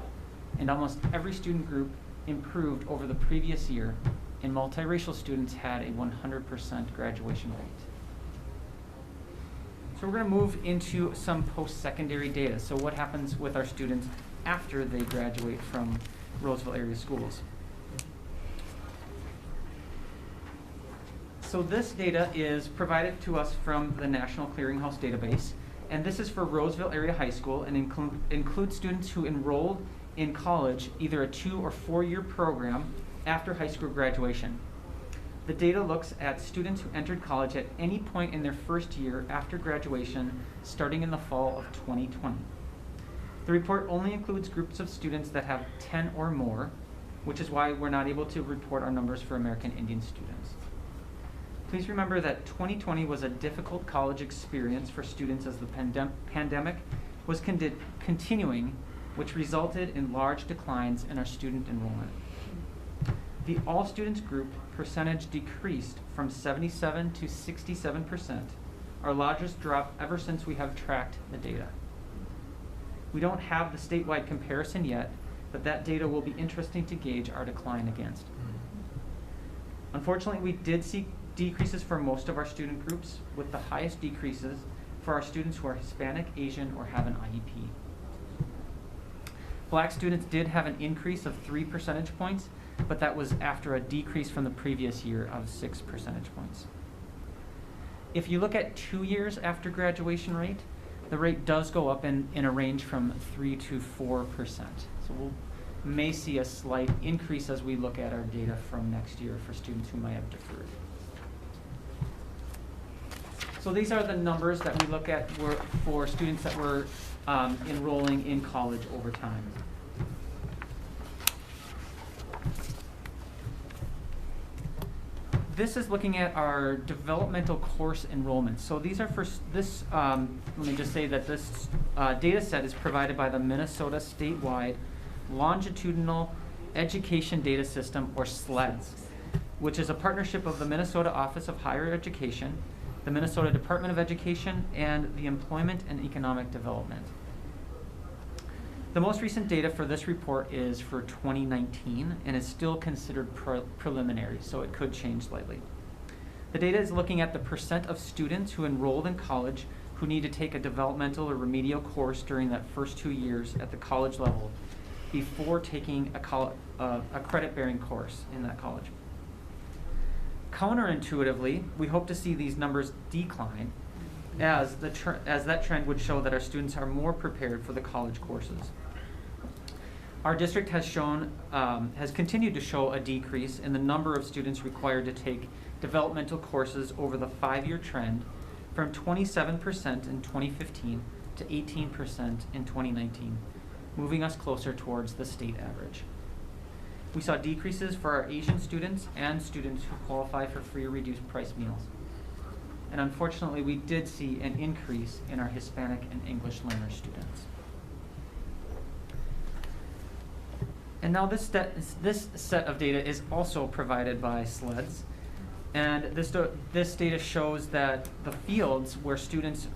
And almost every student group improved over the previous year, and multiracial students had a 100% graduation rate. So we're going to move into some post-secondary data. So what happens with our students after they graduate from Roseville area schools? So this data is provided to us from the National Clearinghouse database, and this is for Roseville Area High School and includes students who enrolled in college, either a 2 or 4-year program after high school graduation. The data looks at students who entered college at any point in their first year after graduation, starting in the fall of 2020. The report only includes groups of students that have 10 or more, which is why we're not able to report our numbers for American Indian students. Please remember that 2020 was a difficult college experience for students as the pandemic was continuing, which resulted in large declines in our student enrollment. The all students group percentage decreased from 77 to 67%, our largest drop ever since we have tracked the data. We don't have the statewide comparison yet, but that data will be interesting to gauge our decline against. Unfortunately, we did see decreases for most of our student groups, with the highest decreases for our students who are Hispanic, Asian, or have an IEP. Black students did have an increase of 3 percentage points, but that was after a decrease from the previous year of 6 percentage points. If you look at 2 years after graduation rate, the rate does go up in a range from 3 to 4%. So we'll may see a slight increase as we look at our data from next year for students who might have deferred. So these are the numbers that we look at for students that were enrolling in college over time. This is looking at our developmental course enrollments. So these are for this, let me just say that this data set is provided by the Minnesota Statewide Longitudinal Education Data System, or SLEDS, which is a partnership of the Minnesota Office of Higher Education, the Minnesota Department of Education, and the Employment and Economic Development. The most recent data for this report is for 2019 and is still considered preliminary, so it could change slightly. The data is looking at the percent of students who enrolled in college who need to take a developmental or remedial course during that first 2 years at the college level before taking a credit-bearing course in that college. Counterintuitively, we hope to see these numbers decline as that trend would show that our students are more prepared for the college courses. Our district has continued to show a decrease in the number of students required to take developmental courses over the 5-year trend from 27% in 2015 to 18% in 2019, moving us closer towards the state average. We saw decreases for our Asian students and students who qualify for free or reduced price meals. And unfortunately, we did see an increase in our Hispanic and English learner students. And now this set of data is also provided by SLEDS. And this data shows that the fields where students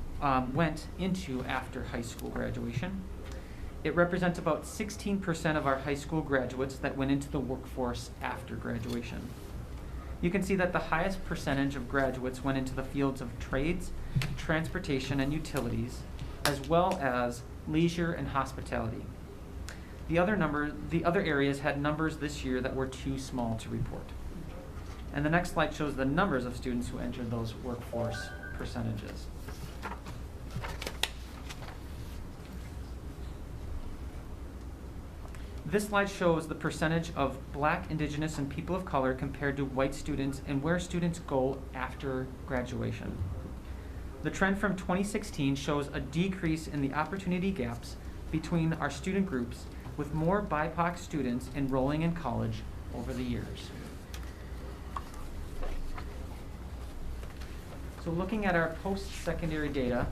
went into after high school graduation. It represents about 16% of our high school graduates that went into the workforce after graduation. You can see that the highest percentage of graduates went into the fields of trades, transportation, and utilities, as well as leisure and hospitality. The other areas had numbers this year that were too small to report. And the next slide shows the numbers of students who entered those workforce percentages. This slide shows the percentage of Black, Indigenous, and people of color compared to white students and where students go after graduation. The trend from 2016 shows a decrease in the opportunity gaps between our student groups, with more BIPOC students enrolling in college over the years. So looking at our post-secondary data,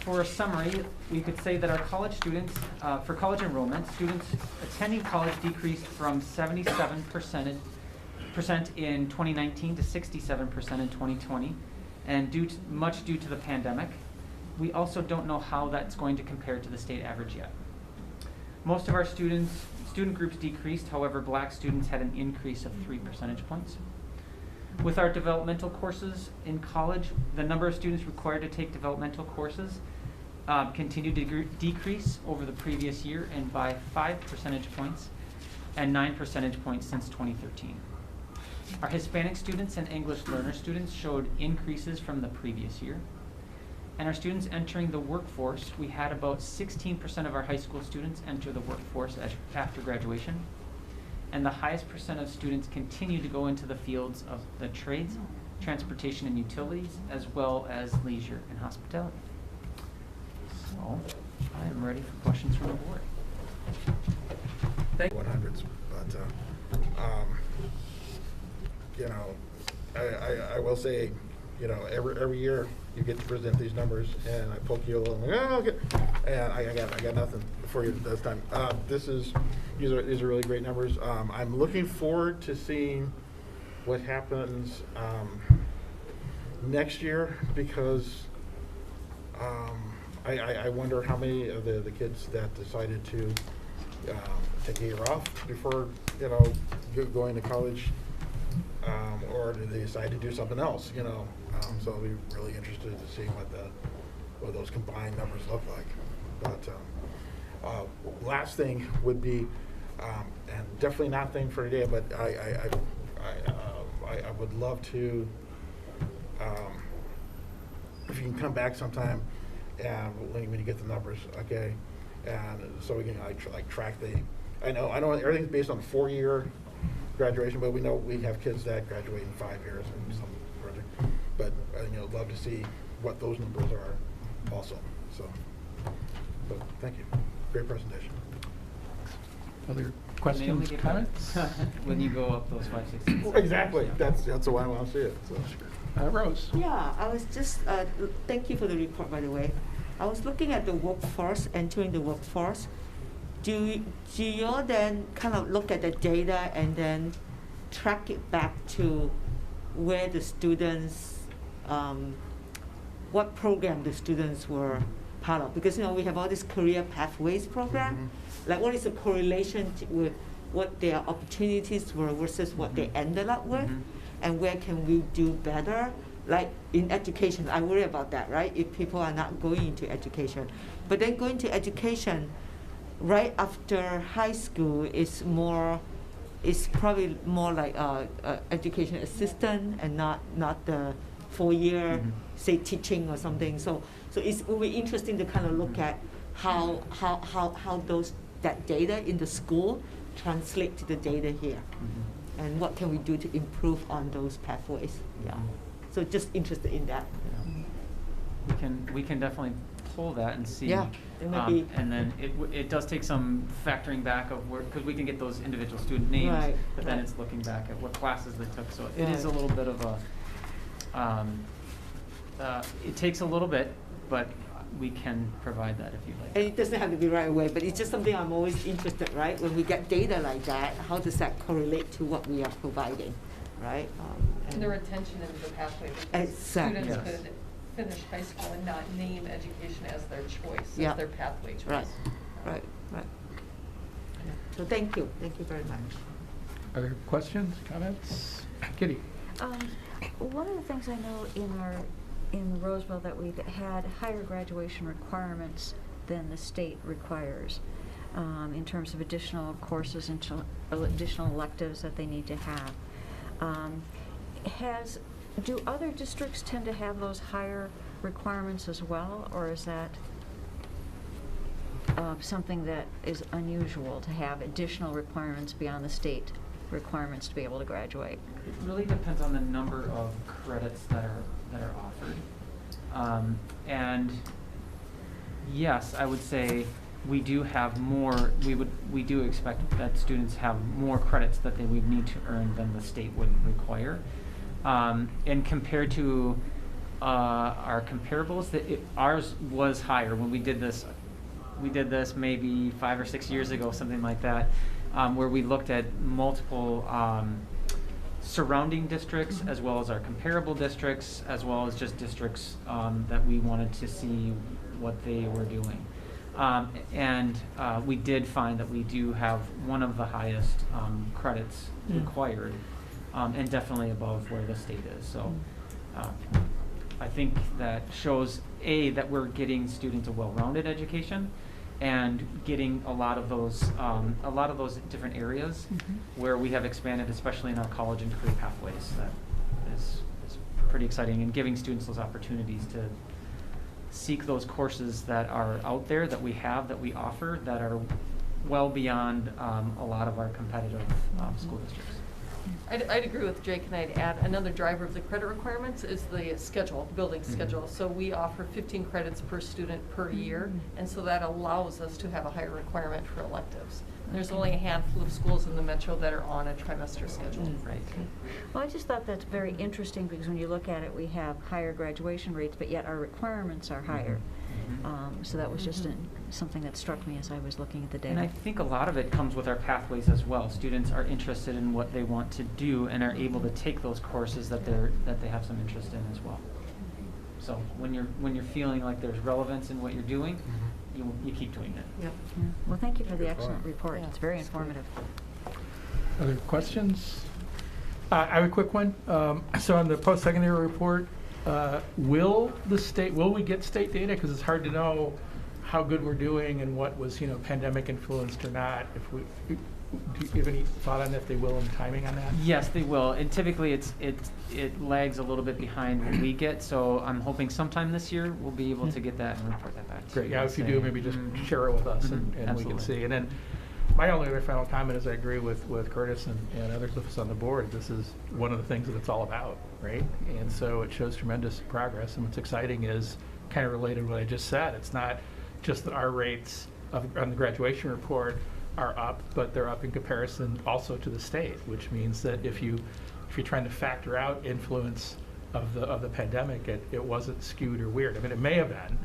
for a summary, we could say that our college students, for college enrollment, students attending college decreased from 77% in 2019 to 67% in 2020, and much due to the pandemic. We also don't know how that's going to compare to the state average yet. Most of our student groups decreased, however, Black students had an increase of 3 percentage points. With our developmental courses in college, the number of students required to take developmental courses continued to decrease over the previous year, and by 5 percentage points and 9 percentage points since 2013. Our Hispanic students and English learner students showed increases from the previous year. And our students entering the workforce, we had about 16% of our high school students enter the workforce after graduation. And the highest percent of students continue to go into the fields of the trades, transportation and utilities, as well as leisure and hospitality. So, I am ready for questions from the board. Thank you. 100s, but you know, I will say, you know, every year you get to present these numbers, and I poke you a little, and I got nothing for you this time. These are really great numbers. I'm looking forward to seeing what happens next year, because I wonder how many of the kids that decided to take a year off before, you know, going to college or do they decide to do something else, you know? So I'll be really interested to see what those combined numbers look like. But last thing would be, and definitely not thing for today, but I would love to, if you can come back sometime and when you get the numbers, okay? And so we can like track the, I know everything's based on 4-year graduation, but we know we have kids that graduate in 5 years and some further. But you know, love to see what those numbers are also. So thank you. Great presentation. Other questions, comments? When you go up those 5, 6, 7. Exactly. That's why I want to see it. So. Rose. Yeah, I was just, thank you for the report, by the way. I was looking at the workforce, entering the workforce. Do you all then kind of look at the data and then track it back to where the students, what program the students were part of? Because, you know, we have all this career pathways program. Like, what is the correlation with what their opportunities were versus what they ended up with? And where can we do better? Like in education, I worry about that, right? If people are not going into education. But then going to education right after high school is probably more like education assistant and not the 4-year, say, teaching or something. So it will be interesting to kind of look at how that data in the school translate to the data here. And what can we do to improve on those pathways? Yeah. So just interested in that. We can definitely pull that and see. Yeah, it might be. And then it does take some factoring back of where, because we can get those individual student names, Right, but then right. it's looking back at what classes they took. So it Right. is a little bit of a. It takes a little bit, but we can provide that if you like. And it doesn't have to be right away, but it's just something I'm always interested, right? When we get data like that, how does that correlate to what we are providing, right? And the retention into the pathway, because Exactly. students Yes. could finish high school and not name education as their choice, Yeah. as their pathway choice. Right. Yeah. So thank you very much. Other questions, comments? Kitty. One of the things I know in Roseville that we've had higher graduation requirements than the state requires in terms of additional courses and additional electives that they need to have. Do other districts tend to have those higher requirements as well, or is that something that is unusual to have additional requirements beyond the state requirements to be able to graduate? It really depends on the number of credits that are offered. And yes, I would say we do have more. We do expect that students have more credits that they would need to earn than the state would require. And compared to our comparables, ours was higher when we did this. We did this maybe 5 or 6 years ago, something like that, where we looked at multiple surrounding districts as well as our comparable districts, as well as just districts that we wanted to see what they were doing. And we did find that we do have one of the highest credits required, and definitely above where the state is. So I think that shows, A, that we're getting students a well-rounded education, and getting a lot of those different areas where we have expanded, especially in our college and career pathways. That is pretty exciting, and giving students those opportunities to seek those courses that are out there, that we offer, that are well beyond a lot of our competitive school districts. I'd agree with Jake, and I'd add another driver of the credit requirements is the schedule, the building schedule. So we offer 15 credits per student per year, and so that allows us to have a higher requirement for electives. There's only a handful of schools in the metro that are on a trimester schedule. Right. Well, I just thought that's very interesting because when you look at it, we have higher graduation rates, but yet our requirements are higher. So that was just something that struck me as I was looking at the data. And I think a lot of it comes with our pathways as well. Students are interested in what they want to do and are able to take those courses that they have some interest in as well. So when you're feeling like there's relevance in what you're doing, you keep doing it. Yep. Yeah. Well, thank you for the excellent report. It's very informative. Other questions? I have a quick one. So on the post-secondary report, will we get state data? Because it's hard to know how good we're doing and what was, pandemic influenced or not. Do you have any thought on if they will and timing on that? Yes, they will. And typically it lags a little bit behind what we get. So I'm hoping sometime this year we'll be able to get that and report that back to Great. you. Yeah, if you do, maybe just share it with us and we can see. And then my only other final comment is I agree with Curtis and others of us on the board. This is one of the things that it's all about, right? And so it shows tremendous progress. And what's exciting is kind of related to what I just said. It's not just that our rates on the graduation report are up, but they're up in comparison also to the state, which means that if you're trying to factor out influence of the pandemic, it wasn't skewed or weird. I mean, it may have been,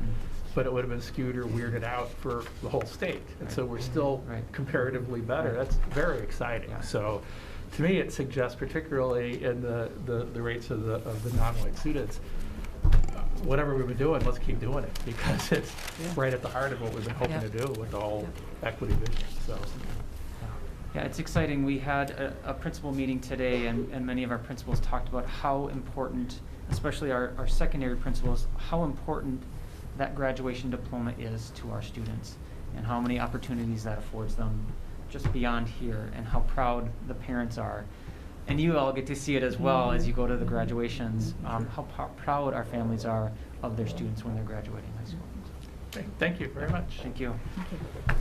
but it would have been skewed or weirded out for the whole state. And so we're still comparatively better. That's very exciting. So to me, it suggests, particularly in the rates of the non-white students, whatever we've been doing, let's keep doing it, because it's right at the heart of what we've been hoping to do with the whole equity vision. So. Yeah, it's exciting. We had a principal meeting today, and many of our principals talked about how important, especially our secondary principals, how important that graduation diploma is to our students, and how many opportunities that affords them just beyond here, and how proud the parents are. And you all get to see it as well as you go to the graduations, how proud our families are of their students when they're graduating high school. Thank you very much. Thank you.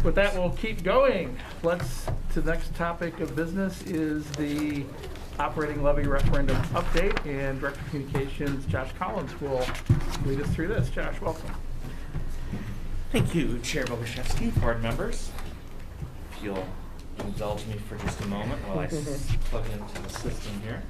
With that, we'll keep going. To the next topic of business is the operating levy referendum update, and Director of Communications Josh Collins will lead us through this. Josh, welcome. Thank you, Chair Boguszewski, board members. If you'll indulge me for just a moment while I plug into the system here.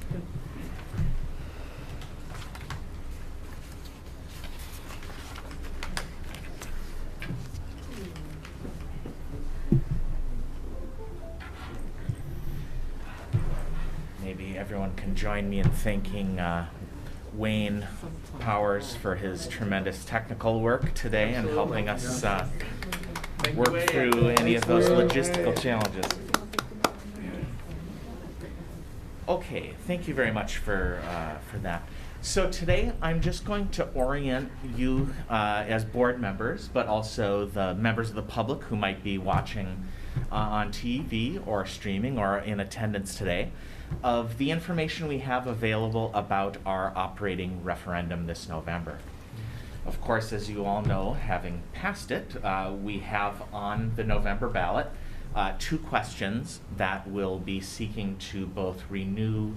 Maybe everyone can join me in thanking Wayne Powers for his tremendous technical work today and helping us work through any of those logistical challenges. Okay, thank you very much for that. So today I'm just going to orient you as board members, but also the members of the public who might be watching on TV or streaming or in attendance today, of the information we have available about our operating referendum this November. Of course, as you all know, having passed it, we have on the November ballot 2 questions that will be seeking to both renew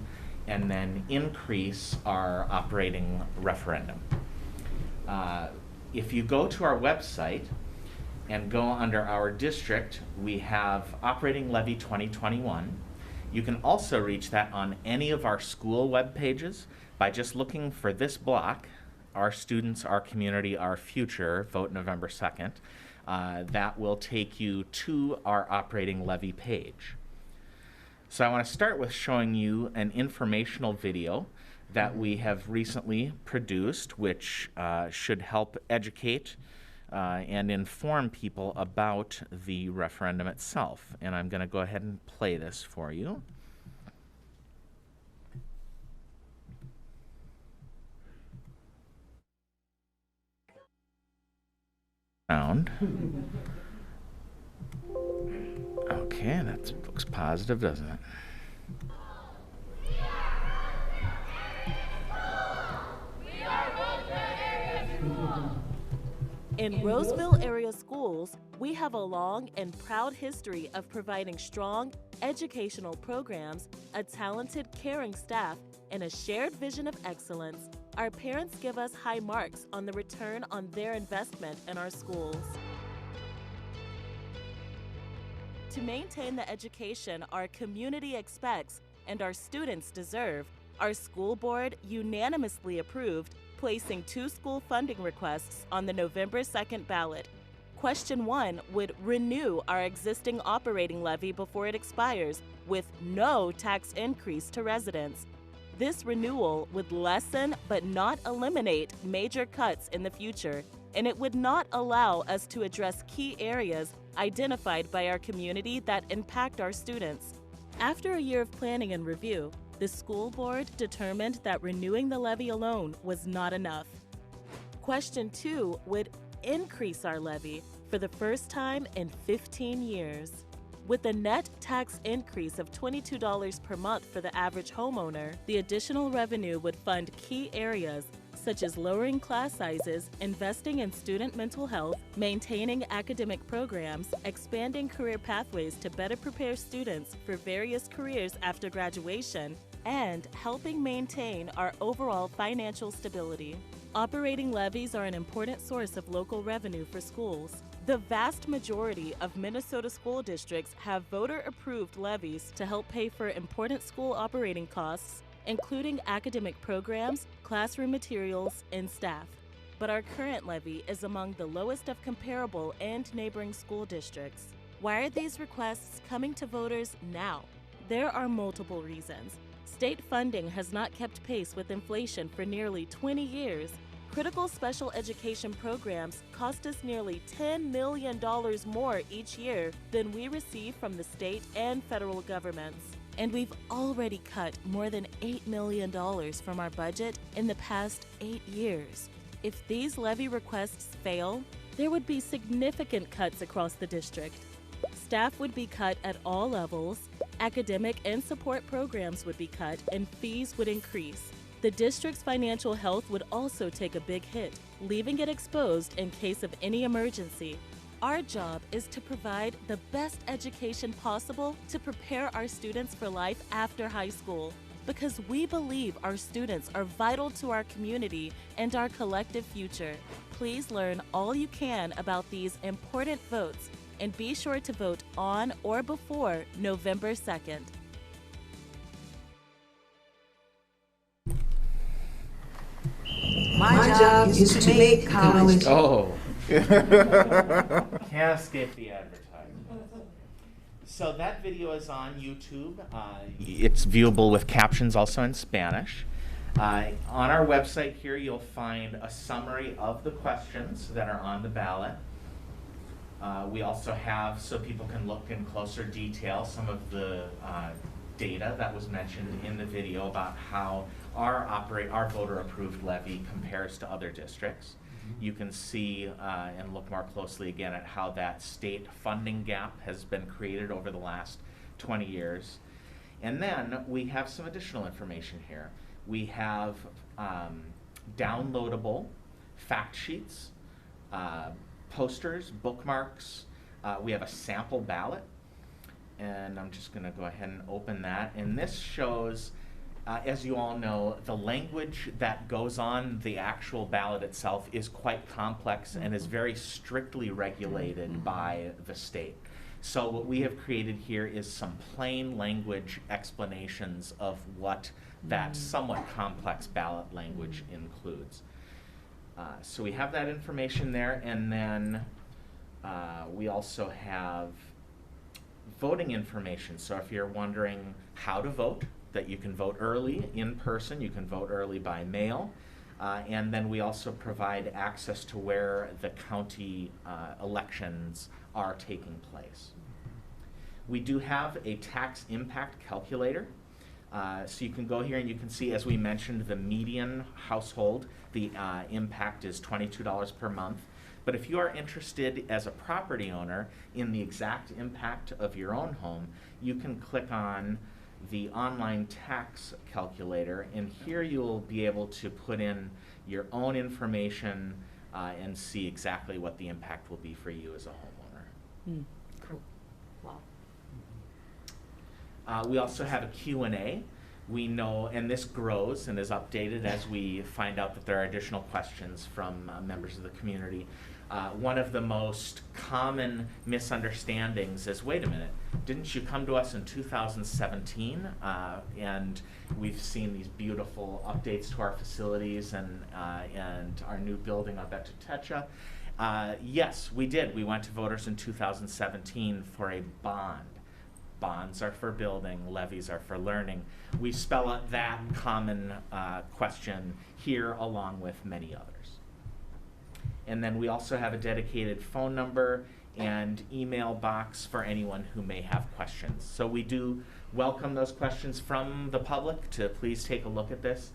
and then increase our operating referendum. If you go to our website and go under our district, we have Operating Levy 2021. You can also reach that on any of our school web pages by just looking for this block, Our Students, Our Community, Our Future, vote November 2nd. That will take you to our operating levy page. So I want to start with showing you an informational video that we have recently produced, which should help educate and inform people about the referendum itself. And I'm going to go ahead and play this for you. Sound. Okay, that looks positive, doesn't it? In Roseville area schools, we have a long and proud history of providing strong educational programs, a talented, caring staff, and a shared vision of excellence. Our parents give us high marks on the return on their investment in our schools. To maintain the education our community expects and our students deserve, our school board unanimously approved placing 2 school funding requests on the November 2nd ballot. Question 1 would renew our existing operating levy before it expires with no tax increase to residents. This renewal would lessen but not eliminate major cuts in the future, and it would not allow us to address key areas identified by our community that impact our students. After a year of planning and review, the school board determined that renewing the levy alone was not enough. Question 2 would increase our levy for the first time in 15 years. With a net tax increase of $22 per month for the average homeowner, the additional revenue would fund key areas such as lowering class sizes, investing in student mental health, maintaining academic programs, expanding career pathways to better prepare students for various careers after graduation, and helping maintain our overall financial stability. Operating levies are an important source of local revenue for schools. The vast majority of Minnesota school districts have voter-approved levies to help pay for important school operating costs, including academic programs, classroom materials, and staff. But our current levy is among the lowest of comparable and neighboring school districts. Why are these requests coming to voters now? There are multiple reasons. State funding has not kept pace with inflation for nearly 20 years. Critical special education programs cost us nearly $10 million more each year than we receive from the state and federal governments. And we've already cut more than $8 million from our budget in the past 8 years. If these levy requests fail, there would be significant cuts across the district. Staff would be cut at all levels, academic and support programs would be cut, and fees would increase. The district's financial health would also take a big hit, leaving it exposed in case of any emergency. Our job is to provide the best education possible to prepare our students for life after high school, because we believe our students are vital to our community and our collective future. Please learn all you can about these important votes and be sure to vote on or before November 2nd. My job is to make college. Oh. Can't escape the advertisement. So that video is on YouTube. It's viewable with captions also in Spanish. On our website here, you'll find a summary of the questions that are on the ballot. We also have, so people can look in closer detail, some of the data that was mentioned in the video about how our voter-approved levy compares to other districts. You can see and look more closely again at how that state funding gap has been created over the last 20 years. And then we have some additional information here. We have downloadable fact sheets, posters, bookmarks. We have a sample ballot. And I'm just going to go ahead and open that. And this shows, as you all know, the language that goes on the actual ballot itself is quite complex and is very strictly regulated by the state. So what we have created here is some plain language explanations of what that somewhat complex ballot language includes. So we have that information there, and then we also have voting information. So if you're wondering how to vote, that you can vote early in person, you can vote early by mail, and then we also provide access to where the county elections are taking place. We do have a tax impact calculator. So you can go here and you can see, as we mentioned, the median household, the impact is $22 per month. But if you are interested as a property owner in the exact impact of your own home, you can click on the online tax calculator, and here you'll be able to put in your own information and see exactly what the impact will be for you as a homeowner. Cool. Wow. We also have a Q&A. We know, and this grows and is updated as we find out that there are additional questions from members of the community. One of the most common misunderstandings is, wait a minute, didn't you come to us in 2017? And we've seen these beautiful updates to our facilities and our new building up at Techa. Yes, we did. We went to voters in 2017 for a bond. Bonds are for building, levies are for learning. We spell out that common question here along with many others. And then we also have a dedicated phone number and email box for anyone who may have questions. So we do welcome those questions from the public to please take a look at this.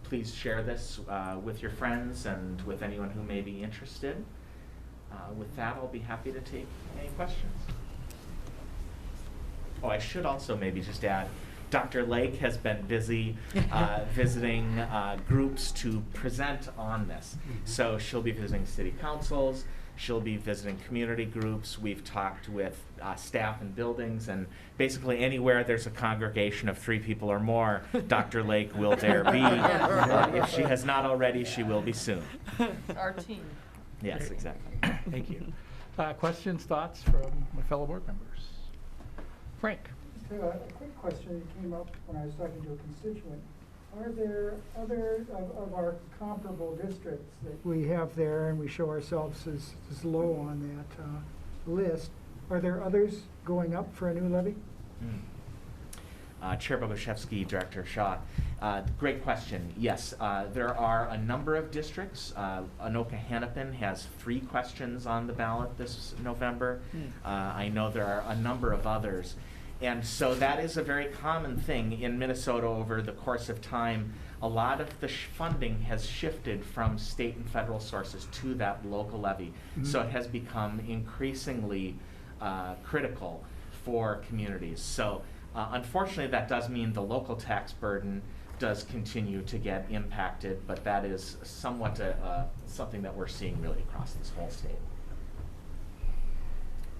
Please share this with your friends and with anyone who may be interested. With that, I'll be happy to take any questions. Oh, I should also maybe just add, Dr. Lake has been busy visiting groups to present on this. So she'll be visiting city councils, she'll be visiting community groups. We've talked with staff and buildings, and basically anywhere there's a congregation of 3 people or more, Dr. Lake will there be. If she has not already, she will be soon. Our team. Yes, exactly. Thank you. Questions, thoughts from my fellow board members? Frank. Just a quick question that came up when I was talking to a constituent. Are there other of our comparable districts that we have there, and we show ourselves as low on that list? Are there others going up for a new levy? Chair Boguszewski, Director Shaw. Great question. Yes, there are a number of districts. Anoka-Hennepin has 3 questions on the ballot this November. I know there are a number of others. And so that is a very common thing in Minnesota over the course of time. A lot of the funding has shifted from state and federal sources to that local levy. So it has become increasingly critical for communities. So unfortunately, that does mean the local tax burden does continue to get impacted, but that is somewhat something that we're seeing really across this whole state.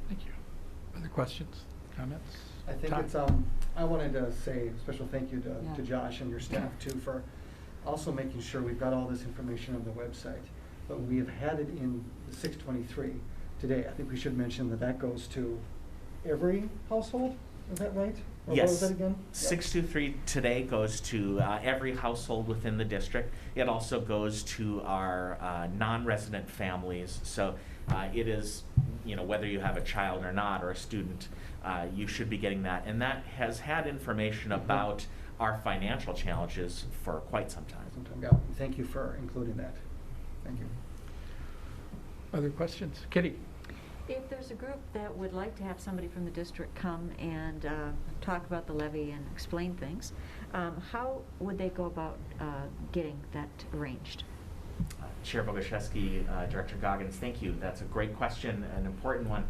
Thank you. Other questions, comments? I think Tom? it's, I wanted to say a special thank you to Josh and your staff too for also making sure we've got all this information on the website. But we have had it in 623 today. I think we should mention that that goes to every household, is that right? Or Yes, what was that again? 623 today goes to every household within the district. It also goes to our non-resident families. So it is, whether you have a child or not, or a student, you should be getting that. And that has had information about our financial challenges for quite some time. Yeah, thank you for including that. Thank you. Other questions? Kitty? If there's a group that would like to have somebody from the district come and talk about the levy and explain things, how would they go about getting that arranged? Chair Boguszewski, Director Goggins, thank you. That's a great question, an important one.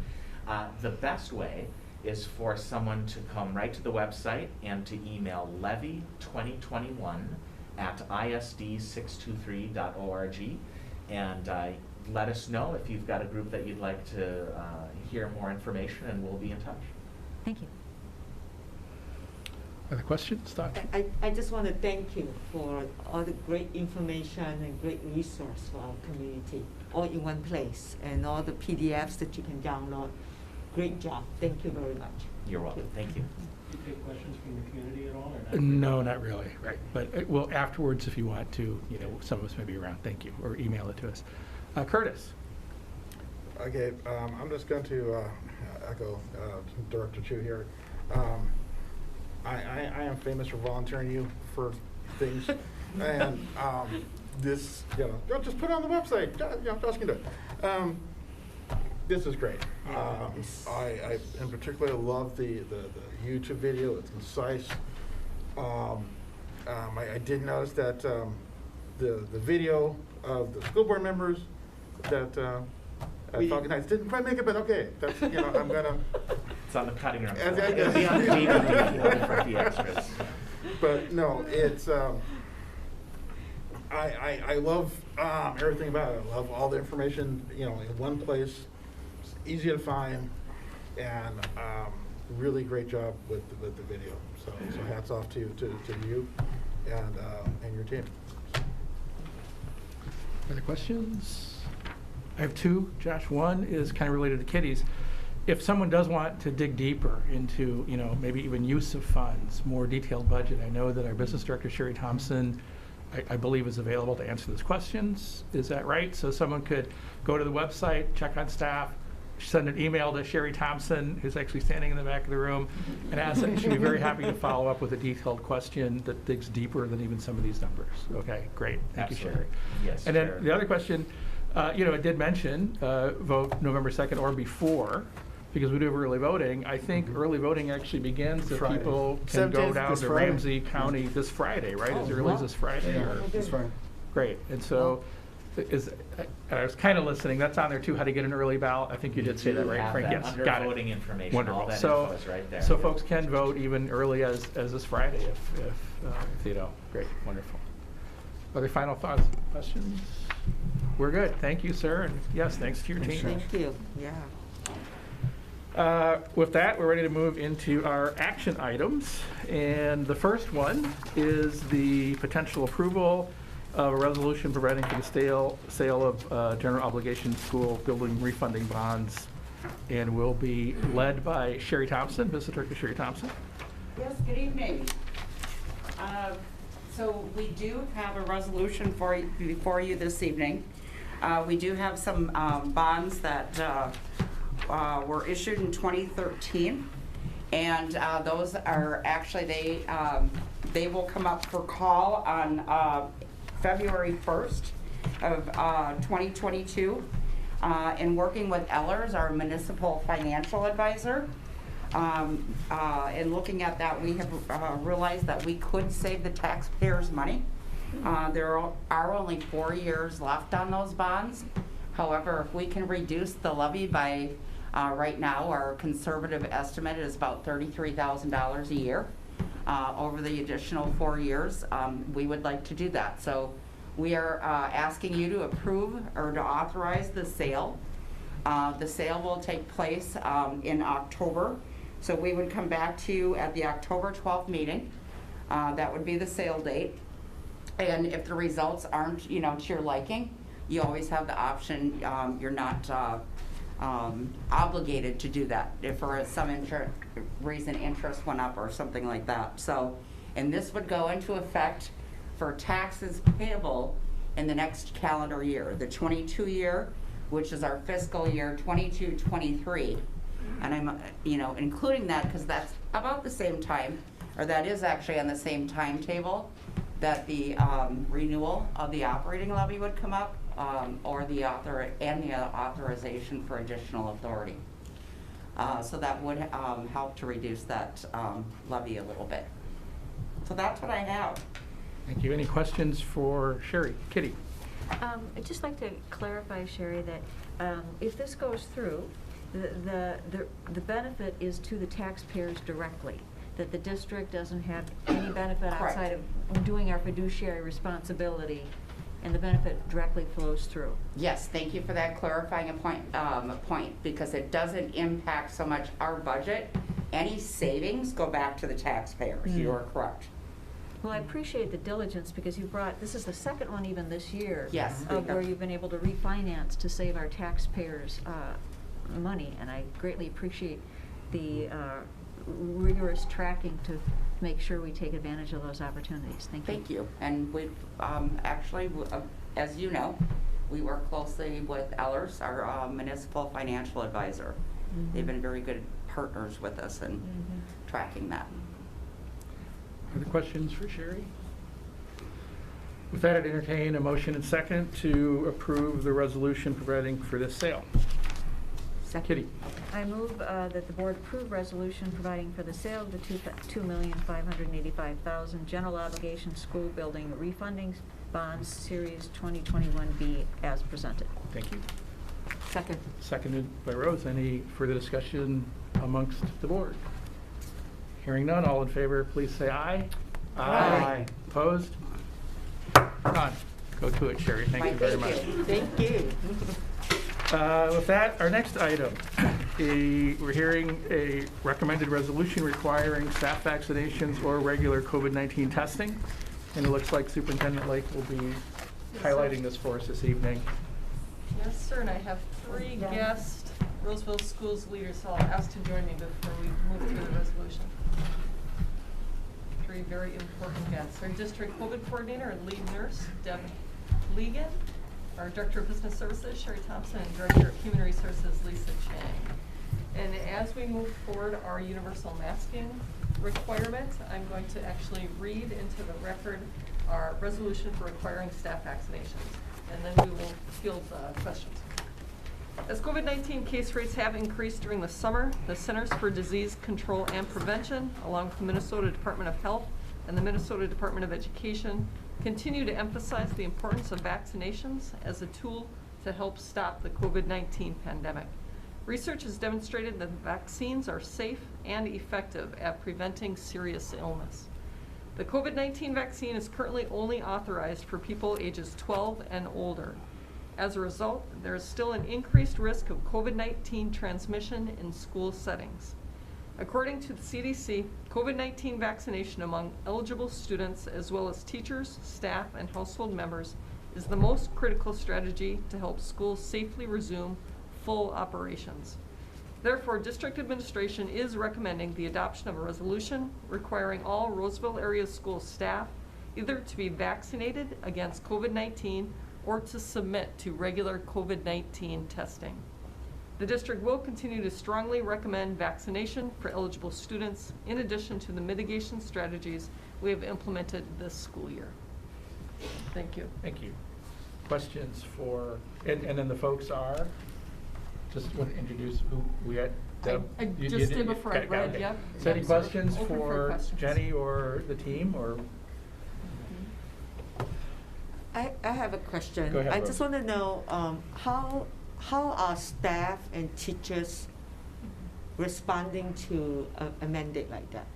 The best way is for someone to come right to the website and to email levy2021@isd623.org and let us know if you've got a group that you'd like to hear more information, and we'll be in touch. Thank you. Other questions, thoughts? I just want to thank you for all the great information and great resource for our community, all in one place, and all the PDFs that you can download. Great job. Thank you very much. You're welcome. Thank you. Do you take questions from the community at all, or not? No, not really, right. But well, afterwards, if you want to, some of us may be around. Thank you. Or email it to us. Curtis. Okay, I'm just going to echo Director Chu here. I am famous for volunteering you for things, and this, just put it on the website. Josh can do it. This is great. I in particular love the YouTube video. It's concise. I did notice that the video of the school board members that at Falcon Heights didn't quite make it, but okay. That's I'm gonna. It's on the cutting room. It'll be on DVD for the extras. But no, it's I love everything about it. I love all the information in one place. It's easy to find, and really great job with the video. So hats off to you and your team. Other questions? I have 2, Josh. One is kind of related to Kitty's. If someone does want to dig deeper into, maybe even use of funds, more detailed budget, I know that our business director, Sherry Thompson, I believe is available to answer those questions. Is that right? So someone could go to the website, check on staff, send an email to Sherry Thompson, who's actually standing in the back of the room, and ask it. She'd be very happy to follow up with a detailed question that digs deeper than even some of these numbers. Okay, great. Thank you, Sherry. Yes, and then Sherry. the other question, It did mention vote November 2nd or before, because we do have early voting. I think early voting actually begins if Friday. people can go 17th, down this to Friday. Ramsey County this Friday, right? As early as this Friday? Yeah, or- this Friday. Great. And so I was kind of listening. That's on there too, how to get an early ballot. I think you did say that, right, have Frank? that Yes, under got it. voting information. Wonderful. All that So, info is right there. so folks can vote even early as this Friday if you know. Great, wonderful. Other final thoughts, questions? We're good. Thank you, sir. And yes, thanks to your team. Thank you, yeah. With that, we're ready to move into our action items. And the first one is the potential approval of a resolution providing for the sale of general obligation school building refunding bonds, and will be led by Sherry Thompson, Visitor Sherry Thompson. Yes, good evening. So we do have a resolution before you this evening. We do have some bonds that were issued in 2013, and those are actually, they will come up for call on February 1st of 2022. In working with Ellers, our municipal financial advisor, and looking at that, we have realized that we could save the taxpayers money. There are only 4 years left on those bonds. However, if we can reduce the levy by, right now, our conservative estimate is about $33,000 a year. Over the additional 4 years, we would like to do that. So we are asking you to approve or to authorize the sale. The sale will take place in October. So we would come back to you at the October 12th meeting. That would be the sale date. And if the results aren't, to your liking, you always have the option. You're not obligated to do that if for some reason interest went up or something like that. So, and this would go into effect for taxes payable in the next calendar year, the 22 year, which is our fiscal year 22-23. And I'm, including that because that's about the same time, or that is actually on the same timetable that the renewal of the operating levy would come up, or the authorization for additional authority. So that would help to reduce that levy a little bit. So that's what I have. Thank you. Any questions for Sherry? Kitty? I'd just like to clarify, Sherry, that if this goes through, the benefit is to the taxpayers directly, that the district doesn't have any benefit outside of doing our fiduciary responsibility, and the benefit directly flows through. Yes, thank you for that clarifying point, because it doesn't impact so much our budget. Any savings go back to the taxpayers. You are correct. Well, I appreciate the diligence because you brought, this is the second one even this year. Yes. Where you've been able to refinance to save our taxpayers money, and I greatly appreciate the rigorous tracking to make sure we take advantage of those opportunities. Thank you. Thank you. And we've actually, as you know, we work closely with Ellers, our municipal financial advisor. They've been very good partners with us in tracking that. Other questions for Sherry? With that, I'd entertain a motion and second to approve the resolution providing for this sale. Kitty? I move that the board approve resolution providing for the sale of the $2,585,000 general obligation school building refunding bonds series 2021B as presented. Thank you. Second. Seconded by Rose. Any further discussion amongst the board? Hearing none, all in favor, please say aye. Aye. Opposed? None. Go to it, Sherry. Thank you very much. Thank you. With that, our next item, we're hearing a recommended resolution requiring staff vaccinations or regular COVID-19 testing. And it looks like Superintendent Lake will be highlighting this for us this evening. Yes, sir, and I have 3 guest Roseville Schools leaders, so I'll ask to join me before we move through the resolution. 3 very important guests. Our district COVID coordinator and lead nurse, Deb Legan, our Director of Business Services, Sherry Thompson, and Director of Human Resources, Lisa Chang. And as we move forward our universal masking requirement, I'm going to actually read into the record our resolution for requiring staff vaccinations. and then we will field questions. As COVID-19 case rates have increased during the summer, the Centers for Disease Control and Prevention, along with the Minnesota Department of Health and the Minnesota Department of Education, continue to emphasize the importance of vaccinations as a tool to help stop the COVID-19 pandemic. Research has demonstrated that vaccines are safe and effective at preventing serious illness. The COVID-19 vaccine is currently only authorized for people ages 12 and older. As a result, there is still an increased risk of COVID-19 transmission in school settings. According to the CDC, COVID-19 vaccination among eligible students, as well as teachers, staff, and household members, is the most critical strategy to help schools safely resume full operations. Therefore, district administration is recommending the adoption of a resolution requiring all Roseville area school staff either to be vaccinated against COVID-19 or to submit to regular COVID-19 testing. The district will continue to strongly recommend vaccination for eligible students in addition to the mitigation strategies we have implemented this school year. Thank you. Thank you. Questions for, and then the folks are, just want to introduce who we had. Deb, I just did before I read, yep. So any Yep, questions open for questions. Jenny or the team, or? I have a question. Go ahead, I Rose. just want to know how are staff and teachers responding to a mandate like that?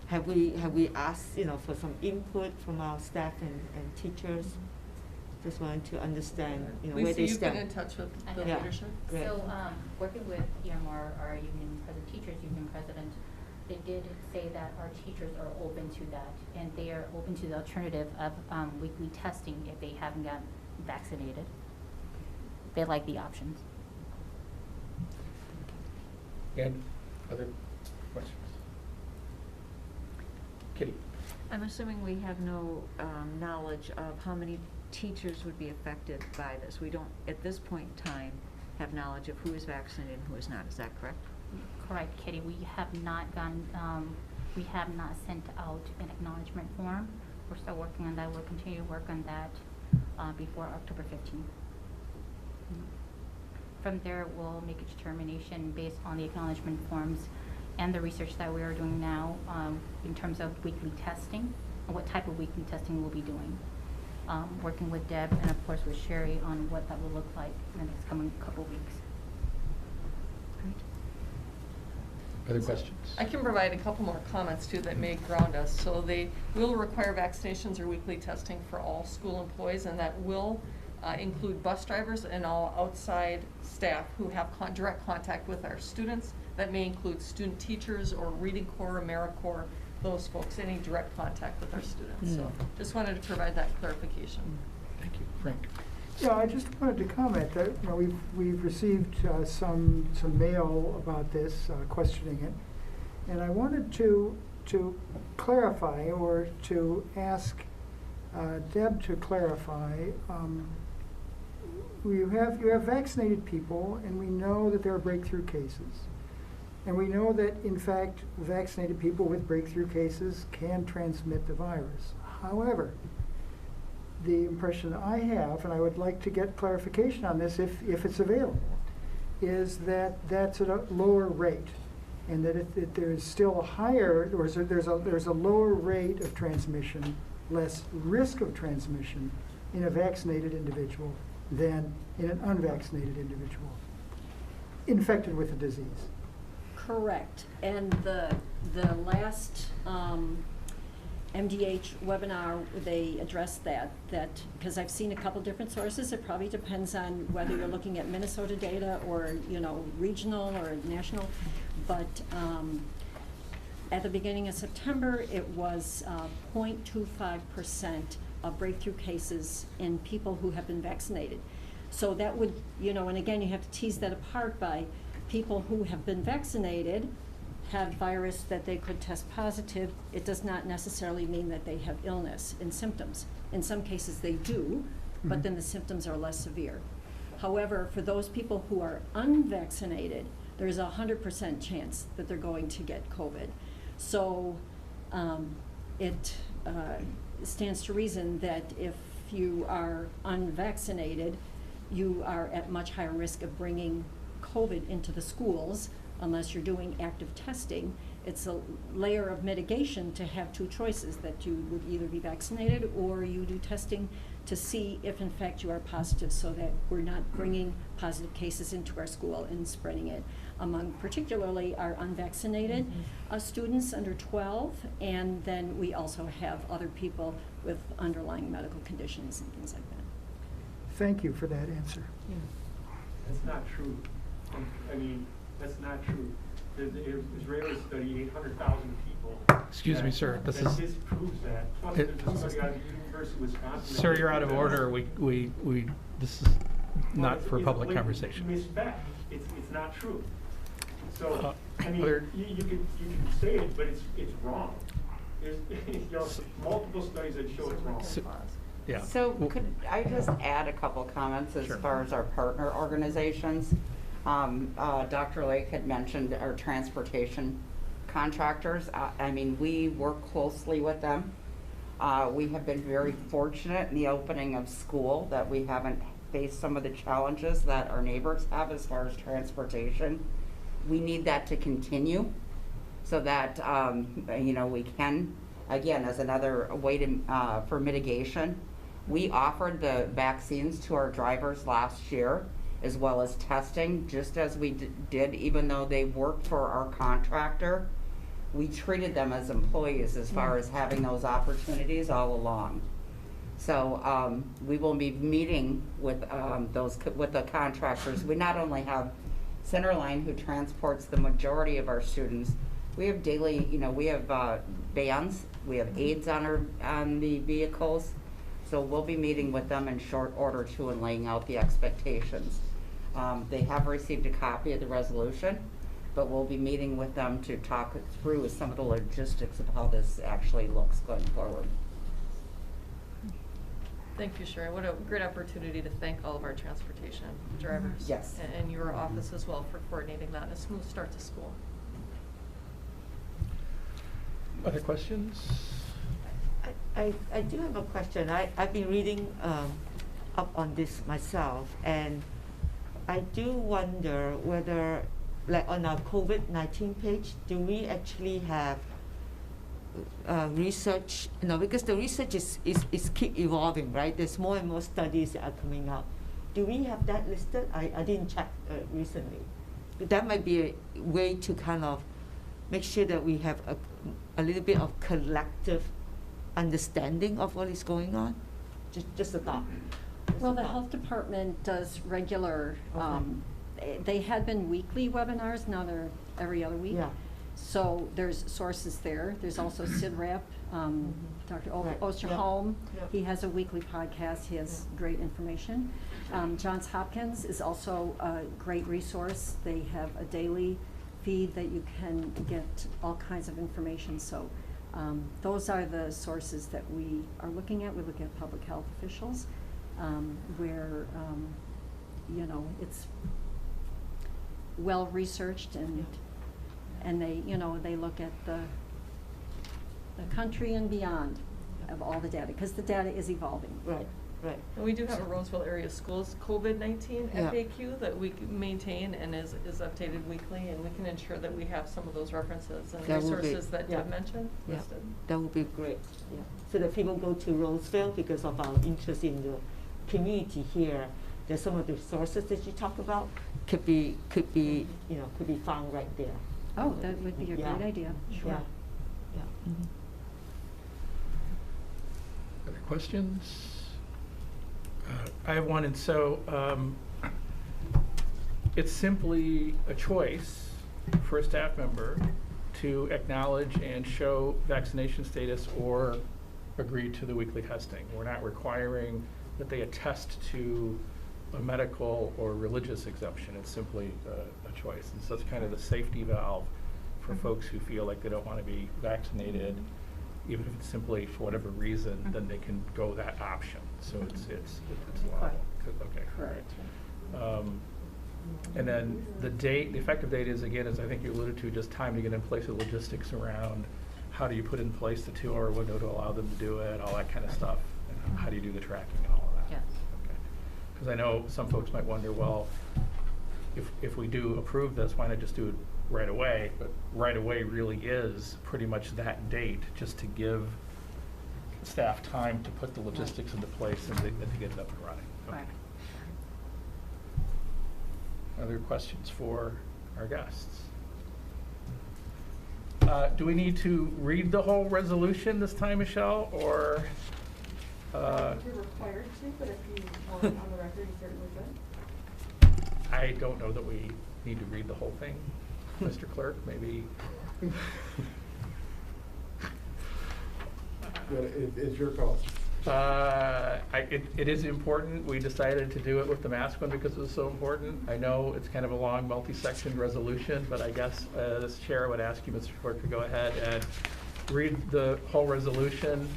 Have we asked for some input from our staff and teachers? Just wanted to understand where Lisa, they you've stand. been in touch with the Yeah. leadership? Great. So, working with our union president, teachers union president, they did say that our teachers are open to that, and they are open to the alternative of weekly testing if they haven't gotten vaccinated. They like the options. And other questions? Kitty? I'm assuming we have no knowledge of how many teachers would be affected by this. We don't, at this point in time, have knowledge of who is vaccinated and who is not. Is that correct? Correct, Kitty. We have not sent out an acknowledgement form. We're still working on that. We'll continue to work on that before October 15th. From there, we'll make a determination based on the acknowledgement forms and the research that we are doing now in terms of weekly testing and what type of weekly testing we'll be doing. Working with Deb and of course with Sherry on what that will look like in the next coming couple weeks. Other questions? I can provide a couple more comments too that may ground us. So they will require vaccinations or weekly testing for all school employees, and that will include bus drivers and all outside staff who have direct contact with our students. That may include student teachers or reading corps, AmeriCorps, those folks, any direct contact with our students. So just wanted to provide that clarification. Thank you. Frank? Yeah, I just wanted to comment that we've received some mail about this, questioning it, and I wanted to clarify or to ask Deb to clarify. You have vaccinated people, and we know that there are breakthrough cases, and we know that in fact vaccinated people with breakthrough cases can transmit the virus. However, the impression I have, and I would like to get clarification on this if it's available, is that that's at a lower rate, and that if there's still a higher, or there's a lower rate of transmission, less risk of transmission in a vaccinated individual than in an unvaccinated individual infected with the disease. Correct. And the last MDH webinar, they addressed that because I've seen a couple different sources. It probably depends on whether you're looking at Minnesota data or regional or national. But at the beginning of September, it was 0.25% of breakthrough cases in people who have been vaccinated. So that would, and again, you have to tease that apart by people who have been vaccinated have virus that they could test positive. It does not necessarily mean that they have illness and symptoms. In some cases they do, but then the symptoms are less severe. However, for those people who are unvaccinated, there's a 100% chance that they're going to get COVID. So it stands to reason that if you are unvaccinated, you are at much higher risk of bringing COVID into the schools unless you're doing active testing. It's a layer of mitigation to have two choices, that you would either be vaccinated or you do testing to see if in fact you are positive, so that we're not bringing positive cases into our school and spreading it among particularly our unvaccinated students under 12, and then we also have other people with underlying medical conditions and things like that. Thank you for that answer. That's not true. I mean, that's not true. The Israeli study, 800,000 people. Excuse me, sir. This is. Disproves that. Plus, there's a study out of the University of Wisconsin. Sir, you're out of order. This is not for public conversation. Misspec. It's not true. So, I mean, you can say it, but it's wrong. There's multiple studies that show it's wrong. Yeah. So could I just add a couple comments as far as our partner organizations? Dr. Lake had mentioned our transportation contractors. I mean, we work closely with them. We have been very fortunate in the opening of school that we haven't faced some of the challenges that our neighbors have as far as transportation. We need that to continue so that, you know, we can, again, as another way to, for mitigation. We offered the vaccines to our drivers last year, as well as testing, just as we did, even though they worked for our contractor. We treated them as employees as far as having those opportunities all along. So we will be meeting with with the contractors. We not only have Centerline, who transports the majority of our students. We have daily, you know, we have vans, we have aides on the vehicles. So we'll be meeting with them in short order too and laying out the expectations. They have received a copy of the resolution, but we'll be meeting with them to talk through some of the logistics of how this actually looks going forward. Thank you, Sharon. What a great opportunity to thank all of our transportation drivers. Yes. And your office as well for coordinating that and a smooth start to school. Other questions? I do have a question. I've been reading up on this myself, and I do wonder whether, like on our COVID-19 page, do we actually have research, you know, because the research is keep evolving, right? There's more and more studies that are coming out. Do we have that listed? I didn't check recently. But that might be a way to kind of make sure that we have a little bit of collective understanding of what is going on. Just a thought. Well, the health department does regular, they had been weekly webinars, now they're every other week. Yeah. So there's sources there. There's also SIDREP, Dr. Osterholm. Yep. He has a weekly podcast. He has great information. Johns Hopkins is also a great resource. They have a daily feed that you can get all kinds of information. So those are the sources that we are looking at. We look at public health officials, where you know, it's well researched, and they, you know, they look at the country and beyond of all the data, because the data is evolving. Right. Right. And we do have a Roseville area schools COVID-19 FAQ that we maintain and is updated weekly, and we can ensure that we have some of those references and resources that Deb mentioned listed. That would be great. Yeah. So that people go to Roseville because of our interest in the community here. There's some of the sources that you talk about could be you know, could be found right there. Oh, that would be a great idea. Sure. Yeah. Yeah. Mm-hmm. Other questions? I have one, and so it's simply a choice for a staff member to acknowledge and show vaccination status or agree to the weekly testing. We're not requiring that they attest to a medical or religious exemption. It's simply a choice. And so that's kind of the safety valve for folks who feel like they don't want to be vaccinated, even if it's simply for whatever reason, then they can go that option. So it's allowable. Okay, correct. And then the date, the effective date is, again, as I think you alluded to, just time to get in place the logistics around how do you put in place the 2-hour window to allow them to do it, all that kind of stuff, and how do you do the tracking and all of that? Yes. Okay. Because I know some folks might wonder, well, if we do approve this, why not just do it right away? But right away really is pretty much that date, just to give staff time to put the logistics into place and to get it up and running. Okay. Right. Other questions for our guests? Do we need to read the whole resolution this time, Michelle, or? You're required to, but if you want it on the record, you certainly could. I don't know that we need to read the whole thing. Mr. Clerk, maybe. It's your call. It is important. We decided to do it with the mask one because it was so important. I know it's kind of a long, multi-section resolution, but I guess this chair would ask you, Mr. Clerk, to go ahead and read the whole resolution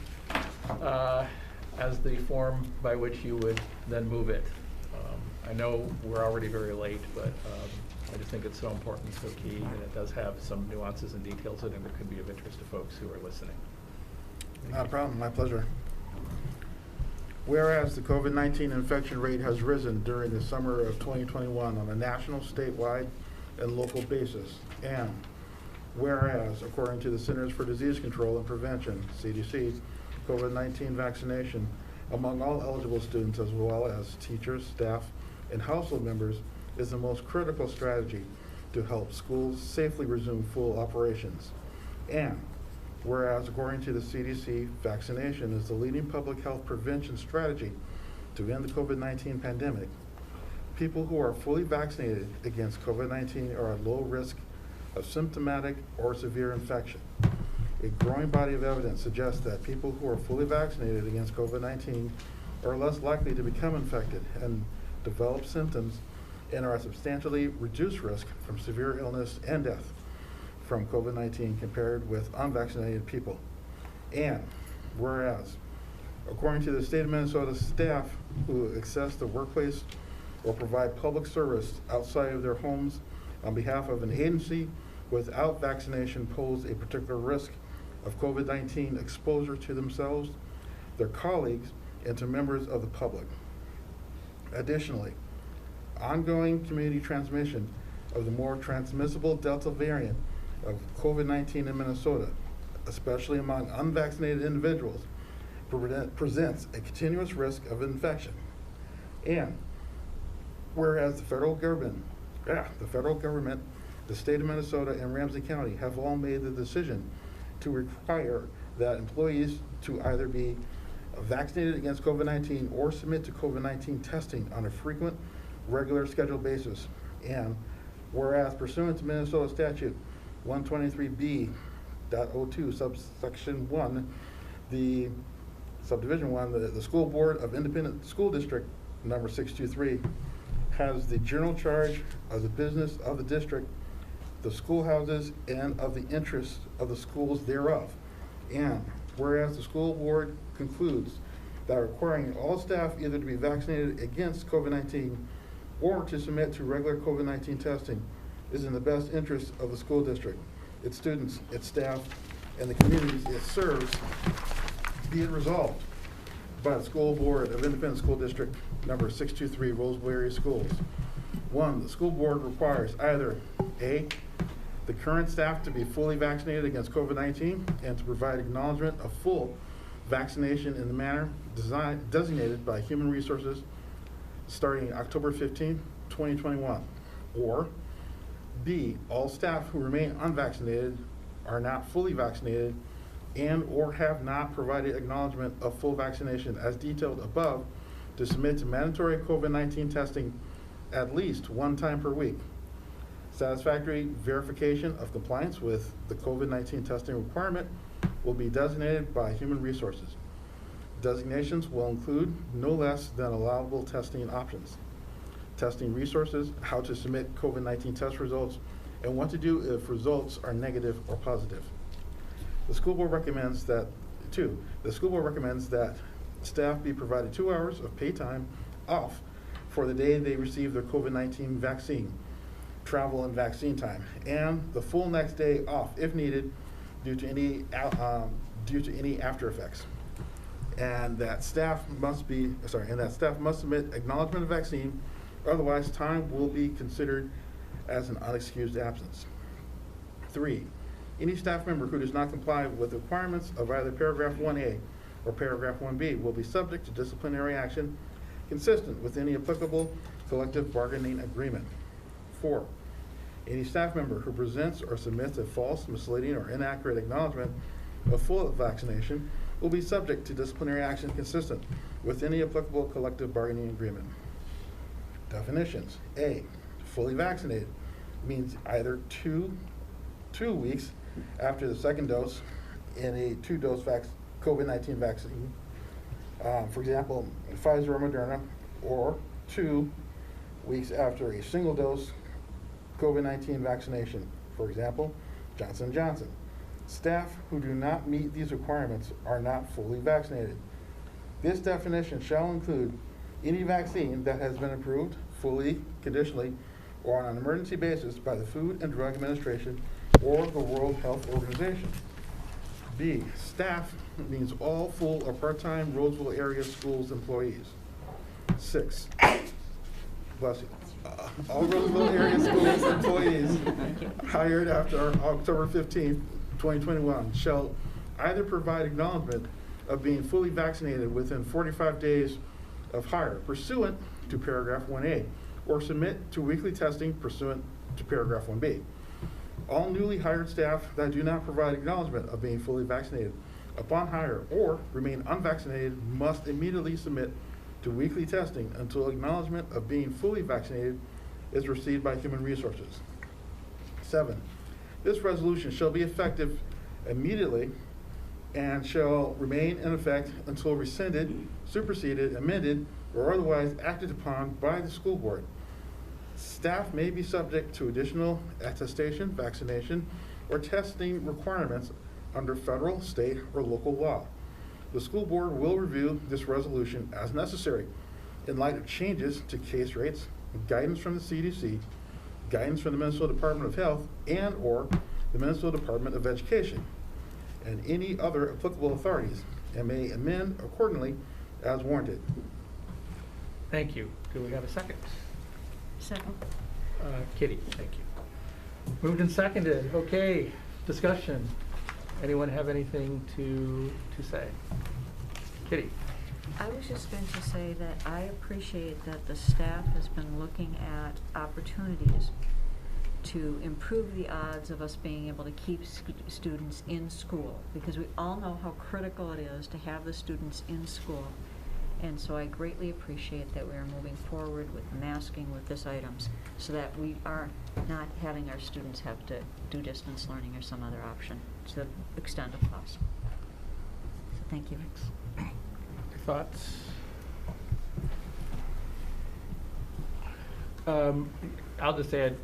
as the form by which you would then move it. I know we're already very late, but I just think it's so important, so key, and it does have some nuances and details in it that could be of interest to folks who are listening. Not a problem, my pleasure. Whereas the COVID-19 infection rate has risen during the summer of 2021 on a national, statewide, and local basis, and whereas, according to the Centers for Disease Control and Prevention, CDC, COVID-19 vaccination among all eligible students as well as teachers, staff, and household members is the most critical strategy to help schools safely resume full operations. And whereas, according to the CDC, vaccination is the leading public health prevention strategy to end the COVID-19 pandemic, people who are fully vaccinated against COVID-19 are at low risk of symptomatic or severe infection. A growing body of evidence suggests that people who are fully vaccinated against COVID-19 are less likely to become infected and develop symptoms and are at substantially reduced risk from severe illness and death from COVID-19 compared with unvaccinated people. And whereas, according to the state of Minnesota, staff who access the workplace or provide public service outside of their homes on behalf of an agency without vaccination pose a particular risk of COVID-19 exposure to themselves, their colleagues, and to members of the public. Additionally, ongoing community transmission of the more transmissible Delta variant of COVID-19 in Minnesota, especially among unvaccinated individuals, presents a continuous risk of infection. And whereas the federal government, the state of Minnesota, and Ramsey County have all made the decision to require that employees to either be vaccinated against COVID-19 or submit to COVID-19 testing on a frequent, regular scheduled basis. And whereas pursuant to Minnesota statute 123B.02 subsection 1, the subdivision 1, the School Board of Independent School District number 623 has the general charge of the business of the district, the schoolhouses, and of the interests of the schools thereof. And whereas the school board concludes that requiring all staff either to be vaccinated against COVID-19 or to submit to regular COVID-19 testing is in the best interest of the school district, its students, its staff, and the communities it serves, be it resolved by the School Board of Independent School District number 623 Roseville Schools. 1, the school board requires either A, the current staff to be fully vaccinated against COVID-19 and to provide acknowledgement of full vaccination in the manner designated by Human Resources starting October 15, 2021. Or B, all staff who remain unvaccinated, are not fully vaccinated, and or have not provided acknowledgement of full vaccination as detailed above to submit to mandatory COVID-19 testing at least one time per week. Satisfactory verification of compliance with the COVID-19 testing requirement will be designated by Human Resources. Designations will include no less than allowable testing options, testing resources, how to submit COVID-19 test results, and what to do if results are negative or positive. The school board recommends that, staff be provided 2 hours of paid time off for the day they receive their COVID-19 vaccine, travel and vaccine time, and the full next day off if needed due to any after effects. and that staff must submit acknowledgement of vaccine, otherwise time will be considered as an unexcused absence. 3, any staff member who does not comply with the requirements of either paragraph 1A or paragraph 1B will be subject to disciplinary action consistent with any applicable collective bargaining agreement. 4, any staff member who presents or submits a false, misleading, or inaccurate acknowledgement of full vaccination will be subject to disciplinary action consistent with any applicable collective bargaining agreement. Definitions. A, fully vaccinated means either two weeks after the second dose in a 2-dose COVID-19 vaccine, for example, Pfizer or Moderna, or 2 weeks after a single dose COVID-19 vaccination, for example, Johnson & Johnson. Staff who do not meet these requirements are not fully vaccinated. This definition shall include any vaccine that has been approved fully, conditionally, or on an emergency basis by the Food and Drug Administration or the World Health Organization. B, staff means all full or part-time Roseville area schools employees. 6, bless you. All Roseville area schools employees hired after October 15th, 2021 shall either provide acknowledgement of being fully vaccinated within 45 days of hire pursuant to paragraph 1A or submit to weekly testing pursuant to paragraph 1B. All newly hired staff that do not provide acknowledgement of being fully vaccinated upon hire or remain unvaccinated must immediately submit to weekly testing until acknowledgement of being fully vaccinated is received by Human Resources. 7, this resolution shall be effective immediately and shall remain in effect until rescinded, superseded, amended, or otherwise acted upon by the school board. Staff may be subject to additional attestation, vaccination, or testing requirements under federal, state, or local law. The school board will review this resolution as necessary in light of changes to case rates, guidance from the CDC, guidance from the Minnesota Department of Health and/or the Minnesota Department of Education, and any other applicable authorities, and may amend accordingly as warranted. Thank you. Do we have a second? Second. Kitty, thank you. Moved and seconded. Okay, discussion. Anyone have anything to say? Kitty. I was just going to say that I appreciate that the staff has been looking at opportunities to improve the odds of us being able to keep students in school, because we all know how critical it is to have the students in school. And so I greatly appreciate that we are moving forward with masking with this items so that we are not having our students have to do distance learning or some other option to the extent of possible. So thank you. Thoughts? I'll just add,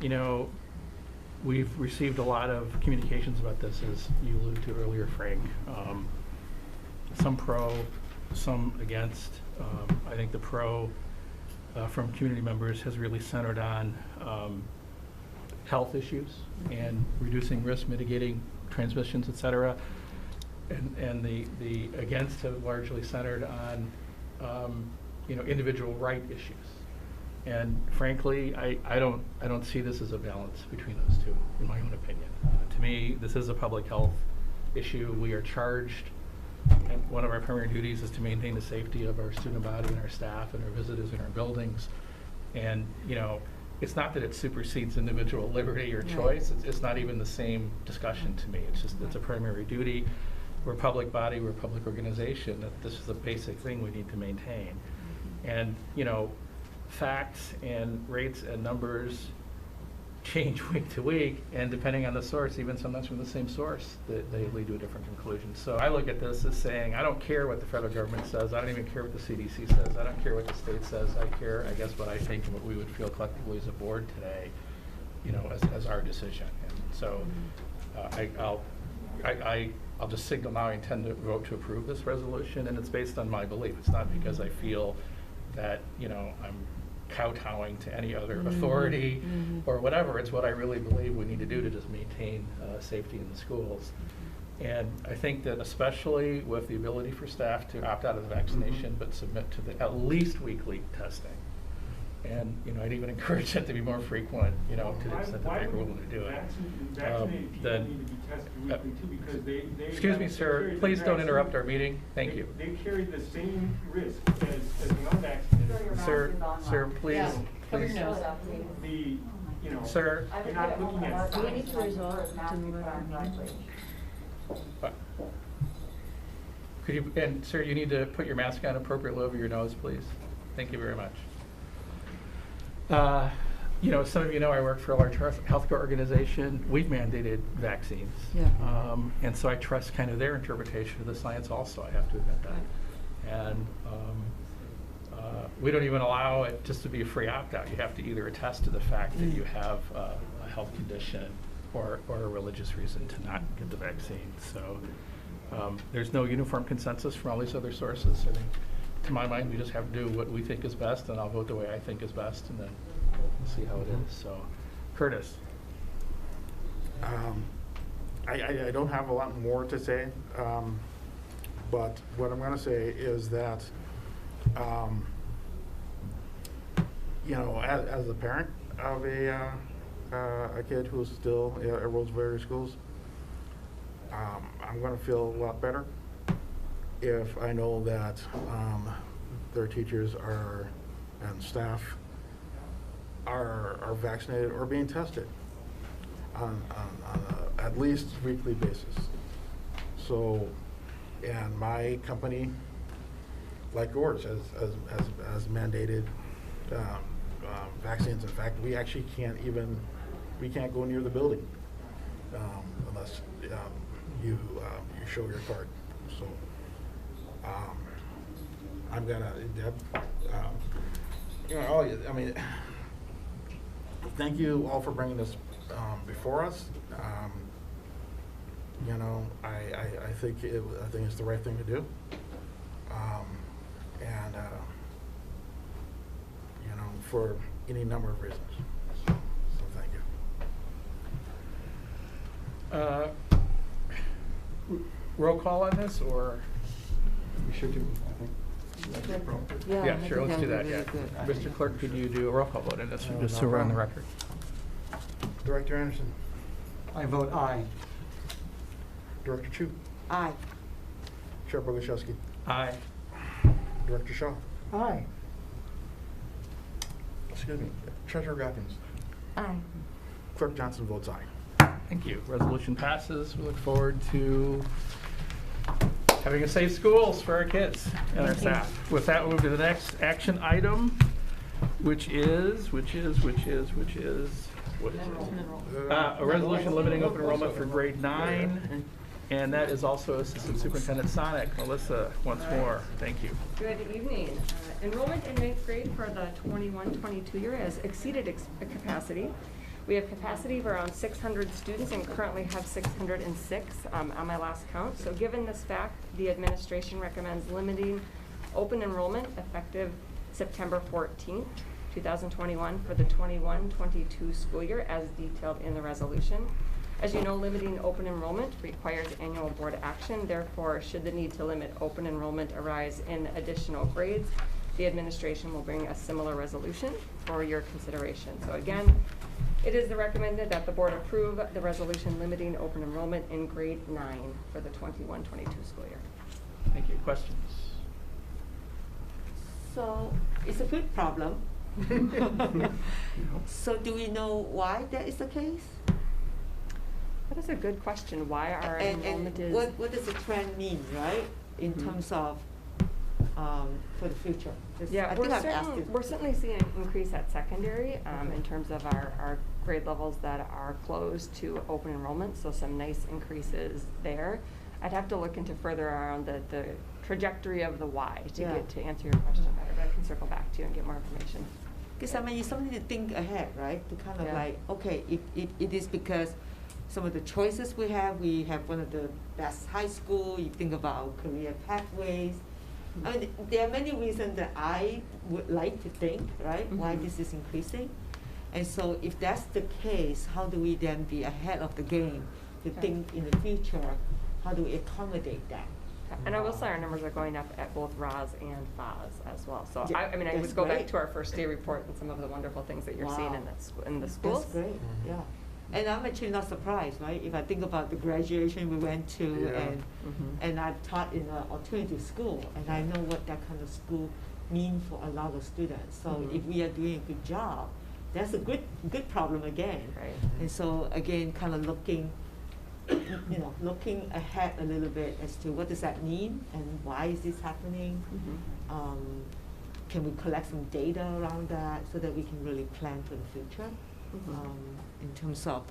we've received a lot of communications about this, as you alluded to earlier, Frank. Some pro, some against. I think the pro from community members has really centered on health issues and reducing risk, mitigating transmissions, et cetera. And the against have largely centered on individual right issues. And frankly, I don't see this as a balance between those two, in my own opinion. To me, this is a public health issue. We are charged, and one of our primary duties is to maintain the safety of our student body and our staff and our visitors in our buildings. And it's not that it supersedes individual liberty or choice. It's not even the same discussion to me. It's a primary duty. We're a public body, we're a public organization. That this is a basic thing we need to maintain. And facts and rates and numbers change week to week, and depending on the source, even sometimes from the same source, they lead to a different conclusion. So I look at this as saying, I don't care what the federal government says, I don't even care what the CDC says, I don't care what the state says, I care, I guess, what I think and what we would feel collectively as a board today, as our decision. And so I'll just signal now I intend to vote to approve this resolution, and it's based on my belief. It's not because I feel that, I'm kowtowing to any other authority or whatever. It's what I really believe we need to do to just maintain safety in the schools. And I think that especially with the ability for staff to opt out of the vaccination, but submit to the at least weekly testing. And, you know, I'd even encourage it to be more frequent, you know, to the extent that they're willing to do it. Vaccinated people need to be tested weekly too, because they. Excuse me, sir, please don't interrupt our meeting. Thank you. They carry the same risk as the unvaccinated. Sir, please, please. The, you know, Sir. you're not looking at. Do we need to resolve to move our meeting? Could you, and sir, you need to put your mask on appropriately over your nose, please. Thank you very much. You know, some of you know I work for a large healthcare organization. We've mandated vaccines. Yeah. And so I trust kind of their interpretation of the science also, I have to admit that. And we don't even allow it just to be a free opt-out. You have to either attest to the fact that you have a health condition or a religious reason to not get the vaccine. So there's no uniform consensus from all these other sources. I think, to my mind, we just have to do what we think is best, and I'll vote the way I think is best, and then we'll see how it is. So, Curtis. I don't have a lot more to say, but what I'm going to say is that, you know, as a parent of a kid who's still at Roseville schools, I'm going to feel a lot better if I know that their teachers and staff are vaccinated or being tested on a at least weekly basis. So, and my company, like yours, has mandated vaccines. In fact, we actually can't go near the building unless you show your card. So I'm gonna, Deb, you know, I mean, thank you all for bringing this before us. You know, I think it's the right thing to do, and you know, for any number of reasons. So thank you. Roll call on this, or? We should do, I think. Yeah, sure, let's do that, yeah. Mr. Clerk, could you do a roll call vote on this, just so we're on the record? Director Anderson. I vote aye. Director Chu. Aye. Chair Boguszewski. Aye. Director Shaw. Aye. Excuse me. Treasurer Goggins. Aye. Clerk Johnson votes aye. Thank you. Resolution passes. We look forward to having a safe schools for our kids and our staff. With that, we'll move to the next action item, which is what is it? A resolution limiting open enrollment for grade 9, and that is also Assistant Superintendent Sonic. Melissa, once more, thank you. Good evening. Enrollment in 9th grade for the 21-22 year has exceeded capacity. We have capacity of around 600 students and currently have 606 on my last count. So given this fact, the administration recommends limiting open enrollment effective September 14th, 2021 for the 21-22 school year as detailed in the resolution. As you know, limiting open enrollment requires annual board action. Therefore, should the need to limit open enrollment arise in additional grades, the administration will bring a similar resolution for your consideration. So again, it is recommended that the board approve the resolution limiting open enrollment in grade 9 for the 21-22 school year. Thank you. Questions? So it's a good problem. So do we know why that is the case? That is a good question. Why our enrollment is... What does the trend mean, right, in terms of for the future? Yeah, we're certainly seeing an increase at secondary in terms of our grade levels that are closed to open enrollment, so some nice increases there. I'd have to look into further around the trajectory of the why to get to answer your question better, but I can circle back to you and get more information. Because I mean, it's something to think ahead, right? To kind of like, okay, if it is because some of the choices we have one of the best high school, you think about career pathways. I mean, there are many reasons that I would like to think, right, why this is increasing. And so if that's the case, how do we then be ahead of the game to think in the future how do we accommodate that? And I will say our numbers are going up at both ROS and FOS as well. So Yeah, I mean, I that's would go back great. to our first day report and some of the wonderful things that you're seeing Wow. in in the schools. That's great, yeah. And I'm actually not surprised, right? If I think about the graduation we went to, Yeah. and I've taught in an alternative school, and I know what that kind of school means for a lot of students. So if we are doing a good job, that's a good problem again. Right. And so again, kind of looking ahead a little bit as to what does that mean and why is this happening? Can we collect some data around that so that we can really plan for the future? In terms of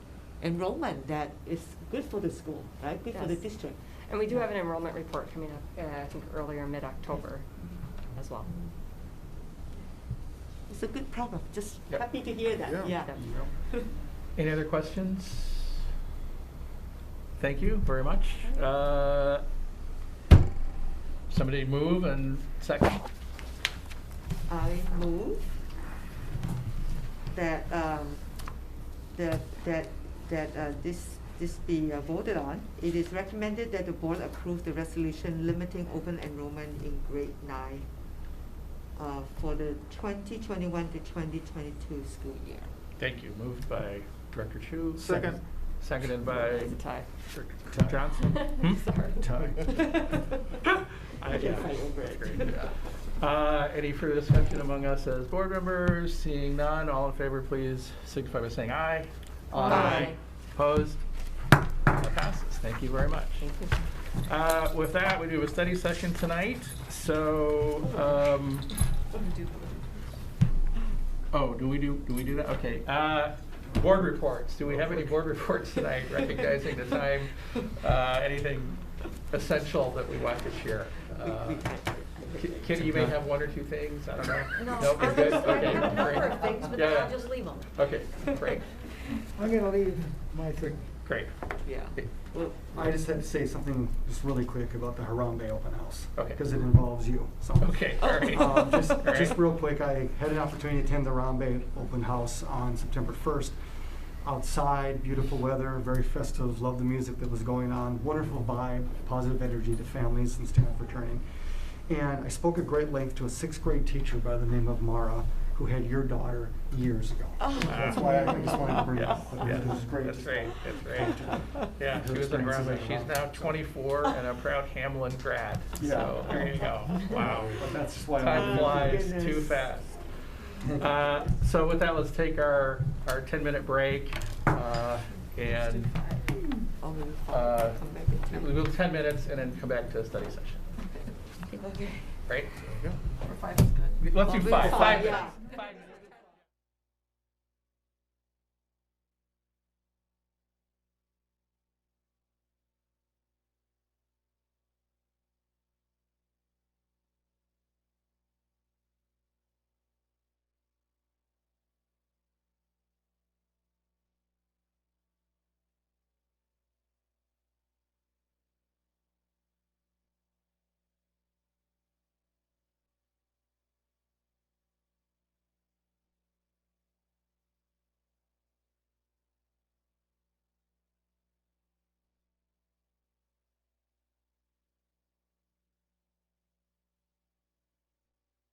enrollment that is good for the school, right? Good for the Yes. district. And we do have an enrollment report coming up, I think earlier mid-October as well. It's a good problem. Just Yep. happy to hear that. Yeah. Yeah. Any other questions? Thank you very much. Somebody move and second. I move that this be voted on. It is recommended that the board approve the resolution limiting open enrollment in grade 9 for the 2021 to 2022 school year. Thank you. Moved by Director Chu. Second. Seconded by It's a tie. Director Johnson. Sorry. Tie. I can fight over That's it. great. Any further discussion among us as board members? Seeing none, all in favor, please signify by saying aye. Aye. Opposed? That passes. Thank you very much. Thank you. With that, we do have a study session tonight. So, do we do that? Okay. Board reports. Do we have any board reports tonight? Recognizing the time. Anything essential that we want to share? Kitty, you may have one or two things. I don't know. No, Nope, you're I good? have Okay, a number great. of things, but Yeah, then yeah. I'll just leave them. Okay, great, I'm gonna leave my thing. great. Yeah. Well, I just had to say something just really quick about the Harambe open house. Okay. Because it involves you, so. Okay, all right. Just All right. real quick, I had an opportunity to attend the Harambe open house on September 1st. Outside, beautiful weather, very festive, loved the music that was going on, wonderful vibe, positive energy to families and staff returning. And I spoke at great length to a 6th grade teacher by the name of Mara, who had your daughter years ago. Oh. That's why I just wanted to bring it Yes, up. But yes, it was great. That's to great, that's great. Yeah, Her she was in experiences Harambe. at She's Harambe. now 24 and a proud Hamlin grad. Yeah. So there you go. Wow. But that's just why I Time wanted to- flies too fast. So with that, let's take our 10-minute break. And we'll do 10 minutes and then come back to a study session. Okay. Right? Or 5 is good. Let's do 5. 5 Yeah. minutes. 5 minutes.